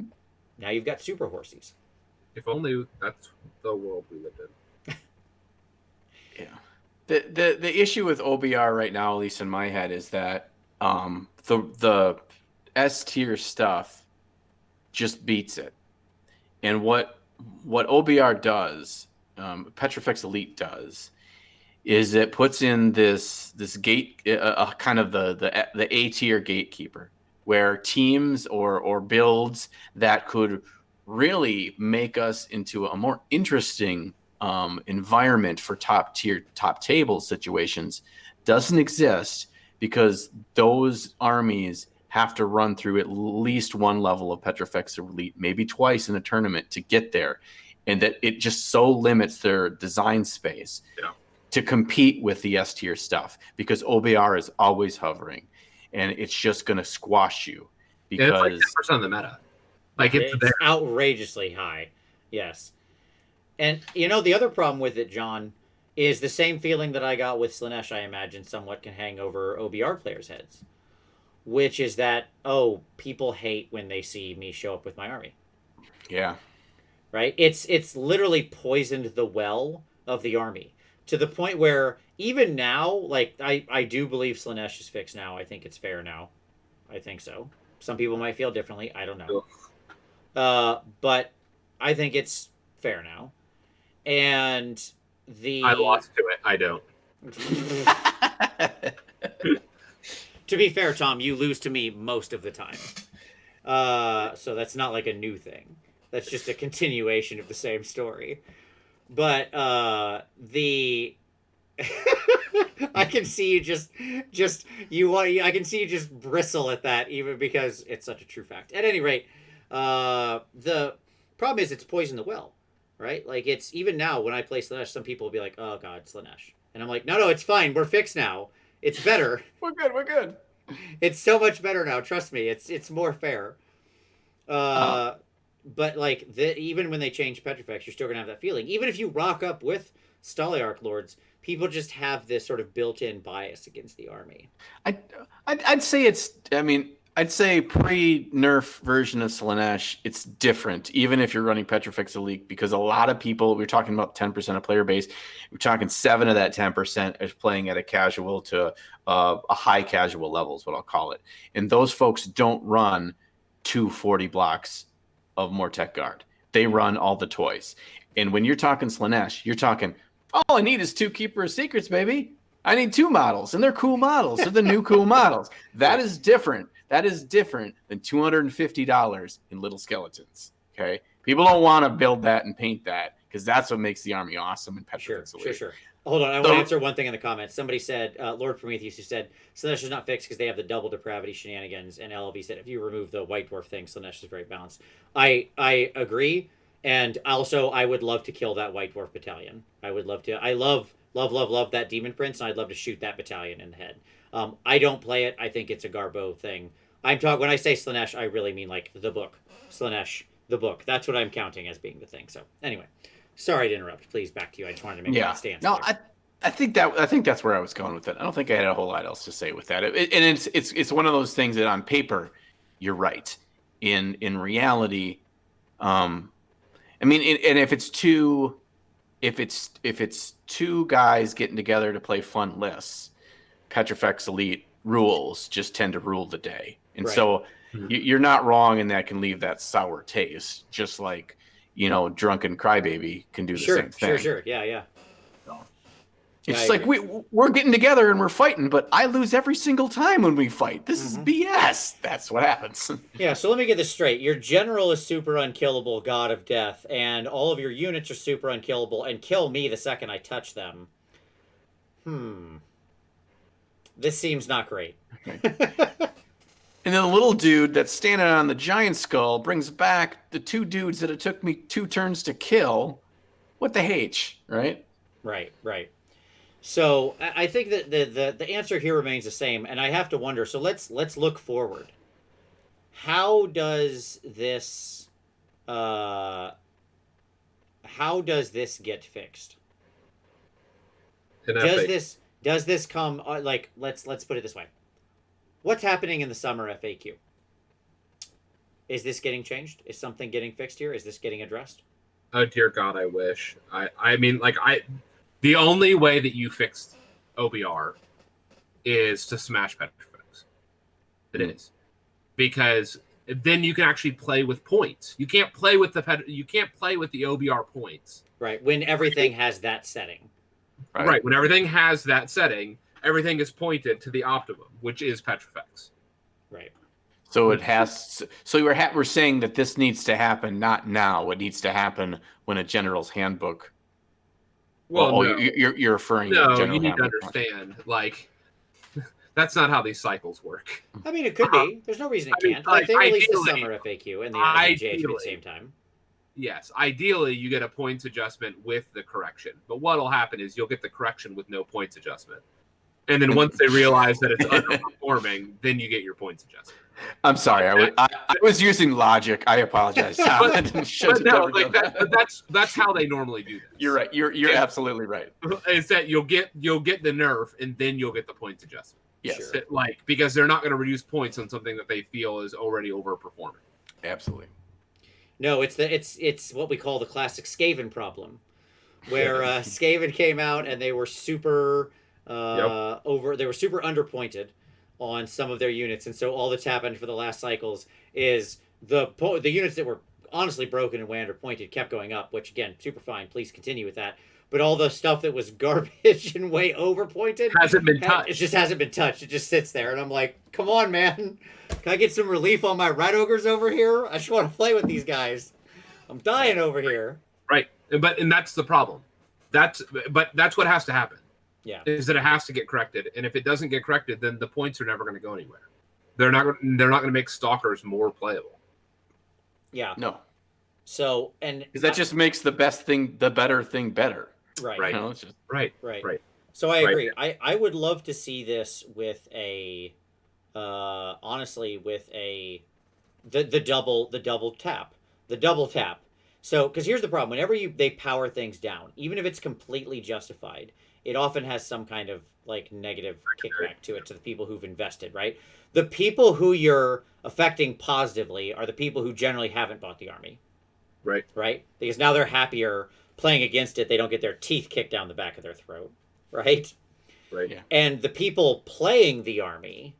Now you've got super horsies. If only that's the world we lived in. Yeah. The issue with OBR right now, at least in my head, is that the S tier stuff just beats it. And what OBR does, Petrifex Elite does, is it puts in this gate, kind of the A tier gatekeeper, where teams or builds that could really make us into a more interesting environment for top table situations doesn't exist, because those armies have to run through at least one level of Petrifex Elite, maybe twice in a tournament to get there, and that it just so limits their design space to compete with the S tier stuff, because OBR is always hovering, and it's just going to squash you because it's like 10% of the meta. Like it's outrageously high. Yes. And the other problem with it, John, is the same feeling that I got with Slaanesh, I imagine somewhat can hang over OBR players' heads, which is that, people hate when they see me show up with my army. Yeah. Right? It's literally poisoned the well of the army, to the point where even now, like, I do believe Slaanesh is fixed now. I think it's fair now. I think so. Some people might feel differently. I don't know. But I think it's fair now. And I lost to it. I don't. To be fair, Tom, you lose to me most of the time. So that's not like a new thing. That's just a continuation of the same story. But I can see you I can see you just bristle at that, even because it's such a true fact. At any rate, the problem is it's poisoned the well, right? Like, it's even now when I play Slaanesh, some people will be like, "Oh God, Slaanesh," and I'm like, "No, it's fine. We're fixed now. It's better. We're good. It's so much better now. Trust me. It's more fair." But like even when they change Petrifex, you're still gonna have that feeling. Even if you rock up with Staliarch Lords, people just have this sort of built-in bias against the army. I'd say I'd say pre-nerf version of Slaanesh, it's different, even if you're running Petrifex Elite, because a lot of people, we're talking about 10% of player base, we're talking 7 of that 10% is playing at a casual to a high casual level is what I'll call it. And those folks don't run 240 blocks of Mortek Guard. They run all the toys. And when you're talking Slaanesh, you're talking, all I need is 2 Keeper of Secrets, baby. I need 2 models, and they're cool models. They're the new cool models. That is different. That is different than $250 in little skeletons. Okay, people don't want to build that and paint that, because that's what makes the army awesome in Petrifex Elite. Sure. Hold on, I want to answer one thing in the comments. Somebody said, Lord Prometheus, who said Slaanesh is not fixed because they have the double depravity shenanigans, and LLV said if you remove the White Dwarf thing, Slaanesh is very balanced. I agree, and also I would love to kill that White Dwarf battalion. I would love to. I love that Demon Prince, and I'd love to shoot that battalion in the head. I don't play it. I think it's a Garbo thing. When I say Slaanesh, I really mean like the book. Slaanesh, the book. That's what I'm counting as being the thing. So anyway, sorry to interrupt. Please, back to you. I just wanted to make my stance. No, I think that's where I was going with it. I don't think I had a whole lot else to say with that. And it's one of those things that on paper, you're right. In reality, and if it's two guys getting together to play fun lists, Petrifex Elite rules just tend to rule the day. And so you're not wrong, and that can leave that sour taste, just like, Drunken Crybaby can do the same thing. Sure. Yeah. So, it's just like we're getting together and we're fighting, but I lose every single time when we fight. This is BS. That's what happens. Yeah, so let me get this straight. Your general is super unkillable, god of death, and all of your units are super unkillable and kill me the second I touch them. This seems not great. Okay. And then the little dude that's standing on the giant skull brings back the 2 dudes that it took me 2 turns to kill. What the H, right? Right. So I think that the answer here remains the same, and I have to wonder. So let's look forward. How does this get fixed? Does this come like let's put it this way? What's happening in the summer FAQ? Is this getting changed? Is something getting fixed here? Is this getting addressed? Oh dear God, I wish. The only way that you fix OBR is to smash Petrifex. It is. Because then you can actually play with points. You can't play with the OBR points. Right, when everything has that setting. Right, when everything has that setting, everything is pointed to the optimum, which is Petrifex. Right. So it has. So we're saying that this needs to happen not now. It needs to happen when a general's handbook. Well, no. You're referring to no. general You need handbook. to understand, like, that's not how these cycles work. I mean, it could be. There's no reason it can't. Like they released the summer FAQ and the JHP at the same time. Yes, ideally you get a points adjustment with the correction. But what'll happen is you'll get the correction with no points adjustment. And then once they realize that it's underperforming, then you get your points adjustment. I'm sorry, I was using logic. I apologize. That's how they normally do this. You're right. You're absolutely right. Is that you'll get the nerf and then you'll get the points adjustment. Yes. Sure. Like, because they're not going to reduce points on something that they feel is already overperforming. Absolutely. No, it's what we call the classic Skaven problem, where Skaven came out and they were super they were super underpointed on some of their units, and so all that's happened for the last cycles is the units that were honestly broken and way underpointed kept going up, which again, super fine. Please continue with that. But all the stuff that was garbage and way overpointed hasn't been touched. It just hasn't been touched. It just sits there, and I'm like, come on, man. Can I get some relief on my red ogres over here? I just want to play with these guys. I'm dying over here. Right, and that's the problem. That's what has to happen. Yeah, is that it has to get corrected, and if it doesn't get corrected, then the points are never going to go anywhere. They're not going to make stalkers more playable. Yeah. No. So because that just makes the better thing better. Right. Right. You know, it's just... Right. So I agree. I would love to see this with a, honestly, with the double tap. So, because here's the problem: whenever they power things down, even if it's completely justified, it often has some kind of like negative kickback to it to the people who've invested. Right. The people who you're affecting positively are the people who generally haven't bought the army. Right. Right. Because now they're happier playing against it. They don't get their teeth kicked down the back of their throat. Right. Right. Yeah. And the people playing the army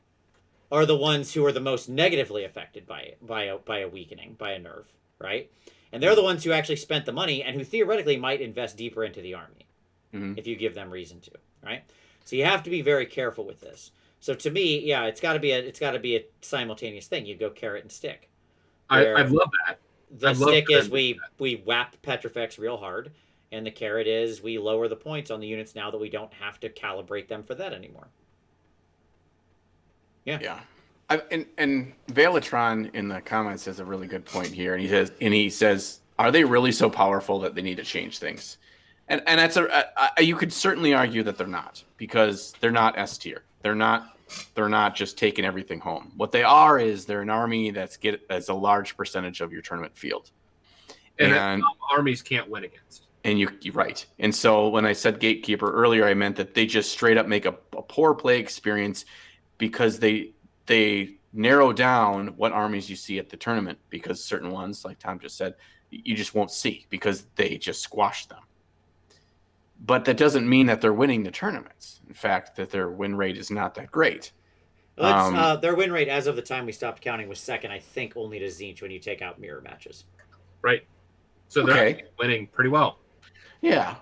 are the ones who are the most negatively affected by it, by a weakening, by a nerf, right? And they're the ones who actually spent the money and who theoretically might invest deeper into the army if you give them reason to, right? So you have to be very careful with this. So to me, yeah, it's got to be a simultaneous thing. You go carrot and stick. I'd love that. The stick is we whap Petrifex real hard, and the carrot is we lower the points on the units now that we don't have to calibrate them for that anymore. Yeah. And Velatron in the comments has a really good point here, and he says, "Are they really so powerful that they need to change things?" And that's you could certainly argue that they're not, because they're not S tier. They're not just taking everything home. What they are is they're an army that's a large percentage of your tournament field, and armies can't win against. And you're right. And so when I said gatekeeper earlier, I meant that they just straight up make a poor play experience, because they narrow down what armies you see at the tournament, because certain ones, like Tom just said, you just won't see because they just squash them. But that doesn't mean that they're winning the tournaments. In fact, that their win rate is not that great. Their win rate as of the time we stopped counting was second, I think, only to Tzeentch when you take out mirror matches. Right. So they're winning pretty well. Yeah.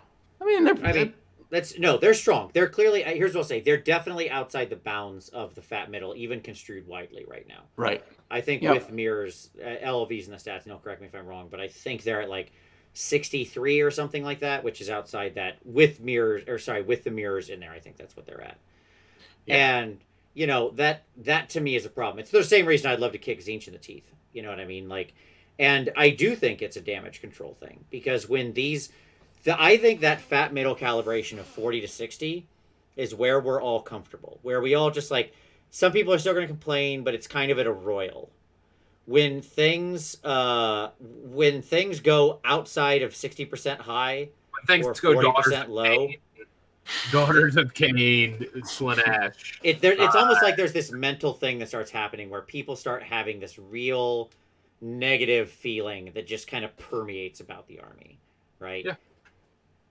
They're strong. They're clearly, here's what I'll say, they're definitely outside the bounds of the fat middle, even construed widely right now. Right. I think with mirrors, LLVs in the stats, and correct me if I'm wrong, but I think they're at like 63 or something like that, which is outside that with the mirrors in there. I think that's what they're at. Yeah. And, that to me is a problem. It's the same reason I'd love to kick Tzeentch in the teeth. You know what I mean? And I do think it's a damage control thing, because when I think that fat middle calibration of 40 to 60 is where we're all comfortable, where we all just some people are still going to complain, but it's kind of at a royal. When things go outside of 60% high or 40% low, Daughters of Cain, Slaanesh. It's almost like there's this mental thing that starts happening where people start having this real negative feeling that just kind of permeates about the army, right? Yeah.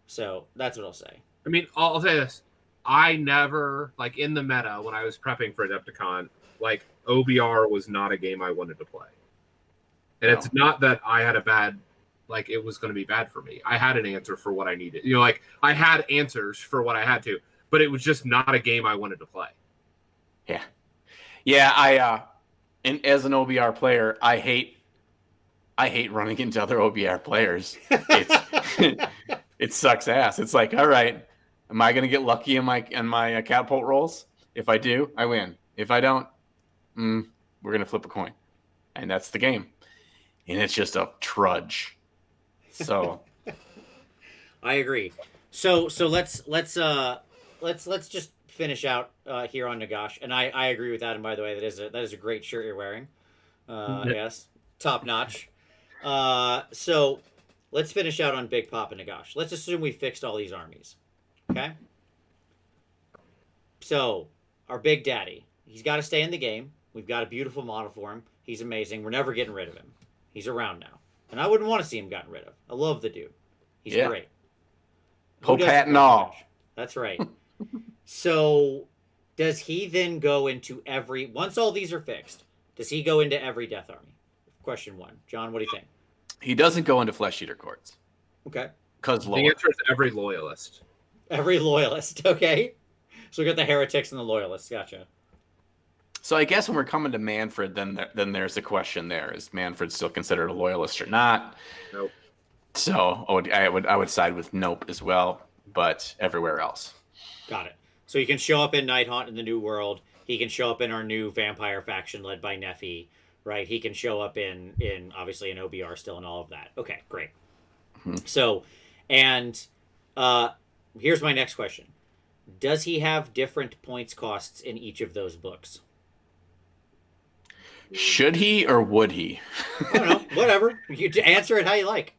So that's what I'll say. I mean, I'll say this. I never, like, in the meta, when I was prepping for Adepticon, like, OBR was not a game I wanted to play. And it's not that I had a bad, like, it was going to be bad for me. I had an answer for what I needed. You know, like, I had answers for what I had to, but it was just not a game I wanted to play. Yeah. Yeah, and as an OBR player, I hate running into other OBR players. It sucks ass. It's like, all right, am I going to get lucky in my catapult rolls? If I do, I win. If I don't, we're going to flip a coin, and that's the game. And it's just a trudge. So, I agree. So let's just finish out here on Nagash, and I agree with that. And by the way, that is a great shirt you're wearing. Yes, top notch. So let's finish out on Big Papa Nagash. Let's assume we fixed all these armies. Okay. So our Big Daddy, he's got to stay in the game. We've got a beautiful model for him. He's amazing. We're never getting rid of him. He's around now, and I wouldn't want to see him gotten rid of. I love the dude. He's great. Hope hat and all. That's right. So, does he then go into once all these are fixed, does he go into every Death Army? Question 1. John, what do you think? He doesn't go into Flesh Eater Courts. Okay. Because the answer is every Loyalist. Every Loyalist, okay. So we got the Heretics and the Loyalists, gotcha. So I guess when we're coming to Manfred, then there's the question there. Is Manfred still considered a Loyalist or not? Nope. So I would side with nope as well, but everywhere else. Got it. So he can show up in Nighthaunt in the New World. He can show up in our new vampire faction led by Nephi, right? He can show up in obviously in OBR still and all of that. Okay, great. Mm-hmm. So, and here's my next question. Does he have different points costs in each of those books? Should he or would he? I don't know. Whatever. You answer it how you like.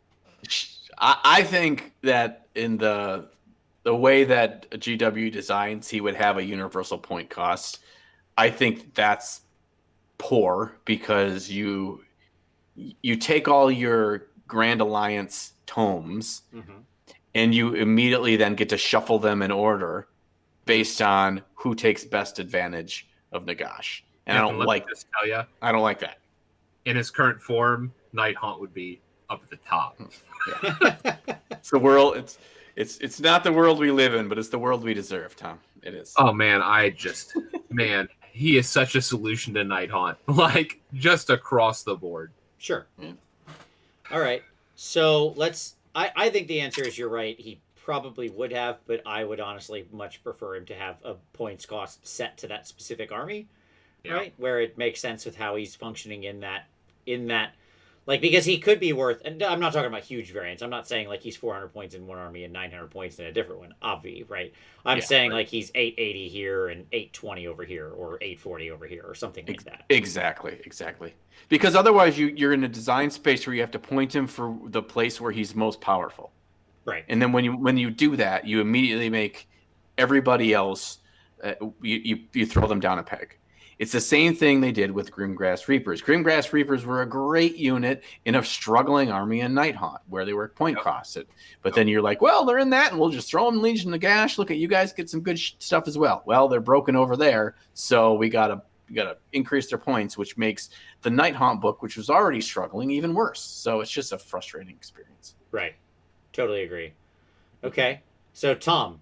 I think that in the way that GW designs, he would have a universal point cost. I think that's poor because you take all your Grand Alliance tomes and you immediately then get to shuffle them in order based on who takes best advantage of Nagash. And I don't like this. Tell ya, I don't like that. In his current form, Nighthaunt would be up at the top. Yeah. It's the world. It's not the world we live in, but it's the world we deserve, Tom. It is. Oh man, man, he is such a solution to Nighthaunt, like just across the board. Sure. Yeah. All right. So I think the answer is you're right. He probably would have, but I would honestly much prefer him to have a points cost set to that specific army. Yeah. Right, where it makes sense with how he's functioning in that, like, because he could be worth, and I'm not talking about huge variance. I'm not saying like he's 400 points in one army and 900 points in a different one, obvi, right? I'm saying like he's 880 here and 820 over here, or 840 over here, or something like that. Exactly. Because otherwise, you're in a design space where you have to point him for the place where he's most powerful, right? And then when you do that, you immediately make everybody else, you throw them down a peg. It's the same thing they did with Grimgrass Reapers. Grimgrass Reapers were a great unit in a struggling army in Nighthaunt, where they were point costed. But then you're like, well, they're in that, and we'll just throw them in Legion of Nagash. Look at you guys get some good stuff as well. Well, they're broken over there, so we gotta increase their points, which makes the Nighthaunt book, which was already struggling, even worse. So it's just a frustrating experience. Right. Totally agree. Okay. So, Tom,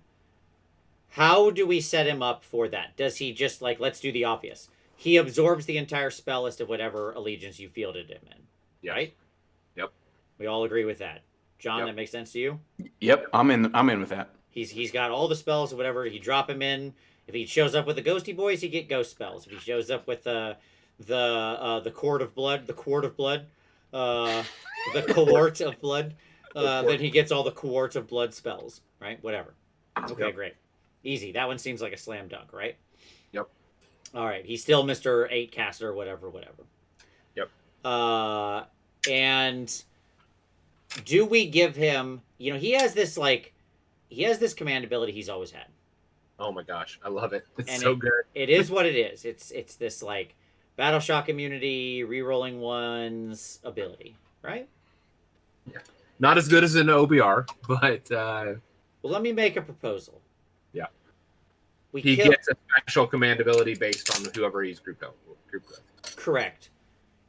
how do we set him up for that? Does he just, like, let's do the obvious. He absorbs the entire spell list of whatever allegiance you fielded him in, right? Yep. We all agree with that. John, that makes sense to you? Yep, I'm in with that. He's got all the spells or whatever. You drop him in. If he shows up with the Ghosty Boys, he get ghost spells. If he shows up with the Court of Blood, the Court of Blood, the Cohort of Blood, then he gets all the Cohort of Blood spells, right? Whatever. Okay, great. Easy. That one seems like a slam dunk, right? Yep. All right. He's still Mr. 8 caster, whatever. Yep. And do we give him, he has this command ability he's always had. Oh my gosh. I love it. It's so good. It is what it is. It's this like battle shock immunity, rerolling ones ability, right? Yeah. Not as good as an OBR, but Well, let me make a proposal. Yeah. He gets a special command ability based on whoever he's grouped with. Correct.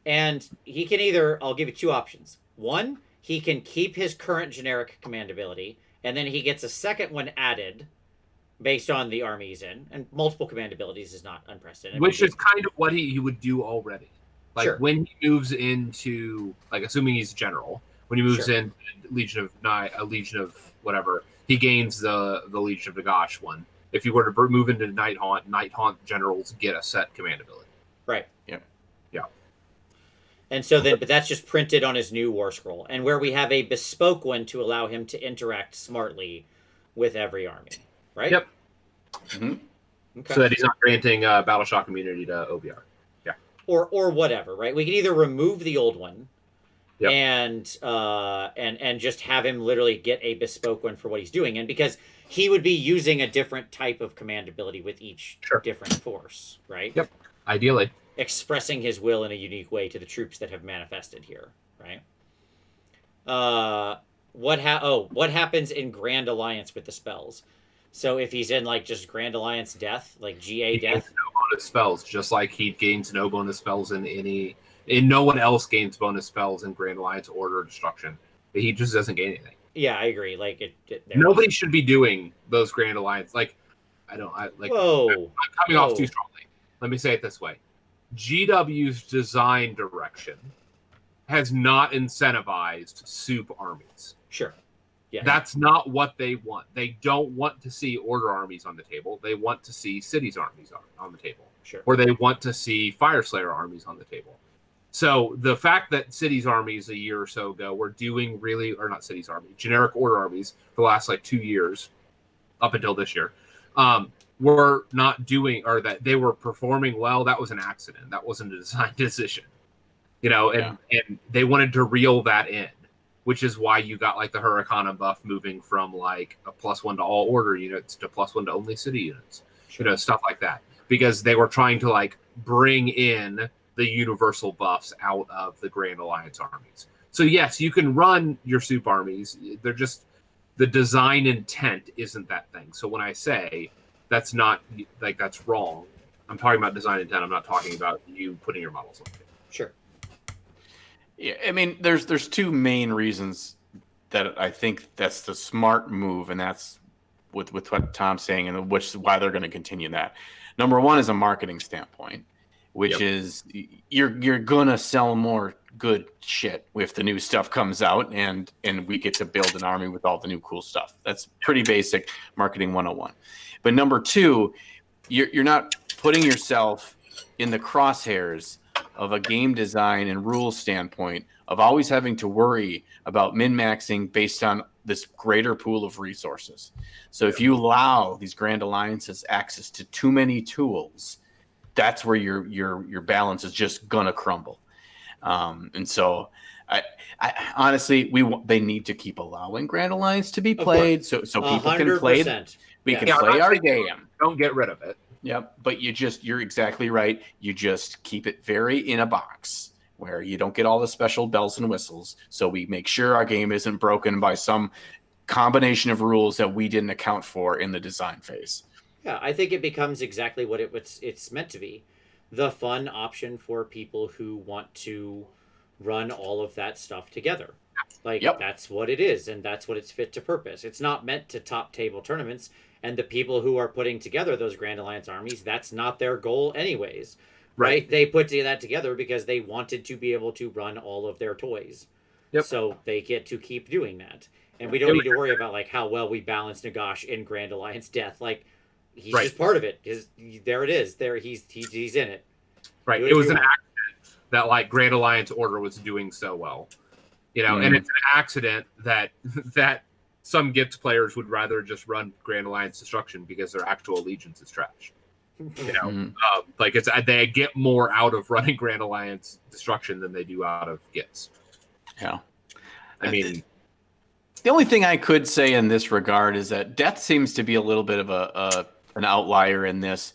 And he can either, I'll give you two options. One, he can keep his current generic command ability, and then he gets a second one added based on the army he's in. And multiple command abilities is not unprecedented. Which is kind of what he would do already. Like sure. when he moves into, like assuming he's general, when he moves in Legion of whatever, he gains the Legion of Nagash one. If you were to move into Night Haunt generals get a set command ability. Right. Yeah. And so then, but that's just printed on his new war scroll, and where we have a bespoke one to allow him to interact smartly with every army. Right. Yep. Mm-hmm. Okay. So that he's not granting battle shock immunity to OBR. Yeah. Or whatever. Right. We can either remove the old one. Yep. And just have him literally get a bespoke one for what he's doing, and because he would be using a different type of command ability with each different force, right? Yep. Ideally, expressing his will in a unique way to the troops that have manifested here, right? What happens in Grand Alliance with the spells? So if he's in like just Grand Alliance death, like GA death, no bonus spells, just like he gains no bonus spells in any. And no one else gains bonus spells in Grand Alliance Order Destruction. He just doesn't gain anything. Yeah, I agree. Like nobody should be doing those Grand Alliance. Like I'm coming off too strongly. Let me say it this way: GW's design direction has not incentivized soup armies. Sure. Yeah. That's not what they want. They don't want to see Order armies on the table. They want to see Cities armies on the table. Sure. Or they want to see Fireslayer armies on the table. So the fact that Cities armies a year or so ago were doing really, or not Cities army, generic Order armies for the last like 2 years, up until this year, were not doing, or that they were performing well. That was an accident. That wasn't a design decision, and they wanted to reel that in, which is why you got like the Hurricane buff moving from like a +1 to all Order units to +1 to only City units, stuff like that, because they were trying to like bring in the universal buffs out of the Grand Alliance armies. So yes, you can run your soup armies. They're just, the design intent isn't that thing. So when I say that's not, like, that's wrong, I'm talking about design intent. I'm not talking about you putting your models on the table. Sure. Yeah, I mean, there's two main reasons that I think that's the smart move, and that's with what Tom's saying, and which is why they're going to continue that. Number one is a marketing standpoint, which is you're gonna sell more good shit if the new stuff comes out and we get to build an army with all the new cool stuff. That's pretty basic marketing 101. But number two, you're not putting yourself in the crosshairs of a game design and rules standpoint of always having to worry about min-maxing based on this greater pool of resources. So if you allow these Grand Alliances access to too many tools, that's where your balance is just gonna crumble. And so I honestly, they need to keep allowing Grand Alliance to be played so people 100%. Can play. We can play our game. Don't get rid of it. Yep, but you're exactly right. You just keep it very in a box where you don't get all the special bells and whistles. So we make sure our game isn't broken by some combination of rules that we didn't account for in the design phase. Yeah, I think it becomes exactly what it's meant to be. The fun option for people who want to run all of that stuff together. Like, that's what it is, and that's what it's fit to purpose. It's not meant to top table tournaments, and the people who are putting together those Grand Alliance armies, that's not their goal anyways. Right? They put that together because they wanted to be able to run all of their toys. Yep. So they get to keep doing that. And we don't need to worry about like how well we balance Nagash in Grand Alliance death. Like, he's just part of it. There it is. There he's in it. Right. It was an accident that like Grand Alliance Order was doing so well, and it's an accident that some Gits players would rather just run Grand Alliance Destruction because their actual allegiance is trash. Like they get more out of running Grand Alliance Destruction than they do out of Gits. Yeah. I mean, the only thing I could say in this regard is that Death seems to be a little bit of an outlier in this,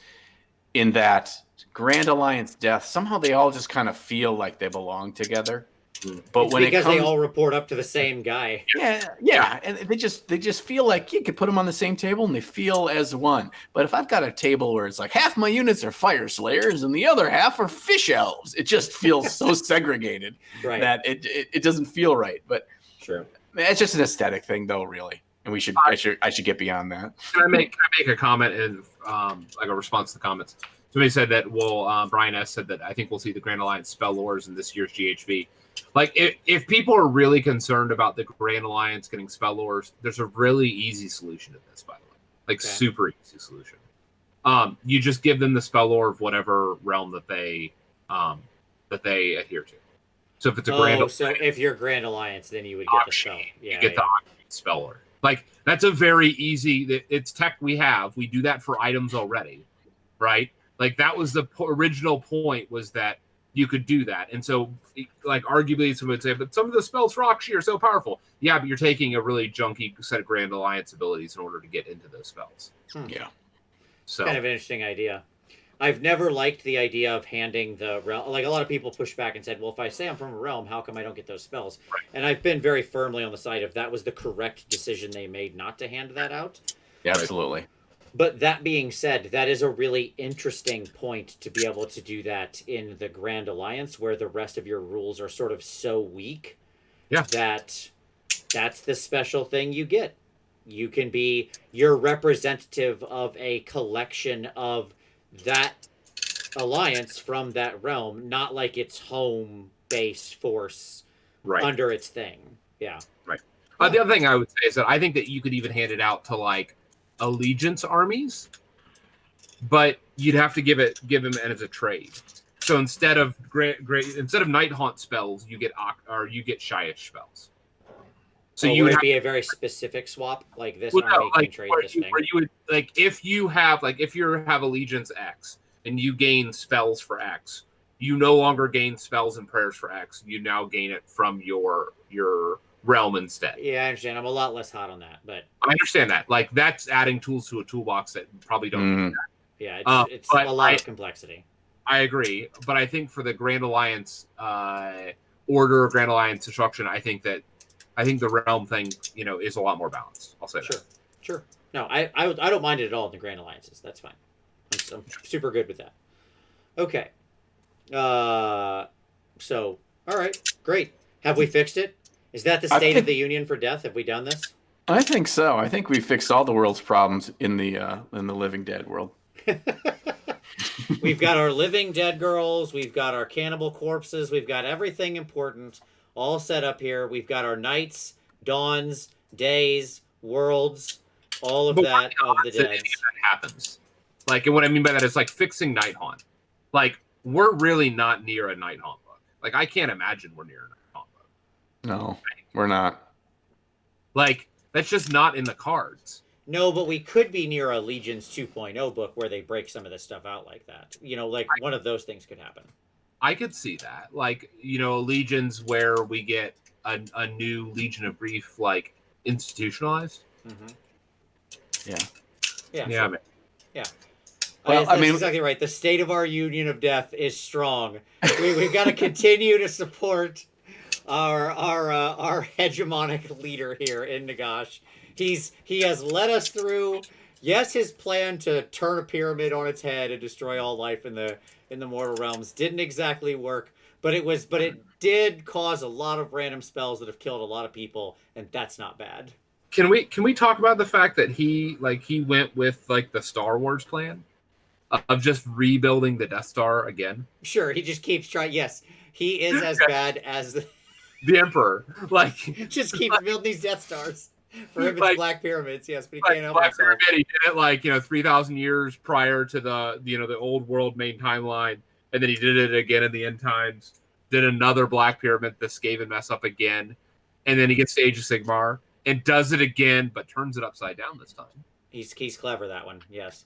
in that Grand Alliance Death, somehow they all just kind of feel like they belong together. But it's when because it comes, they all report up to the same guy. yeah, and they just feel like you could put them on the same table and they feel as one. But if I've got a table where it's like half my units are fire slayers and the other half are fish elves, it just feels so segregated that it doesn't feel right. But true, it's just an aesthetic thing, though, really. And I should get beyond that. Can I make a comment in like a response to the comments? Somebody said that Brian S said that I think we'll see the Grand Alliance spell lores in this year's GHB. Like, if people are really concerned about the Grand Alliance getting spell lores, there's a really easy solution to this, by the way. Like, super easy solution. You just give them the spell lore of whatever realm that they adhere to. So if it's a Grand Alliance, so if you're Grand Alliance, then you would get the spell. Yeah, you get the spell lore. Like, that's a very easy. It's tech we have. We do that for items already, right? Like, that was the original point, was that you could do that. And so, like, arguably someone would say, but some of the spells for Akshi are so powerful. Yeah, but you're taking a really junky set of Grand Alliance abilities in order to get into those spells. Yeah. So kind of an interesting idea. I've never liked the idea of handing the realm. Like, a lot of people push back and said, well, if I say I'm from a realm, how come I don't get those spells? Right. And I've been very firmly on the side of that was the correct decision they made not to hand that out. Yeah, absolutely. But that being said, that is a really interesting point to be able to do that in the Grand Alliance, where the rest of your rules are sort of so weak that that's the special thing you get. You can be your representative of a collection of that alliance from that realm, not like its home base force under its thing. Yeah. Right. The other thing I would say is that I think that you could even hand it out to, like, allegiance armies, but you'd have to give them as a trade. So instead of Night Haunt spells, you get Shyish spells. So you would be a very specific swap, like this army can trade this thing. Where you would, like, if you have allegiance X and you gain spells for X, you no longer gain spells and prayers for X. You now gain it from your realm instead. Yeah, I understand. I'm a lot less hot on that, but I understand that. Like, that's adding tools to a toolbox that probably don't need that. Yeah, it's a lot of complexity. I agree, but I think for the Grand Alliance order of Grand Alliance destruction, I think the realm thing, is a lot more balanced. I'll say that. Sure. No, I don't mind it at all in the Grand Alliances. That's fine. I'm super good with that. Okay. So, all right, great. Have we fixed it? Is that the State of the Union for Death? Have we done this? I think so. I think we fixed all the world's problems in the Living Dead world. We've got our living dead girls. We've got our cannibal corpses. We've got everything important all set up here. We've got our nights, dawns, days, worlds, all of that of the dead. That happens. Like, and what I mean by that is, like, fixing Night Haunt. Like, we're really not near a Night Haunt book. Like, I can't imagine we're near a Night Haunt book. No, we're not. Like, that's just not in the cards. No, but we could be near a Legions 2.0 book where they break some of this stuff out like that. One of those things could happen. I could see that. Like, Legions where we get a new Legion of Grief, like, institutionalized. Mm-hmm. Yeah. Sure. Yeah. Well, that's exactly right. The State of our Union of Death is strong. We've got to continue to support our hegemonic leader here in Nagash. He has led us through. Yes, his plan to turn a pyramid on its head and destroy all life in the mortal realms didn't exactly work, but it did cause a lot of random spells that have killed a lot of people, and that's not bad. Can we talk about the fact that he went with, like, the Star Wars plan of just rebuilding the Death Star again? Sure, he just keeps trying. Yes, he is as bad as the Emperor. Like, just keeps building these Death Stars. For him, it's Black Pyramids, yes, but he can't help Black himself. Pyramid, he did it 3,000 years prior to the old world main timeline, and then he did it again in the end times. Did another Black Pyramid, the Skaven mess up again, and then he gets to Age of Sigmar and does it again, but turns it upside down this time. He's clever, that one, yes.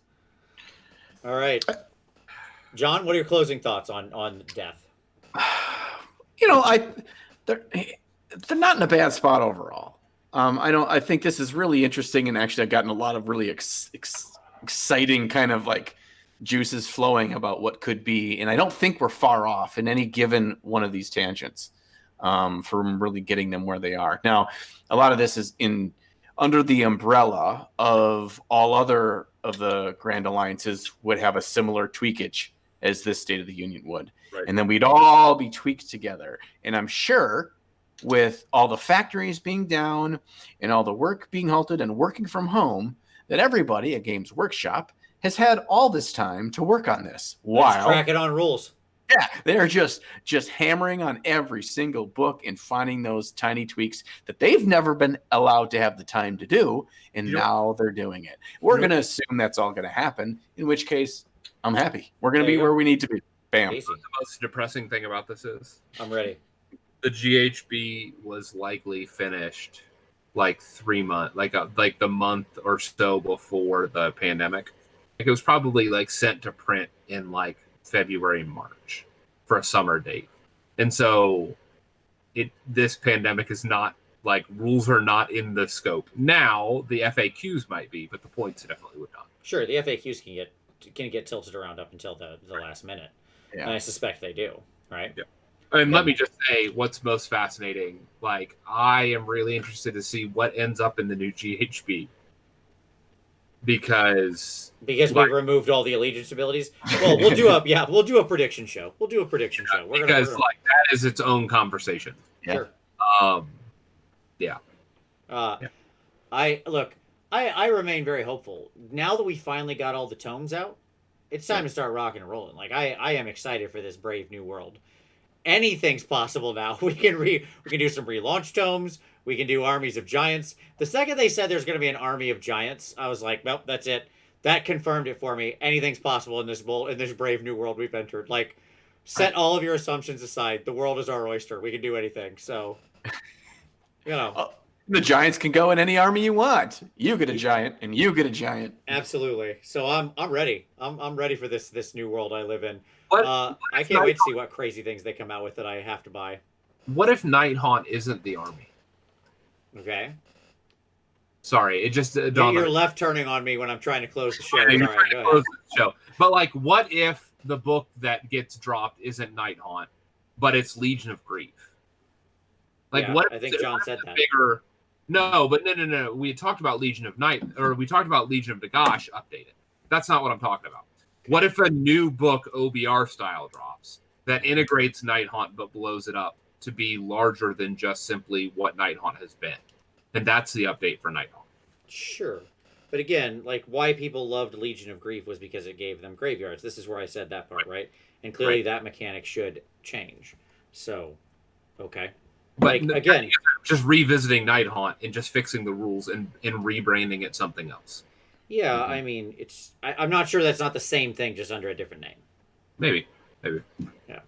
All right, John, what are your closing thoughts on Death? They're not in a bad spot overall. I think this is really interesting, and actually I've gotten a lot of really exciting kind of, like, juices flowing about what could be, and I don't think we're far off in any given one of these tangents. from really getting them where they are. Now, a lot of this is under the umbrella of all other of the Grand Alliances would have a similar tweakage as this State of the Union would. Right. And then we'd all be tweaked together. And I'm sure with all the factories being down and all the work being halted and working from home, that everybody at Games Workshop has had all this time to work on this. Let's crack it on rules. Yeah, they're just hammering on every single book and finding those tiny tweaks that they've never been allowed to have the time to do, and now they're doing it. We're going to assume that's all going to happen, in which case, I'm happy. We're going to be where we need to be. Bam. The most depressing thing about this is I'm ready. The GHB was likely finished like 3 months, like the month or so before the pandemic. Like it was probably like sent to print in like February, March for a summer date. And so this pandemic is not like rules are not in the scope. Now the FAQs might be, but the points definitely would not. Sure, the FAQs can get tilted around up until the last minute. Yeah. And I suspect they do, right? Yeah. And let me just say what's most fascinating. Like I am really interested to see what ends up in the new GHB. Because we removed all the allegiance abilities. Well, we'll do a prediction show. We'll do a prediction show. Because that is its own conversation. Yeah. Sure. Yeah. I remain very hopeful. Now that we finally got all the tomes out, it's time to start rocking and rolling. Like I am excited for this brave new world. Anything's possible now. We can do some relaunch tomes. We can do armies of giants. The second they said there's going to be an army of giants, I was like, nope, that's it. That confirmed it for me. Anything's possible in this brave new world we've entered. Like, set all of your assumptions aside. The world is our oyster. We can do anything. So, the giants can go in any army you want. You get a giant, and you get a giant. Absolutely. So I'm ready. I'm ready for this new world I live in. What I can't wait to see what crazy things they come out with that I have to buy. What if Nighthaunt isn't the army? Okay. Sorry, it just you're left turning on me when I'm trying to close the show. Close the show. But like, what if the book that gets dropped isn't Nighthaunt, but it's Legion of Grief? Like, what? I think John said that. Bigger. No, but no. We talked about Legion of we talked about Legion of Nagash updated. That's not what I'm talking about. What if a new book OBR style drops that integrates Nighthaunt but blows it up to be larger than just simply what Nighthaunt has been? And that's the update for Nighthaunt. Sure. But again, like why people loved Legion of Grief was because it gave them graveyards. This is where I said that part, right? And clearly that mechanic should change. So, okay. But like, again, just revisiting Nighthaunt and just fixing the rules and rebranding it something else. Yeah, I mean, I'm not sure that's not the same thing, just under a different name. Maybe. Yeah.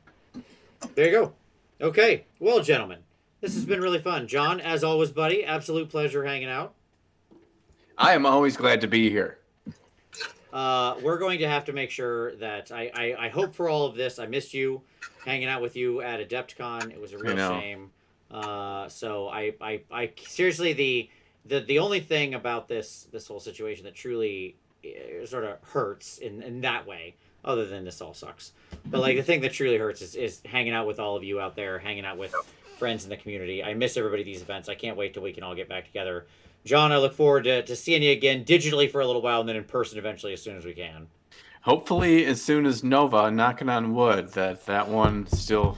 There you go. Okay. Well, gentlemen, this has been really fun. John, as always, buddy, absolute pleasure hanging out. I am always glad to be here. We're going to have to make sure that I hope for all of this. I missed you hanging out with you at Adepticon. It was a real shame. So I seriously, the only thing about this whole situation that truly sort of hurts in that way, other than this all sucks, but like the thing that truly hurts is hanging out with all of you out there, hanging out with friends in the community. I miss everybody at these events. I can't wait till we can all get back together. John, I look forward to seeing you again digitally for a little while and then in person eventually as soon as we can. Hopefully as soon as Nova, knocking on wood, that one still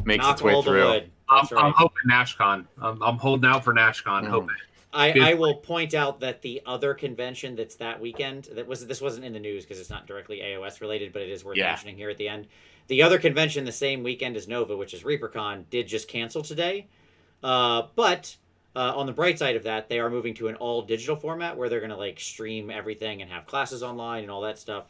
makes its way through. I'm hoping NashCon. I'm holding out for NashCon. Hoping. I will point out that the other convention that's that weekend, this wasn't in the news because it's not directly AOS related, but it is worth mentioning here at the end. The other convention the same weekend as Nova, which is ReaperCon, did just cancel today. But on the bright side of that, they are moving to an all digital format where they're going to like stream everything and have classes online and all that stuff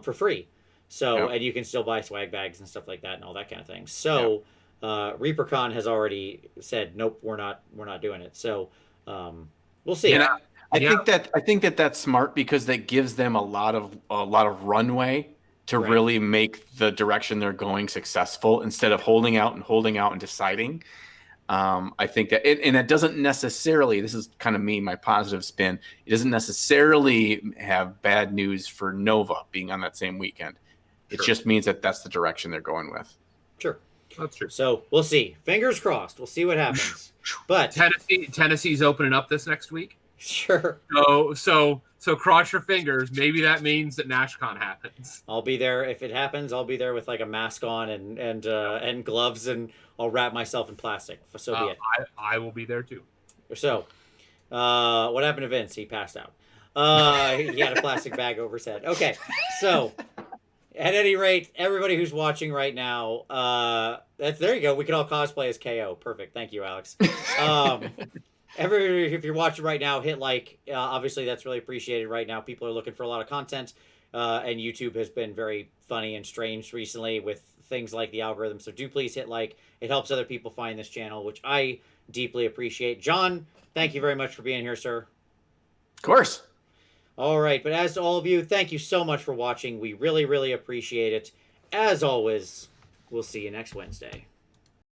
for free. So and you can still buy swag bags and stuff like that and all that kind of thing. So ReaperCon has already said, nope, we're not doing it. So we'll see. And I think that's smart because that gives them a lot of runway to really make the direction they're going successful instead of holding out and deciding. I think that and it doesn't necessarily, this is kind of my positive spin. It doesn't necessarily have bad news for Nova being on that same weekend. It just means that that's the direction they're going with. Sure. That's true. So we'll see. Fingers crossed. We'll see what happens. But Tennessee's opening up this next week. Sure. So cross your fingers. Maybe that means that NashCon happens. I'll be there. If it happens, I'll be there with like a mask on and gloves, and I'll wrap myself in plastic. So be it. I will be there too. So, what happened to Vince? He passed out. He had a plastic bag over his head. Okay, so at any rate, everybody who's watching right now, there you go. We can all cosplay as KO. Perfect. Thank you, Alex. Everybody, if you're watching right now, hit like. Obviously, that's really appreciated right now. People are looking for a lot of content, and YouTube has been very funny and strange recently with things like the algorithm. So do please hit like. It helps other people find this channel, which I deeply appreciate. John, thank you very much for being here, sir. Of course. All right, but as to all of you, thank you so much for watching. We really, really appreciate it. As always, we'll see you next Wednesday.